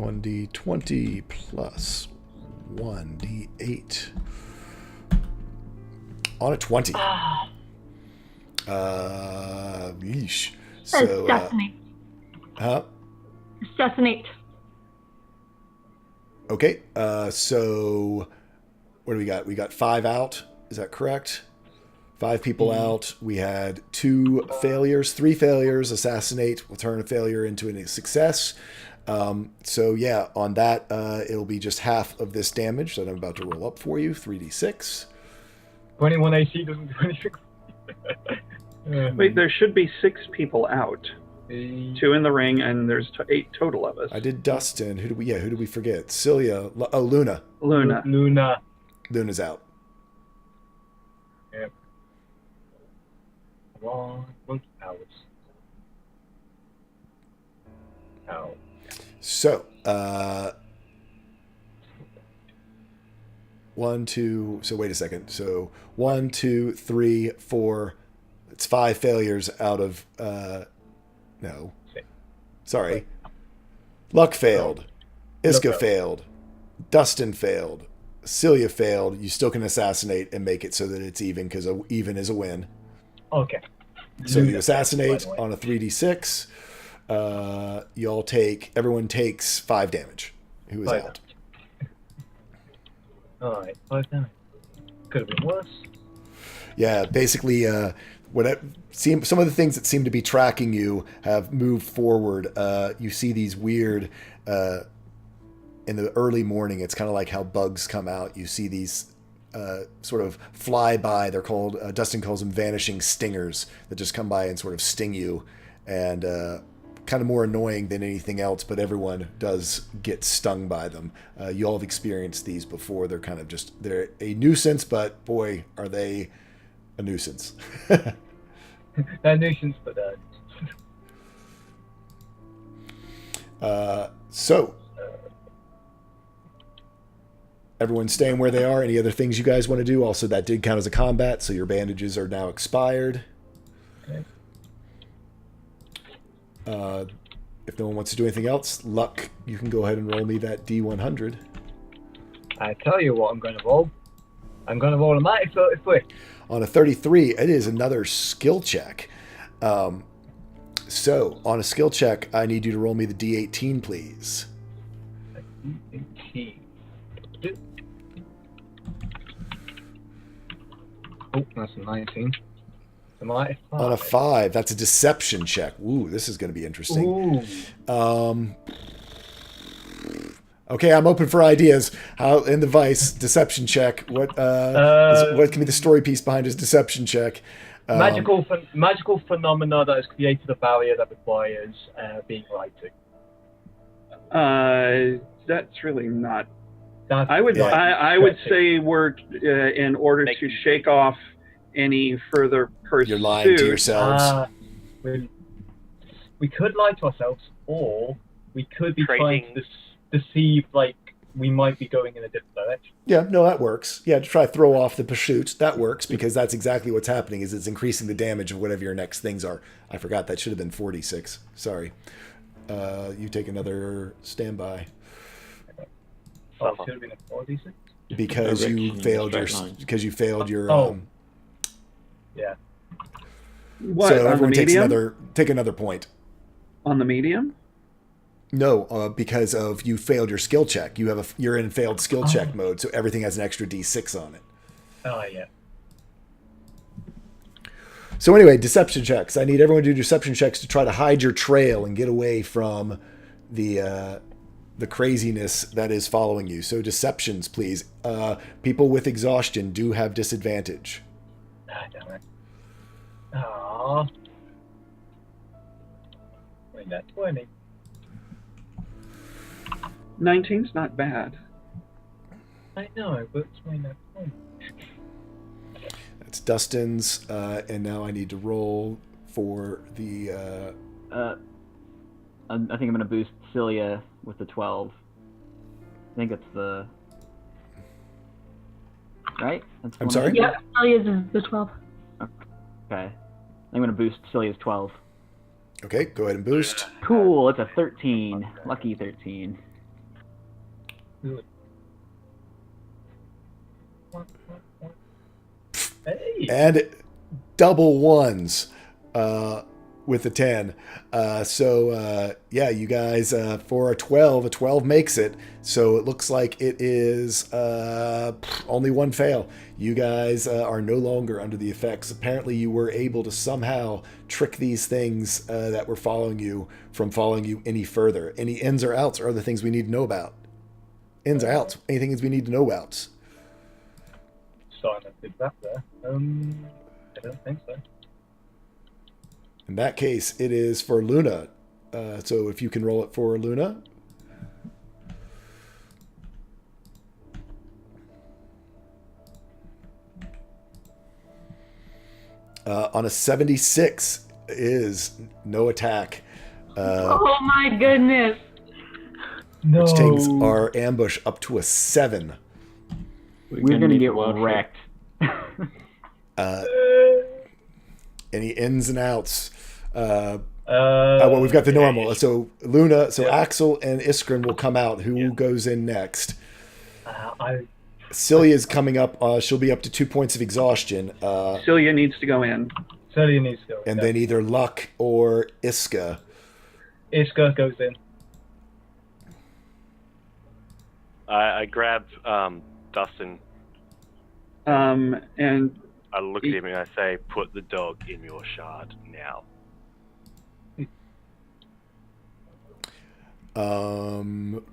1D20 plus 1D8 on a 20. Yeesh. So, Assassinate. huh? Assassinate. Okay. So, what do we got? We got 5 out. Is that correct? 5 people out. We had 2 failures, 3 failures. Assassinate will turn a failure into a success. So yeah, on that, it'll be just half of this damage that I'm about to roll up for you. 3d6. 21 AC doesn't do anything. Wait, there should be 6 people out. 2 in the ring, and there's 8 total of us. I did Dustin. Who did we forget? Celia. Oh, Luna. Luna. Luna's out. Yep. Long monkey powers. Ow. So, 1, 2. So wait a second. So 1, 2, 3, 4. It's 5 failures out of. No. Sorry. Luck failed. Iska failed. Dustin failed. Celia failed. You still can assassinate and make it so that it's even, because even is a win. Okay. So Luna you assassinate failed, by the way. on a 3d6. Everyone takes 5 damage. Who is 5 out? All right, 5 damage. Could have been worse. Yeah, basically, some of the things that seem to be tracking you have moved forward. You see these weird, in the early morning, it's kind of like how bugs come out. You see these sort of fly by. They're called, Dustin calls them vanishing stingers, that just come by and sort of sting you. And kind of more annoying than anything else, but everyone does get stung by them. You all have experienced these before. They're kind of they're a nuisance, but boy, are they a nuisance. They're nuisance, but So, everyone's staying where they are. Any other things you guys want to do? Also, that did count as a combat, so your bandages are now expired. okay. If no one wants to do anything else, Luck, you can go ahead and roll me that D100. I tell you what I'm going to roll. I'm going to roll a mighty 33. On a 33, it is another skill check. So, on a skill check, I need you to roll me the D18, please. 18. Oh, that's a 19. Am I? On a 5, that's a deception check. Ooh, this is going to be interesting. Ooh. Okay, I'm open for ideas. How in the Vice deception check? What what can be the story piece behind his deception check? Magical phenomena that has created a barrier that requires being lied to. That's really not. That's, I would Yeah. I would say we're in order to shake off any further pursuit. You're lying to yourselves. We could lie to ourselves, or we could be trying Trading. to deceive, like we might be going in a different direction. Yeah, no, that works. Yeah, to try to throw off the pursuit, that works, because that's exactly what's happening. Is it's increasing the damage of whatever your next things are. I forgot that should have been 46. Sorry. You take another standby Oh, it should have been a 46. because you Direction, failed your straight line. because you failed your. Oh. Yeah. What, So on everyone the takes medium? take another point. On the medium? No, because of you failed your skill check. You're in failed skill check mode, so everything has an extra D6 on it. Oh yeah. So anyway, deception checks. I need everyone to do deception checks to try to hide your trail and get away from the craziness that is following you. So deceptions, please. People with exhaustion do have disadvantage. Ah, damn it. Aww. Wait, that's 20. 19's not bad. I know, but it's my next point. That's Dustin's, and now I need to roll for the. I think I'm gonna boost Celia with the 12. I think it's the right. That's I'm one sorry? of- Yep, Celia's is the 12. Okay. I'm gonna boost Celia's 12. Okay, go ahead and boost. Cool. It's a 13. Lucky 13. Hey! And double ones with the 10. Yeah, you guys, for a 12 makes it. So it looks like it is only one fail. You guys are no longer under the effects. Apparently you were able to somehow trick these things that were following you from following you any further. Any ins or outs are other things we need to know about. Ins or outs, anything we need to know about. Starting to big that there. I don't think so. In that case, it is for Luna. So if you can roll it for Luna. On a 76 is no attack, Oh my goodness. No. which takes our ambush up to a 7. We're gonna get wrecked. Any ins and outs? Well, we've got the normal. yeah. So Luna, so Yeah. Axel and Iskren will come out. Who goes in next? I Celia's coming up. She'll be up to 2 points of exhaustion. Celia needs to go in. Celia needs to go. And then either Luck or Iska. Iska goes in. I grab Dustin. And I look at him and I say, "Put the dog in your shard now."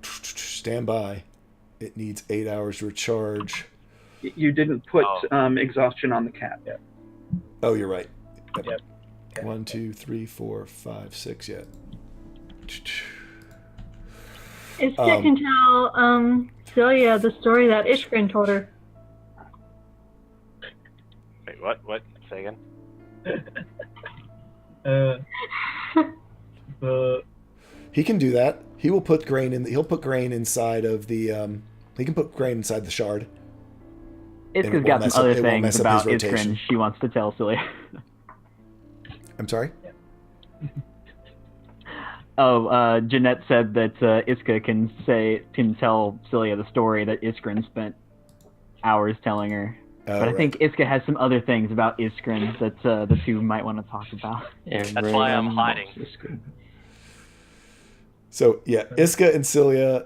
Stand by. It needs 8 hours to recharge. you didn't put Oh. exhaustion on the cat. Oh, you're right. Yep. 1, 2, 3, 4, 5, 6. Yeah. Iska can tell Celia the story that Ishgrin told her. Wait, what? What? Say again? The He can do that. He will put grain in. He'll put grain inside of the. He can put grain inside the shard. And it Iska's won't got mess some up- other it won't things mess up about his rotation. Iskrin she wants to tell Celia. I'm sorry. Oh, Jeanette said that Iska can tell Celia the story that Iskrin spent hours telling her. Oh, But I right. think Iska has some other things about Iskrin that the two might want to talk about. That's why I'm hiding. So yeah, Iska and Celia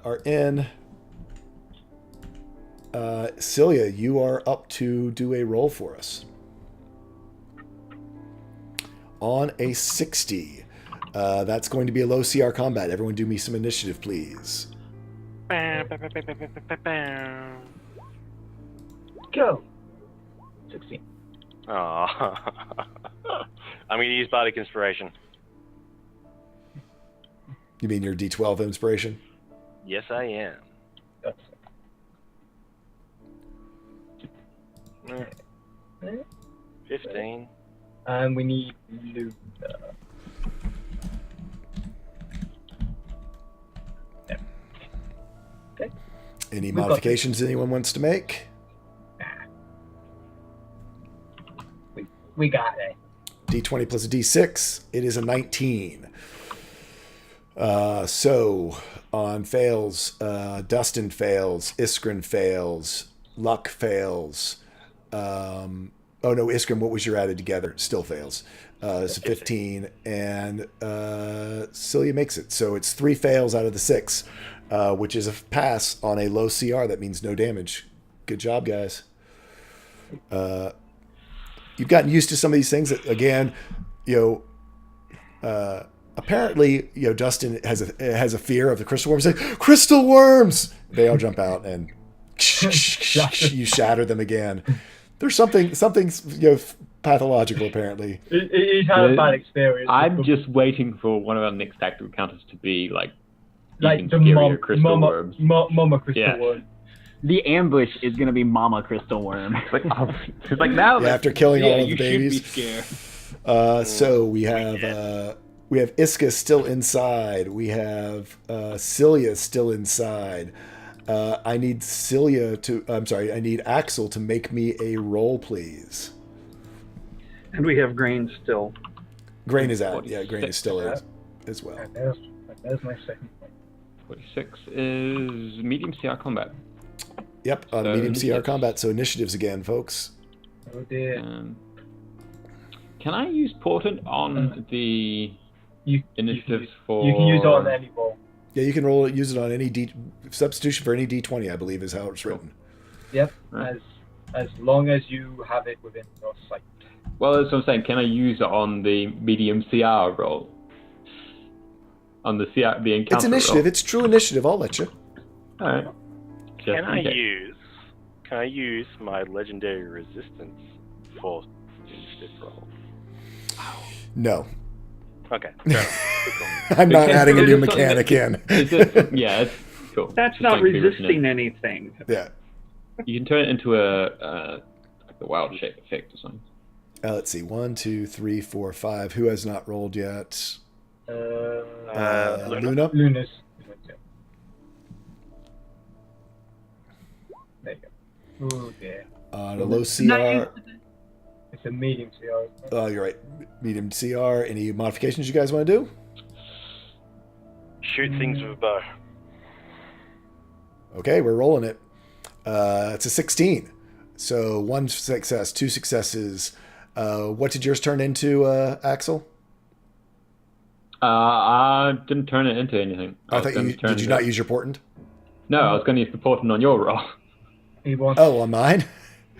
are in. Celia, you are up to do a roll for us. On a 60. That's going to be a low CR combat. Everyone do me some initiative, please. go. 16. Oh. I'm gonna use Bardic Inspiration. You mean your D12 inspiration? Yes, I am. That's 15. and we need Luna. Any We've got modifications anyone wants to make? We got it. D20 plus a D6. It is a 19. So on fails, Dustin fails, Iskren fails, Luck fails. Oh no, Iskren, what was your added together? Still fails. So 15, and Celia makes it. So it's 3 fails out of the 6, which is a pass on a low CR. That means no damage. Good job, guys. You've gotten used to some of these things. That, again, apparently, Dustin has a fear of the crystal worms. Like, crystal worms! They all jump out and you shatter them again. There's something pathological apparently. He's had a bad experience. I'm just waiting for one of our next tactical counters to be like even the scarier crystal mama, worms. Mama crystal Yeah. worm. The ambush is going to be Mama Crystal Worm. It's like now Yeah, after killing all of the you babies. should be scared. So we have Iska still inside. We have Celia still inside. I need I need Axel to make me a roll, please. And we have Grain still. Grain is out. Yeah, Grain is still in as well. There's my second point. 46 is medium CR combat. Yep, on So medium CR initiatives. combat. So initiatives again, folks. Oh dear. Can I use Portent on the initiatives for? You can use it on any ball. Yeah, you can use it on any substitution for any D20, I believe, is how it's written. Yep. Right. As long as you have it within your sight. Well, that's what I'm saying. Can I use it on the medium CR roll? On the CR, the encounter It's initiative. roll? It's true initiative. I'll let you. All right. Just Can I in case. use my legendary resistance for initiative roll? No. Okay, fair enough. I'm not Okay, adding so a new it's something mechanic that- in. it's just- yeah, it's cool. That's Just not something to be written resisting in. anything. Yeah. You can turn it into a wild shape effect or something. Let's see. 1, 2, 3, 4, 5. Who has not rolled yet? Luna. Luna's. There you go. Oh dear. On a low Not CR. used to this. It's a medium CR. Oh, you're right. Medium CR. Any modifications you guys want to do? Shoot things with a bow. Okay, we're rolling it. It's a 16. So 1 success, 2 successes. What did yours turn into, Axel? I didn't turn it into anything. I thought did you not use your portent? No, I was going to use the portent on your roll. He wants. Oh, on mine?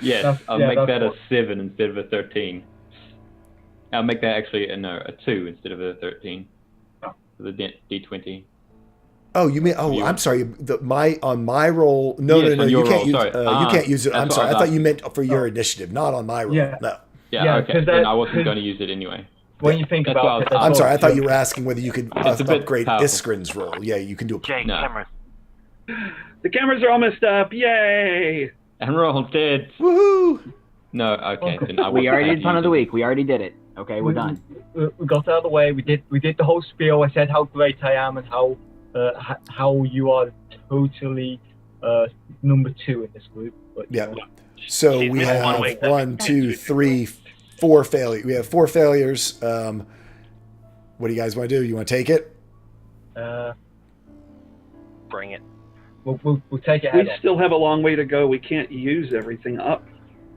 Yes, I'll make that's that a what- 7 instead of a 13. I'll make that actually a 2 instead of a 13. For the D20. Oh, you mean? Oh, I'm sorry. On my roll. No, Yes, no, on you your can't roll, use. sorry. You can't use it. That's I'm what sorry. I I thought. thought you meant for your initiative, not on my roll. Yeah. No. Yeah, Yeah, okay. 'cause Then that- I wasn't 'cause- going to use it anyway. When you think That's what I about was- it, that's I'm sorry. I all- thought you were asking whether you could It's a bit upgrade powerful. Iskrin's roll. Yeah, you can do a. Jake, No. camera. The cameras are all messed up. Yay! And roll dead. Woohoo! No, okay. Then I We wasn't already gonna did fun use of the it. week. We already did it. Okay, we're done. We got out of the way. We did the whole spiel. I said how great I am and how you are totally number 2 in this group. But, you Yeah. know, So She's we missed have one week. 1, 2, 3, 4 failures. We have 4 failures. What do you guys want to do? You want to take it? Bring it. we'll take it We head on. still have a long way to go. We can't use everything up.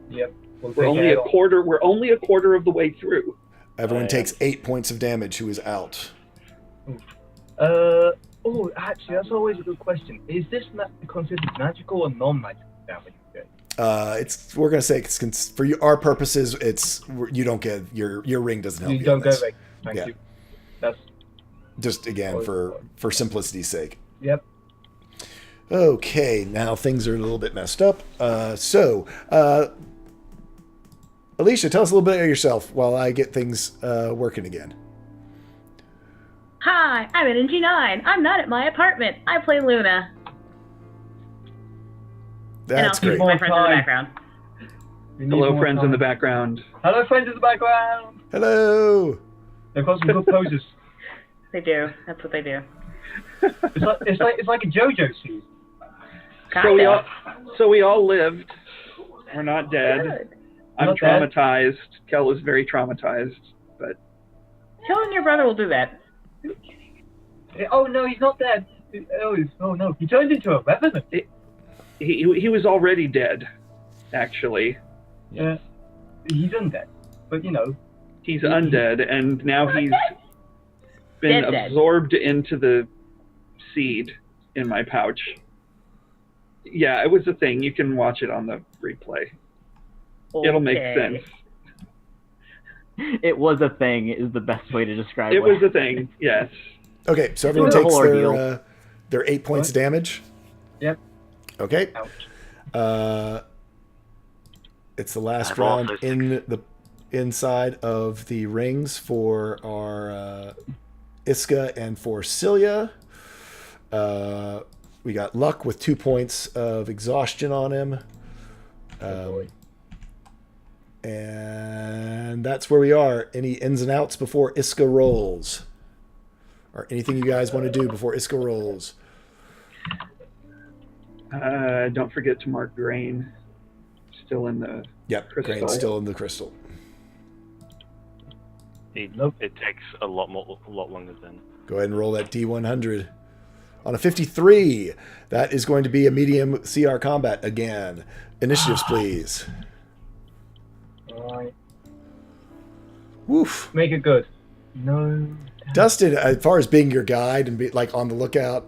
Yep. We'll We're take only it a head on. quarter. We're only a quarter of the way through. Everyone I takes 8 points of damage. Who is out? Oh, actually, that's always a good question. Is this considered magical or non-magical damage? We're gonna say for our purposes. You don't get your ring doesn't help you. You don't on go this. back. Thank Yeah. you. That's Just again for simplicity's sake. yep. Okay, now things are a little bit messed up. Alicia, tell us a little bit of yourself while I get things working again. Hi, I'm an NG9. I'm not at my apartment. I play Luna. And That's I'll keep great. my friends in the Time. background. We need Hello, more friends in the time. background. Hello, friends in the background. Hello. They've got some good poses. They do. That's what they do. It's like a JoJo scene. So we all lived. We're not dead. Good. I'm Not dead. traumatized. Kel is very traumatized, but Killing your brother will do that. Oh no, he's not dead. Oh no, he turned into a revenant. he was already dead. Actually, Yeah, he's undead. But you know, he's undead, and now he's been Dead. absorbed into the seed in my pouch. Yeah, it was a thing. You can watch it on the replay. It'll make Okay. sense. It was a thing is the best way to describe It what was a thing. Yes. Okay, so everyone It was a takes whole ordeal. their 8 points of damage. Yep. Okay. Ouch. It's the last I've round also- in the inside of the rings for our Iska and for Cilia. We got Luck with 2 points of exhaustion on him. And that's where we are. Any ins and outs before Iska rolls? Or anything you guys want to do before Iska rolls? Don't forget to mark Grain. Still in the. Yep, Crystal. Grain's still in the crystal. Nope. It takes a lot longer than. Go ahead and roll that D100. On a 53, that is going to be a medium CR combat again. Initiatives, please. Alright. Woof. Make it good. No. Dustin, as far as being your guide and be like on the lookout,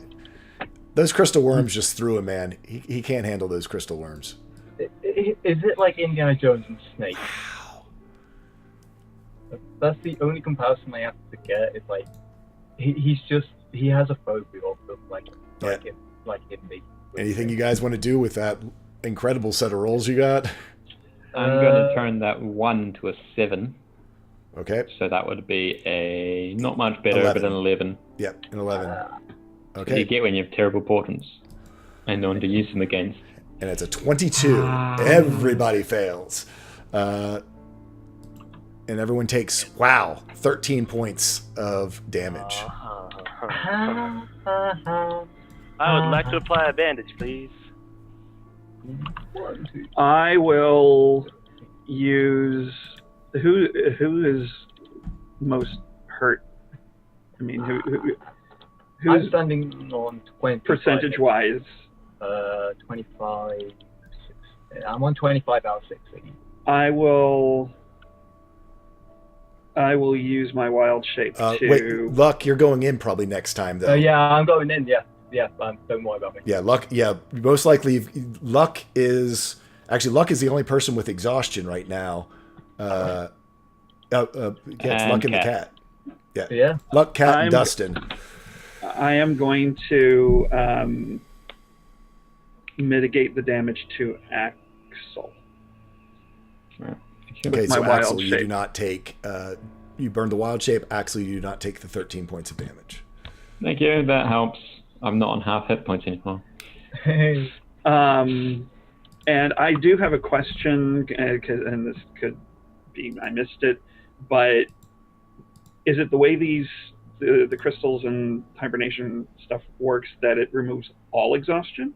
those crystal worms just threw him, man. He can't handle those crystal worms. Is it like Indiana Jones and Snake? That's the only comparison I have to get. It's like he has a phobia of them, like him being. Anything you guys want to do with that incredible set of rolls you got? I'm going to turn that 1 to a 7. Okay. So that would be a not much better, 11. but an 11. Yep, an 11. You Okay. get when you have terrible portents and no one to use them against. And it's a 22. Everybody fails. And everyone takes, 13 points of damage. I would like to apply a bandage, please. I will use Who is most hurt? I mean, I'm who's standing on 20. percentage-wise? 25. I'm on 25 out of 60. I will use my wild shape to. Wait, Luck, you're going in probably next time though. Yeah, I'm going in. Yeah. Don't worry about me. Yeah, Luck. Yeah, most likely, Luck is the only person with exhaustion right now. It's Luck and the cat. Yeah. Luck, Cat, and Dustin. I am going to mitigate the damage to Axel. Okay, my so wild Axel, you shape. do not take. You burn the wild shape. Axel, you do not take the 13 points of damage. Thank you. That helps. I'm not on half hit points anymore. Hey. And I do have a question, and this could be I missed it, but is it the way the crystals and hibernation stuff works that it removes all exhaustion?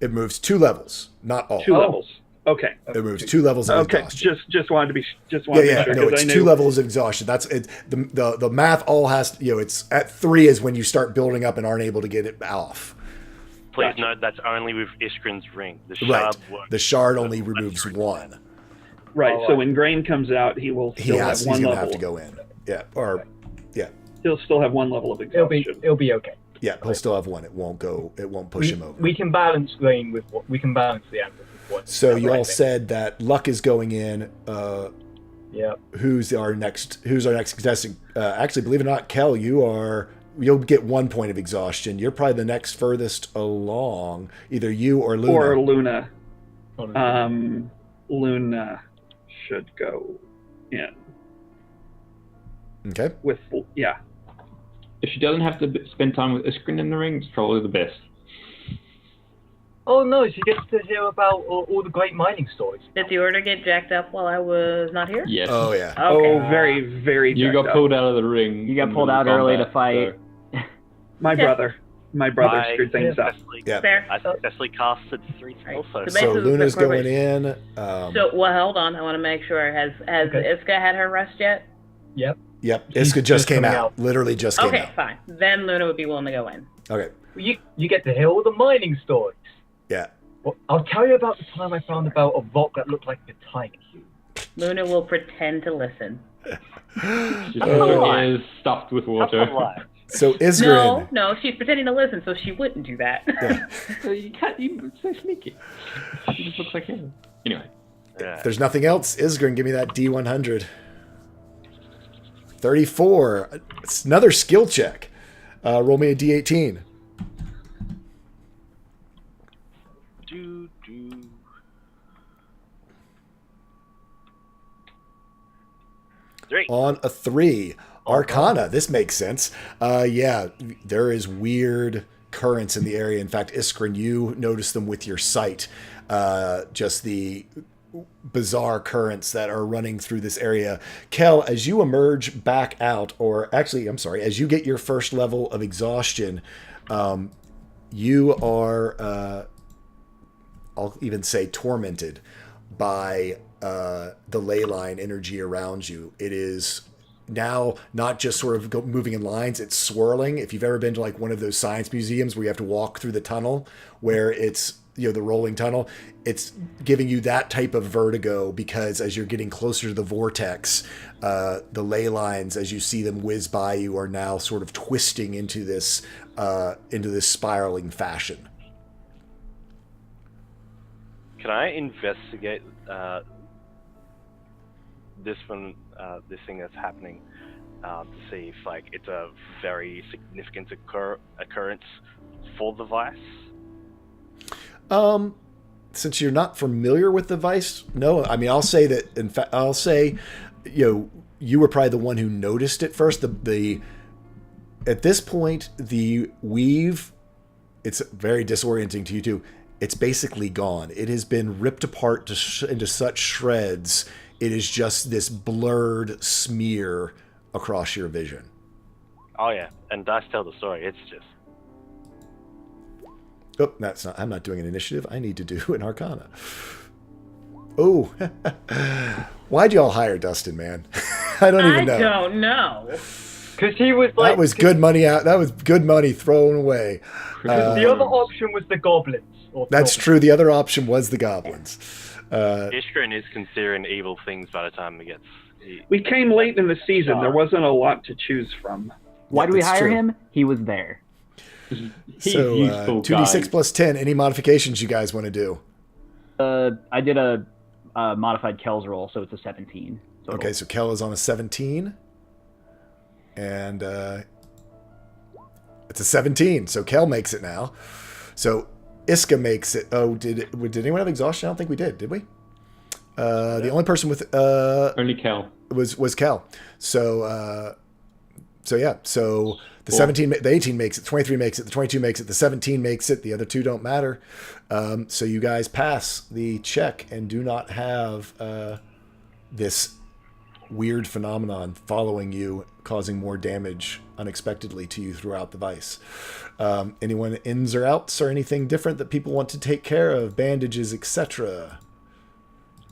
It moves 2 levels, not all. 2 levels. Okay. It moves 2 levels of Okay. exhaustion. Just wanted to be Yeah, make sure, no, 'cause it's I knew- 2 levels of exhaustion. That's it. The math all has, it's at 3 is when you start building up and aren't able to get it off. Please Gotcha. note that's only with Iskrin's ring. The Right. shard works. The shard only removes 1. Right. So when Grain comes out, he will still have He's one going to level. have to go in. Yeah, or He'll still have 1 level of exhaustion. It'll be okay. yeah, he'll still have 1. It won't push him over. We can balance Grain with what we can balance the Atlas with what. So you all Right. said that Luck is going in. Yeah. Who's our next contestant? Actually, believe it or not, Kel, you'll get 1 point of exhaustion. You're probably the next furthest along, either you or Luna. Or Luna. Luna should go in Okay. with If she doesn't have to spend time with Iskrin in the ring, it's probably the best. Oh no, she gets to hear about all the great mining stories. Did the order get jacked up while I was not here? Yes. Oh yeah. Okay. Oh, very, very. You jacked got up. pulled out of the ring. You got in pulled the out early combat, to fight. so- My brother screwed things up. Yeah. Fair. I successfully casted 3 spells. So So basically, Luna's wait, going wait. in. So, well, hold on. I want to make sure. Has Okay. Iska had her rest yet? Yep. Yep. She's Iska just just came coming out. out. Literally just came Okay, out. fine. Then Luna would be willing to go in. Okay. You get to hear all the mining stories. Yeah. Well, I'll tell you about the time I found about a vault that looked like the Tiger Cube. Luna will pretend to listen. She's That's got a her lie. ears stuffed with That's water. a lie. So Isgrin. No, she's pretending to listen, so she wouldn't do that. So you can't. You're so sneaky. She just looks like him. Anyway. Yeah. If there's nothing else, Isgrin, give me that D100. 34. It's another skill check. Roll me a D18. Do. 3. On a 3. Arcana. This makes sense. Yeah, there is weird currents in the area. In fact, Iskrin, you notice them with your sight. Just the bizarre currents that are running through this area. Kel, as you emerge back out, or actually, I'm sorry, as you get your first level of exhaustion, you are, I'll even say, tormented by the ley line energy around you. It is now not just sort of moving in lines, it's swirling. If you've ever been to like one of those science museums where you have to walk through the tunnel, where it's, the rolling tunnel, it's giving you that type of vertigo, because as you're getting closer to the vortex, the ley lines, as you see them whiz by you, are now sort of twisting into this spiraling fashion. Can I investigate this thing that's happening to see if it's a very significant occurrence for the Vice? Since you're not familiar with the Vice, no. I mean, I'll say that. In fact, I'll say, you were probably the one who noticed it first. At this point, the weave, it's very disorienting to you too. It's basically gone. It has been ripped apart into such shreds. It is just this blurred smear across your vision. Oh yeah, and Dice tell the story. It's just Oh, that's not. I'm not doing an initiative. I need to do an Arcana. Oh, why'd y'all hire Dustin, man? I don't even know. I don't know. Because he was like. That was good money out. That was good money thrown away. Because the other option was the goblins. That's true. The other option was the goblins. Ishgrin is considering evil things by the time he gets. We came late in the season. Sure. There wasn't a lot to choose from. Why do we that's hire true. him? He was there. He's So useful 2d6 guy. plus 10. Any modifications you guys want to do? I did a modified Kel's roll, so it's a 17. Total. Okay, so Kel is on a 17. And it's a 17. So Kel makes it now. So Iska makes it. Oh, did anyone have exhaustion? I don't think we did we? The only person with Only Kel. was Kel. So yeah. So the 17, the 18 makes it. 23 makes it. The 22 makes it. The 17 makes it. The other two don't matter. So you guys pass the check and do not have this weird phenomenon following you, causing more damage unexpectedly to you throughout the vice. Anyone ins or outs or anything different that people want to take care of? Bandages, etc.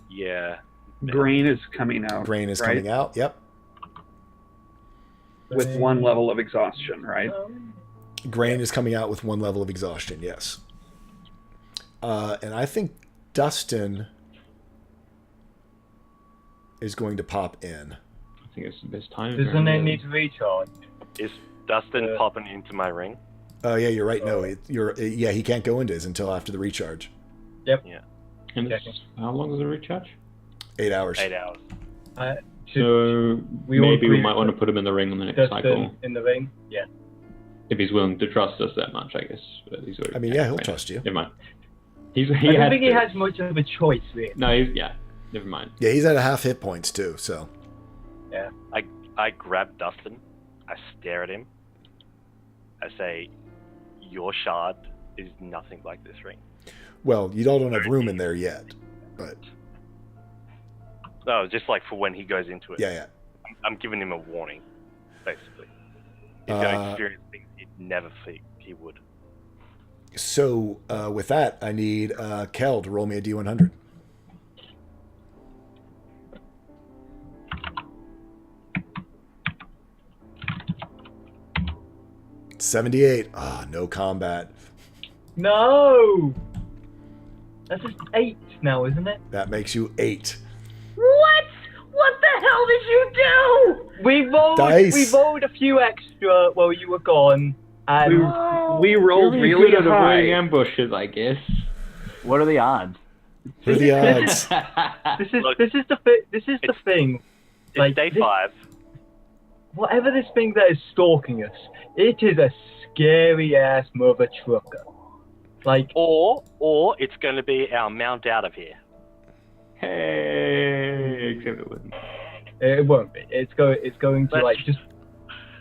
Yeah. Grain is coming out. Grain is right? coming out. Yep. With 1 level of exhaustion, right? Grain is coming out with 1 level of exhaustion. Yes. And I think Dustin is going to pop in. I think it's the best time. Doesn't it need to recharge? Is Dustin popping into my ring? Oh yeah, you're right. No, he can't go into his until after the recharge. Yep. Yeah. And how long does it recharge? 8 hours. 8 hours. So we all maybe we agree might want to that put him in the ring on the next Dustin cycle. in the ring? Yeah. If he's willing to trust us that much, I guess. But he's already, I mean, yeah, he'll right. trust you. Never mind. He I don't has think he to. has much of a choice, really. No, never mind. Yeah, he's at a half hit points too. So Yeah. I grab Dustin. I stare at him. I say, "Your shard is nothing like this ring." well, you don't have room in there yet, but No, just like for when he goes into it. yeah. I'm giving him a warning, basically. He's going to experience things he'd never think he would. So with that, I need Kel to roll me a D100. $78. Ah, no combat. No! That's just 8 now, isn't it? That makes you 8. What? What the hell did you do? We rolled a few extra while you were gone, and We rolled You're really good at avoiding high. ambushes, I guess. What are the odds? What are the odds? this is the thing. It's Like, day this- 5. Whatever this thing that is stalking us, it is a scary ass mother trucker. Like, Or it's going to be our mount out of here. Hey, except it wouldn't. it won't be. It's going to like just.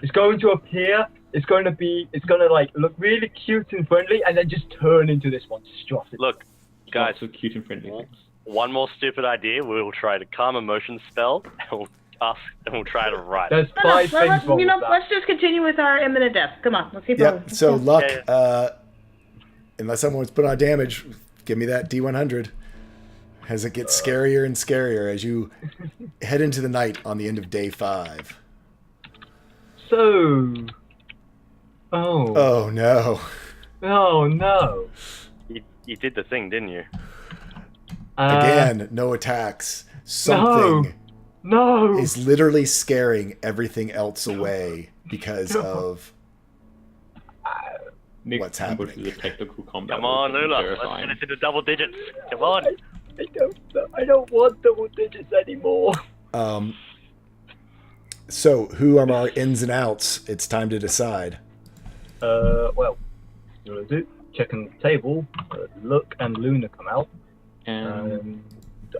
It's going to appear. It's going to like look really cute and friendly, and then just turn into this monstrosity. Look, guys, Lots of cute and friendly things. one more stupid idea. We'll try to calm emotion spell, and we'll try to write. There's No, 5 things let's, wrong with that. let's just continue with our imminent death. Come on, let's keep Yep. going. So luck. Yeah. Unless someone's put on damage, give me that D100. As it gets scarier and scarier as you head into the night on the end of day 5. So. Oh. Oh no. Oh no. You did the thing, didn't you? Again, no attacks. Something No. is literally scaring everything else away because of Nick What's ambushes happening? a technical combat. Come on, which is Lula. Let's terrifying. get it into double digits. Come on. I don't want double digits anymore. So who are our ins and outs? It's time to decide. Well, you know what I do? Checking the table. Luck and Luna come out. And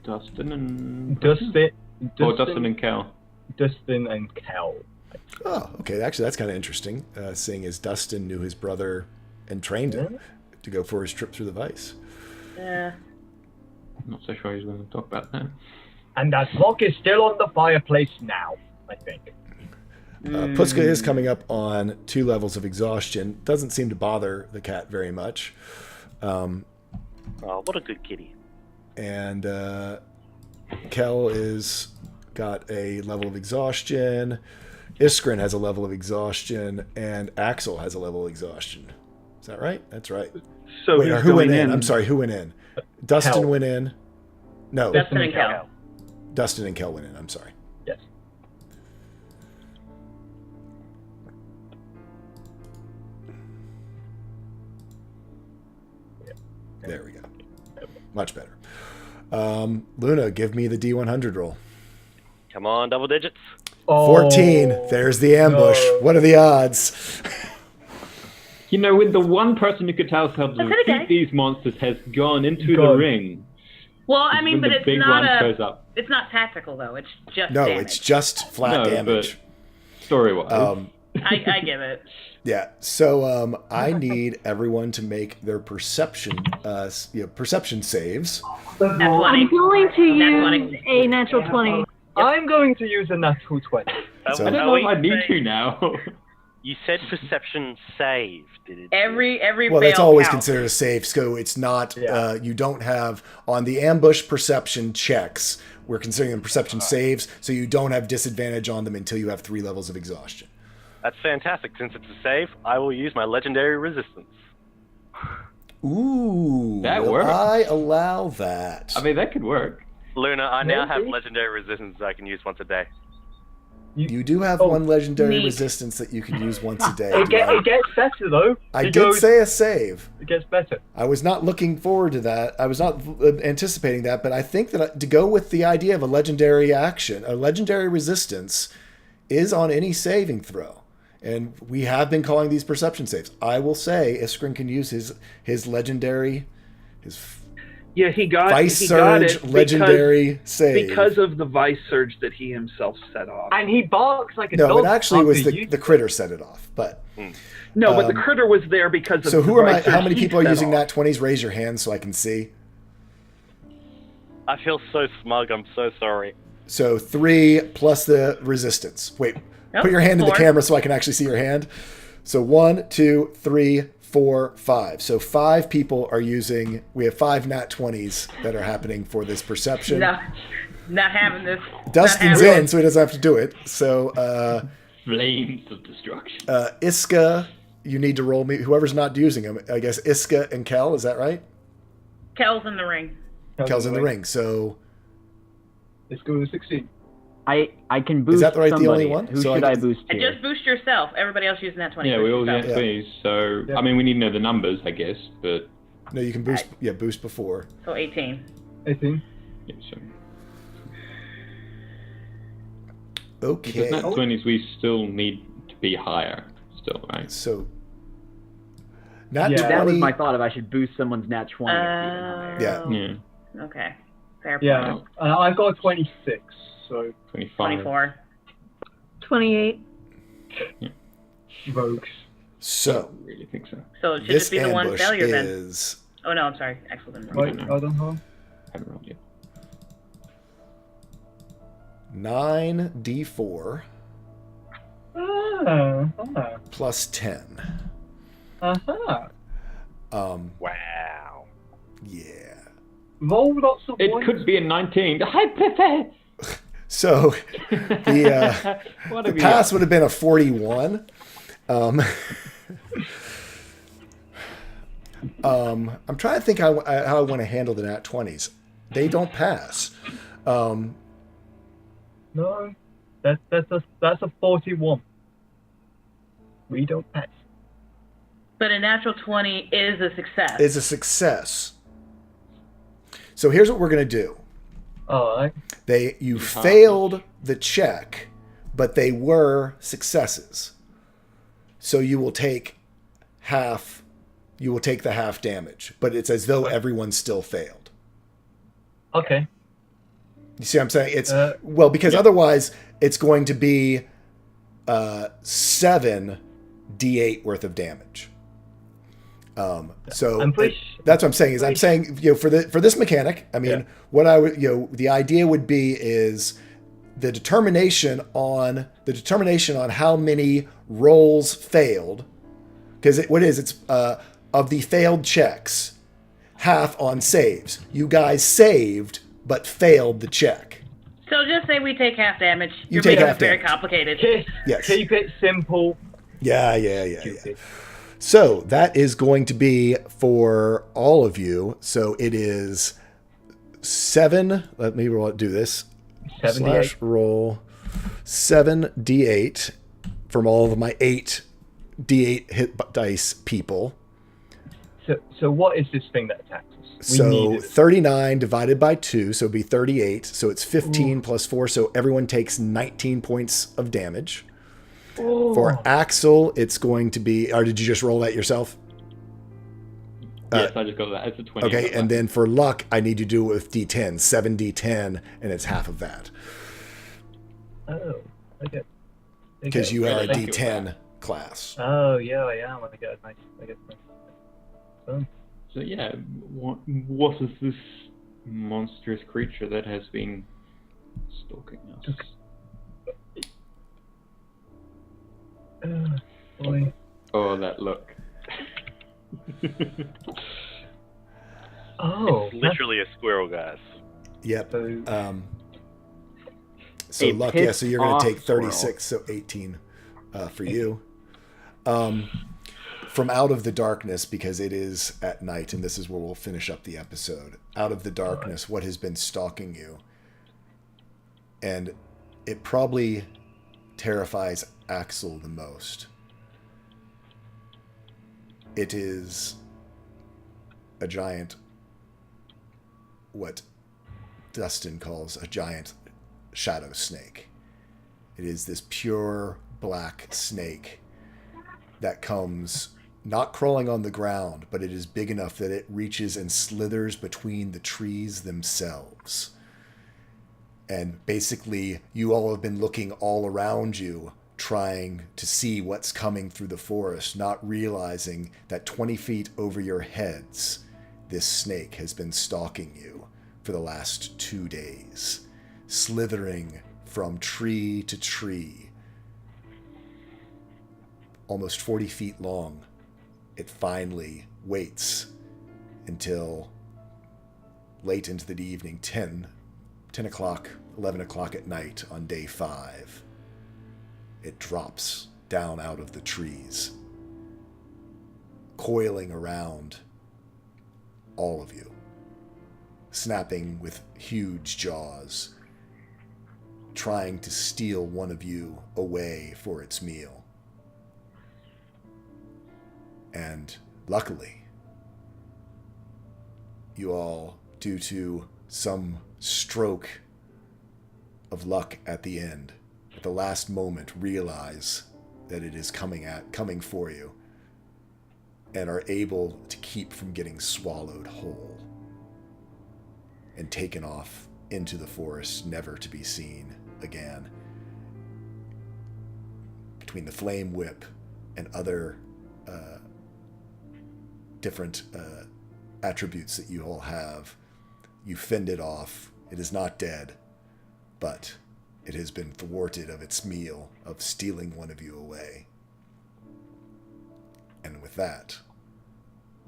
Dustin and Dustin and Kel. Dustin and Kel. Oh, okay. Actually, that's kind of interesting. Seeing as Dustin knew his brother and trained him to go for his trip through the Vice. Yeah. I'm not so sure he's going to talk about that. And that clock is still on the fireplace now, I think. Puska is coming up on 2 levels of exhaustion. Doesn't seem to bother the cat very much. Oh, what a good kitty. And Kel is got a level of exhaustion. Iskrin has a level of exhaustion, and Axel has a level of exhaustion. Is that right? That's right. So Wait, who's or who went going in? I'm sorry, who went in? Dustin Kel. went in. No, Dustin and Kel. Dustin and Kel went in. I'm sorry. Yes. There we go. Much better. Luna, give me the D100 roll. Come on, double digits. 14. There's the ambush. no. What are the odds? You know, with the one person who could tell us how to That's defeat okay. these monsters has gone into the Gone. ring. Well, I when mean, but the it's big not one shows a. up. It's not tactical though. It's just No, damage. it's just flat No, damage. Story-wise. I give it. Yeah. So I need everyone to make their perception perception saves. That's I'm 20. going to That's use a natural 20. I'm going to use a natural 20. So- I don't know if I need to now. You said perception save, did it? Every Well, fail that's always counts. considered a save. So it's not. Yeah. You don't have on the ambush perception checks. We're considering them perception saves, so you don't have disadvantage on them until you have 3 levels of exhaustion. That's fantastic. Since it's a save, I will use my legendary resistance. Ooh, That will works. I allow that? I mean, that could work. Luna, I now have Maybe. legendary resistance I can use once a day. you do have Oh, one legendary neat. resistance that you can use once a day. It gets better though. I It did goes- say a save. it gets better. I was not looking forward to that. I was not anticipating that, but I think that to go with the idea of a legendary action, a legendary resistance, is on any saving throw. And we have been calling these perception saves. I will say Iskrin can use his legendary, his Yeah, he got Vice he got Surge it because- legendary save. because of the Vice Surge that he himself set off. And he barks like a no, dog. it actually was after you- the critter set it off. But No, but the critter was there because of so the who am I? Vice Surge How many he people are set using off. nat 20s? Raise your hand so I can see. I feel so smug. I'm so sorry. So 3 plus the resistance. Wait, Nope, put your hand in the 4. camera so I can actually see your hand. So 1, 2, 3, 4, 5. So 5 people are using. We have 5 nat 20s that are happening for this perception. No, not having this. Dustin's not having in, so he doesn't have to do it. So Flames of destruction. Iska, you need to roll me. Whoever's not using them, I guess Iska and Kel. Is that right? Kel's in the ring. Kel's in the ring. So Let's go to 16. I can boost. that right, the somebody. only one? Who So I should I get- boost And here? just boost yourself. Everybody else using that 20. Yeah, boost we all yourself. get these. So, Yeah. I mean, we need to know the numbers, I guess. But no, you can boost. Yeah, boost before. So 18. 18. yeah, so Okay. because nat 20s, we still need to be higher. Still, right? So nat Yeah. 20. That was my thought if I should boost someone's nat 20. it's even higher. Yeah. Yeah. Okay. Fair Yeah. point. I've got a 26, so 25. 24. 28. rogues. So I really think so. So it should this just be the one ambush failure then. is Oh no, I'm sorry. Excellent. Right, I don't know. Haven't rolled yet. 9d4 plus 10. Aha. Wow. Yeah. Roll lots of It ones. could be a 19. Hi, Pepe! So the What the have you pass got? would have been a 41. I'm trying to think how I want to handle the nat 20s. They don't pass. No, that's a 41. We don't pass. But a natural 20 is a success. It's a success. So here's what we're going to do. All right. You failed the check, but they were successes. So you will take half. You will take the half damage, but it's as though everyone still failed. Okay. You see what I'm saying? It's Yeah. because otherwise it's going to be 7 d8 worth of damage. So I'm pretty that's what I'm saying. I'm saying for this mechanic. I mean, Yeah. what I would the idea would be is the determination on how many rolls failed, because it's of the failed checks, half on saves. You guys saved but failed the check. So just say we take half damage. You You're take making half it very damage. complicated. Yes. Keep it simple. Yeah. So that is going to be for all of you. So it is 7. Let me do this. 78. Roll 7d8 from all of my 8 d8 hit dice people. So what is this thing that attacks us? We So need it. 39 divided by 2, so it'd be 38. So it's 15 plus 4, so everyone takes 19 points of damage. For Axel, it's going to be... Or did you just roll that yourself? Yes, I just got that. It's a 20. Okay, and then for luck, I need you to do it with D10, 7d10, and it's half of that. Oh, okay. Because you are a Thank you. D10 class. Oh, yeah, I am. I get nice. So yeah, what is this monstrous creature that has been stalking us? Boy. Oh, that look. Oh, It's literally a squirrel, guys. Yep. So, So A luck, yeah, so you're going to pissed take off 36, so 18 for you. From out of the darkness, because it is at night, and this is where we'll finish up the episode. Out of the darkness, what has been stalking you? And it probably terrifies Axel the most. It is a giant, what Dustin calls a giant shadow snake. It is this pure black snake that comes not crawling on the ground, but it is big enough that it reaches and slithers between the trees themselves. And basically, you all have been looking all around you, trying to see what's coming through the forest, not realizing that 20 feet over your heads, this snake has been stalking you for the last 2 days, slithering from tree to tree, almost 40 feet long. It finally waits until late into the evening, 10 o'clock, 11 o'clock at night on day 5. It drops down out of the trees, coiling around all of you, snapping with huge jaws, trying to steal one of you away for its meal. And luckily, you all, due to some stroke of luck at the end, at the last moment, realize that it is coming for you, and are able to keep from getting swallowed whole and taken off into the forest, never to be seen again. Between the flame whip and other different attributes that you all have, you fend it off. It is not dead, but it has been thwarted of its meal of stealing one of you away. And with that,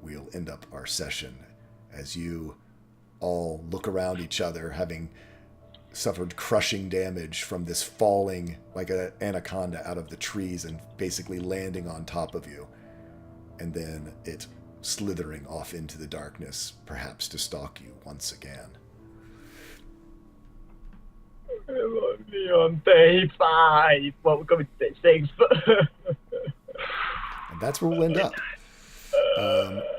we'll end up our session as you all look around each other, having suffered crushing damage from this falling like an anaconda out of the trees and basically landing on top of you, and then it slithering off into the darkness, perhaps to stalk you once again. Only on day 5. Well, we're going to day 6, but... And that's where we'll end up.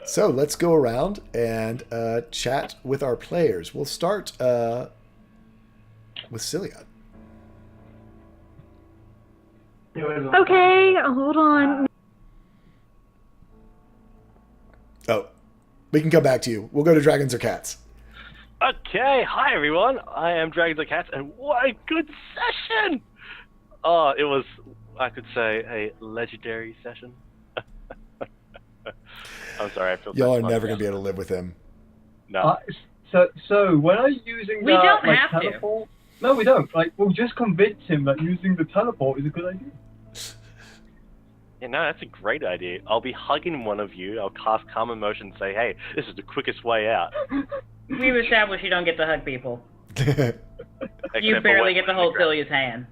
So let's go around and chat with our players. We'll start with Cilia. Okay, hold on. Oh, we can come back to you. We'll go to Dragons or Cats. Okay, hi everyone. I am Dragons and Cats, and what a good session! Oh, it was, I could say, a legendary session. I'm sorry, I feel Y'all are so never going to be able to live with him. No. So when I'm using We that, don't like, have to. teleport... No, we don't. Like, we'll just convince him that using the teleport is a good idea. Yeah, no, that's a great idea. I'll be hugging one of you. I'll cast Calm Emotion and say, hey, this is the quickest way out. We've established you don't get to hug people. You Except barely for get to when hold the gra- Celia's hand.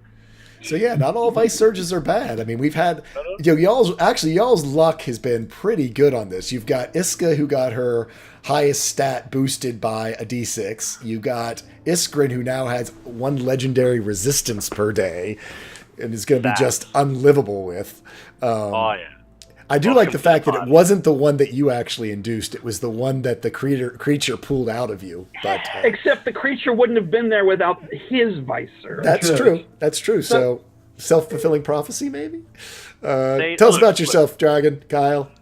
So yeah, not all Vice Surges are bad. I mean, we've had y'all's luck has been pretty good on this. You've got Iska, who got her highest stat boosted by a D6. You got Iskrin, who now has 1 legendary resistance per day, and is going to be just unlivable with. Oh yeah. I do Welcome like the to fact the that it party. wasn't the one that you actually induced. It was the one that the creature pulled out of you. But Except the creature wouldn't have been there without his vice surge. that's true. That's true. So self-fulfilling prophecy, maybe. They- Tell us look, about yourself, Dragon, Kyle.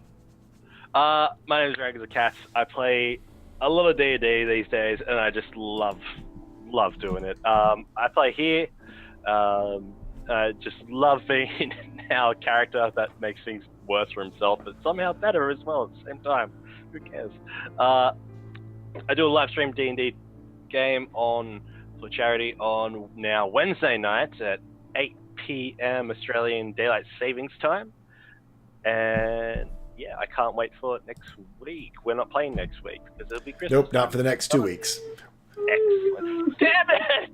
My name is Dragons of Cats. I play a lot of D&D these days, and I just love doing it. I play here. I just love being now a character that makes things worse for himself, but somehow better as well at the same time. Who cares? I do a live stream D&D game for charity on now Wednesday nights at 8 p.m. Australian Daylight Savings Time. And yeah, I can't wait for it next week. We're not playing next week because it'll be Christmas. Nope, not for the next 2 weeks. Excellent. Damn it!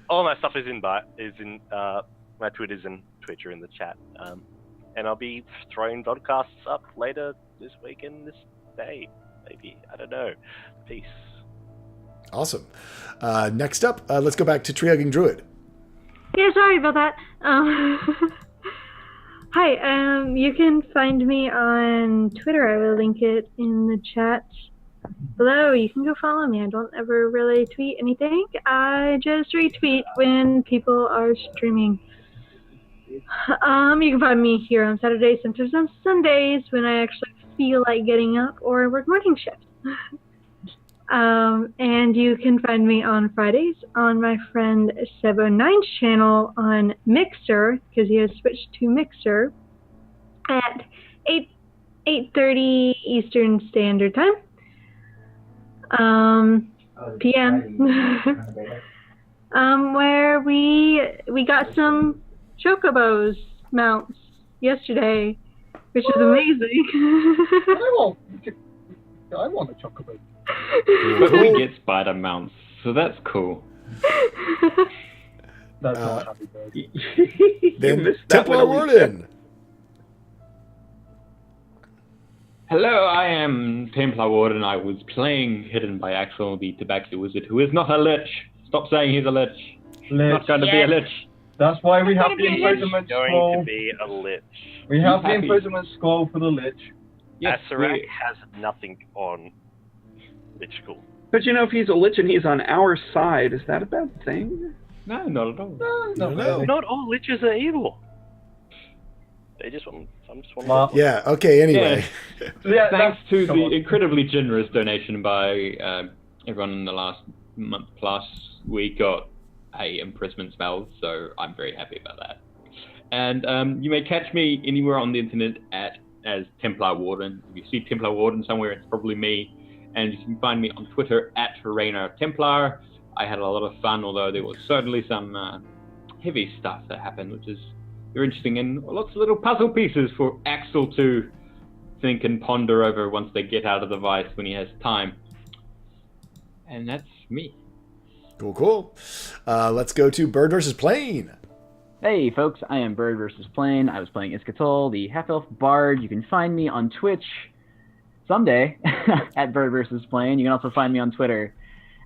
All my stuff is in my Twitter's and Twitch are in the chat. And I'll be throwing podcasts up later this week and this day. Maybe. I don't know. Peace. Awesome. Next up, let's go back to Tree Hugging Druid. Yeah, sorry about that. Hi, you can find me on Twitter. I will link it in the chat below. You can go follow me. I don't ever really tweet anything. I just retweet when people are streaming. You can find me here on Saturdays, sometimes on Sundays when I actually feel like getting up or work morning shift. And you can find me on Fridays on my friend Sebo9's channel on Mixer, because he has switched to Mixer, at 8:30 Eastern Standard Time. PM. Where we got some Chocobos mounts yesterday, which is amazing. I want a chocobo. But we get spider mounts, so that's cool. That's not happy bird. Then missed that Templar one. Warden. Hello, I am Templar Warden. I was playing Hidden by Axel, the Tabaxi Wizard, who is not a lich. Stop saying he's a lich. Not going to be a lich. That's why we have gonna the be a lich. imprisonment Going scroll. to be a lich. We have the Happy. imprisonment scroll for the lich. Yes, Asarak we- has nothing on Lich School. But you know, if he's a lich and he's on our side, is that a bad thing? No, not at all. No, No. Not all liches are evil. They just want some just want Well, Yeah, okay, anyway. Yeah, Thanks to come the on. incredibly generous donation by everyone in the last month plus, we got a imprisonment spell, so I'm very happy about that. And you may catch me anywhere on the internet as Templar Warden. If you see Templar Warden somewhere, it's probably me. And you can find me on Twitter at Rainer Templar. I had a lot of fun, although there was certainly some heavy stuff that happened, which is very interesting, and lots of little puzzle pieces for Axel to think and ponder over once they get out of the vice when he has time. And that's me. Cool. Let's go to Bird versus Plane. Hey folks, I am Bird vs. Plane. I was playing Iskatol, the half-elf bard. You can find me on Twitch someday at Bird vs. Plane. You can also find me on Twitter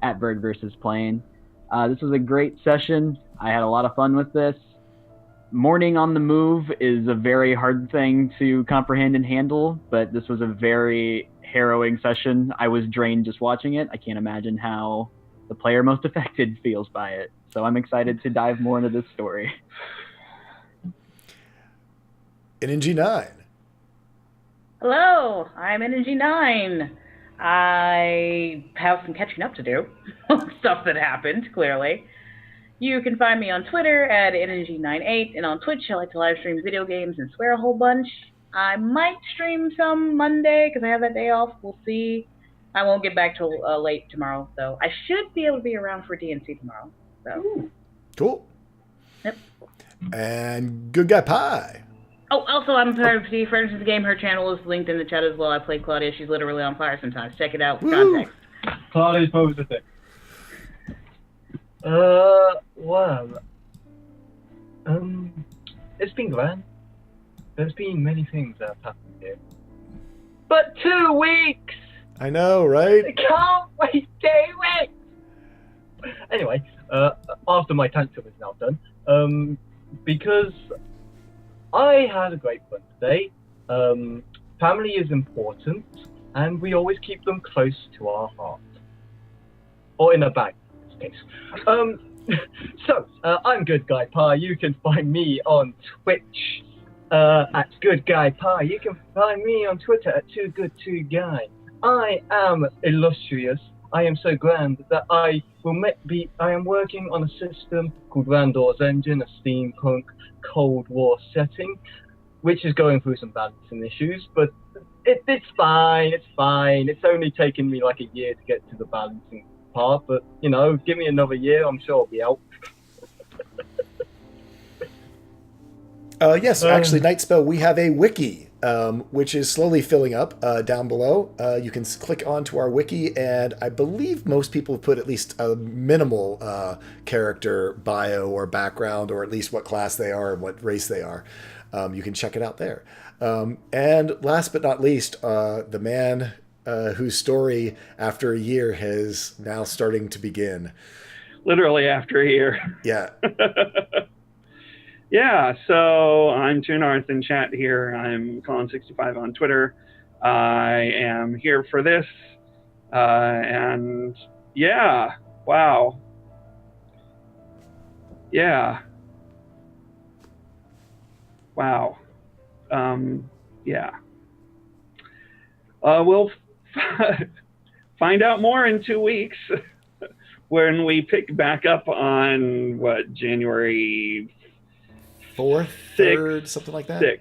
at Bird vs. Plane. This was a great session. I had a lot of fun with this. Morning on the move is a very hard thing to comprehend and handle, but this was a very harrowing session. I was drained just watching it. I can't imagine how the player most affected feels by it. So I'm excited to dive more into this story. NNG9. Hello, I'm Energy 9. I have some catching up to do. Stuff that happened, clearly. You can find me on Twitter at Energy98, and on Twitch I like to live stream video games and swear a whole bunch. I might stream some Monday, because I have that day off. We'll see. I won't get back till late tomorrow, though. I should be able to be around for DNC tomorrow. So. Cool. Yep. And Good Guy Pie. Oh, also, I'm part of the Friends of the Game. Her channel is linked in the chat as well. I play Claudia. She's literally on fire sometimes. Check it out for context. Claudia's posed a thing. Well, it's been grand. There's been many things that have happened here. But 2 weeks! I know, right? I can't wait 2 weeks! Anyway, after my tantrum is now done, because I had a great fun today. Family is important, and we always keep them close to our heart. Or in a bag, in this case. So, I'm Good Guy Pie. You can find me on Twitch at Good Guy Pie. You can find me on Twitter at Too Good To Guy. I am illustrious. I am so grand that I am working on a system called Randor's Engine, a steampunk Cold War setting, which is going through some balancing issues, but it's fine. It's fine. It's only taken me like a year to get to the balancing part, but you know, give me another year, I'm sure I'll be out. Yes, actually, Nightspell, we have a wiki, which is slowly filling up down below. You can click onto our wiki, and I believe most people have put at least a minimal character bio or background, or at least what class they are and what race they are. You can check it out there. And last but not least, the man whose story after a year has now starting to begin. Literally after a year. Yeah. Yeah, so I'm Tunarth in chat here. I'm Colin65 on Twitter. I am here for this. And yeah, wow. Yeah. Wow. Yeah. We'll find out more in 2 weeks when we pick back up on January 4th, 3rd, something like that?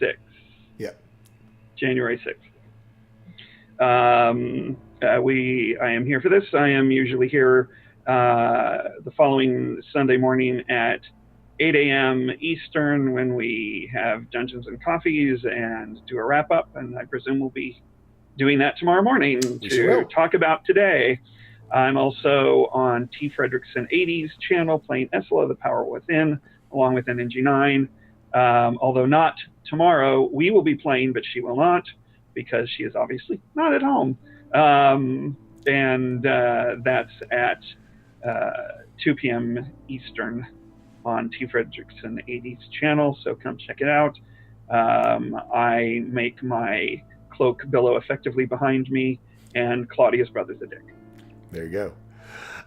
6th. Yeah. January 6th. I am here for this. I am usually here the following Sunday morning at 8 a.m. Eastern when we have Dungeons and Coffees and do a wrap-up, and I presume we'll be doing that tomorrow morning to talk about today. I'm also on T. Fredrickson 80's channel playing Essla, The Power Within, along with NNG9. Although not tomorrow, we will be playing, but she will not, because she is obviously not at home. And that's at 2 p.m. Eastern on T. Fredrickson 80's channel, so come check it out. I make my cloak billow effectively behind me, and Claudia's brother's a dick. There you go.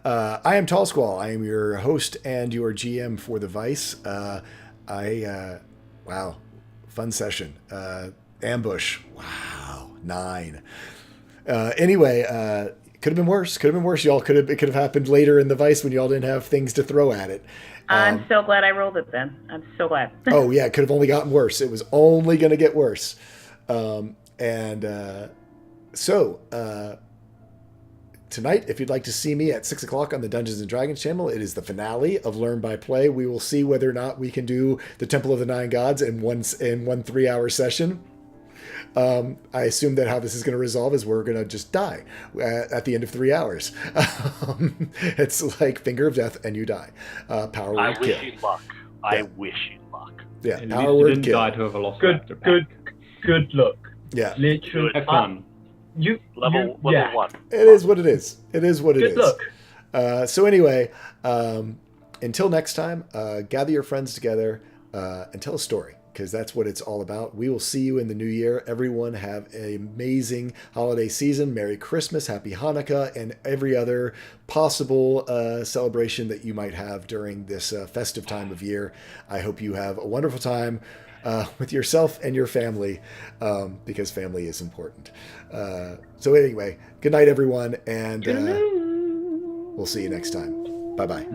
I am Tall Squall. I am your host and your GM for the Vice. Wow, fun session. Ambush. Wow, 9. Anyway, could have been worse. Could have been worse. It could have happened later in the Vice when y'all didn't have things to throw at it. I'm so glad I rolled it then. I'm so glad. Oh yeah, it could have only gotten worse. It was only going to get worse. Tonight, if you'd like to see me at 6 o'clock on the Dungeons & Dragons channel, it is the finale of Learn by Play. We will see whether or not we can do the Temple of the Nine Gods in one 3-hour session. I assume that how this is going to resolve is we're going to just die at the end of 3 hours. It's like Finger of Death and you die. Power word kill. I wish you luck. Yeah. I wish you luck. Yeah, At power least you word didn't kill. die to have a velociraptor pack. Good luck. Yeah. Literally. Have fun. Level 1. It is what it is. It is what it is. Good luck. So anyway, until next time, gather your friends together and tell a story, because that's what it's all about. We will see you in the new year. Everyone have an amazing holiday season. Merry Christmas, Happy Hanukkah, and every other possible celebration that you might have during this festive time of year. I hope you have a wonderful time with yourself and your family, because family is important. So anyway, good night, everyone, and we'll see you next time. Bye-bye.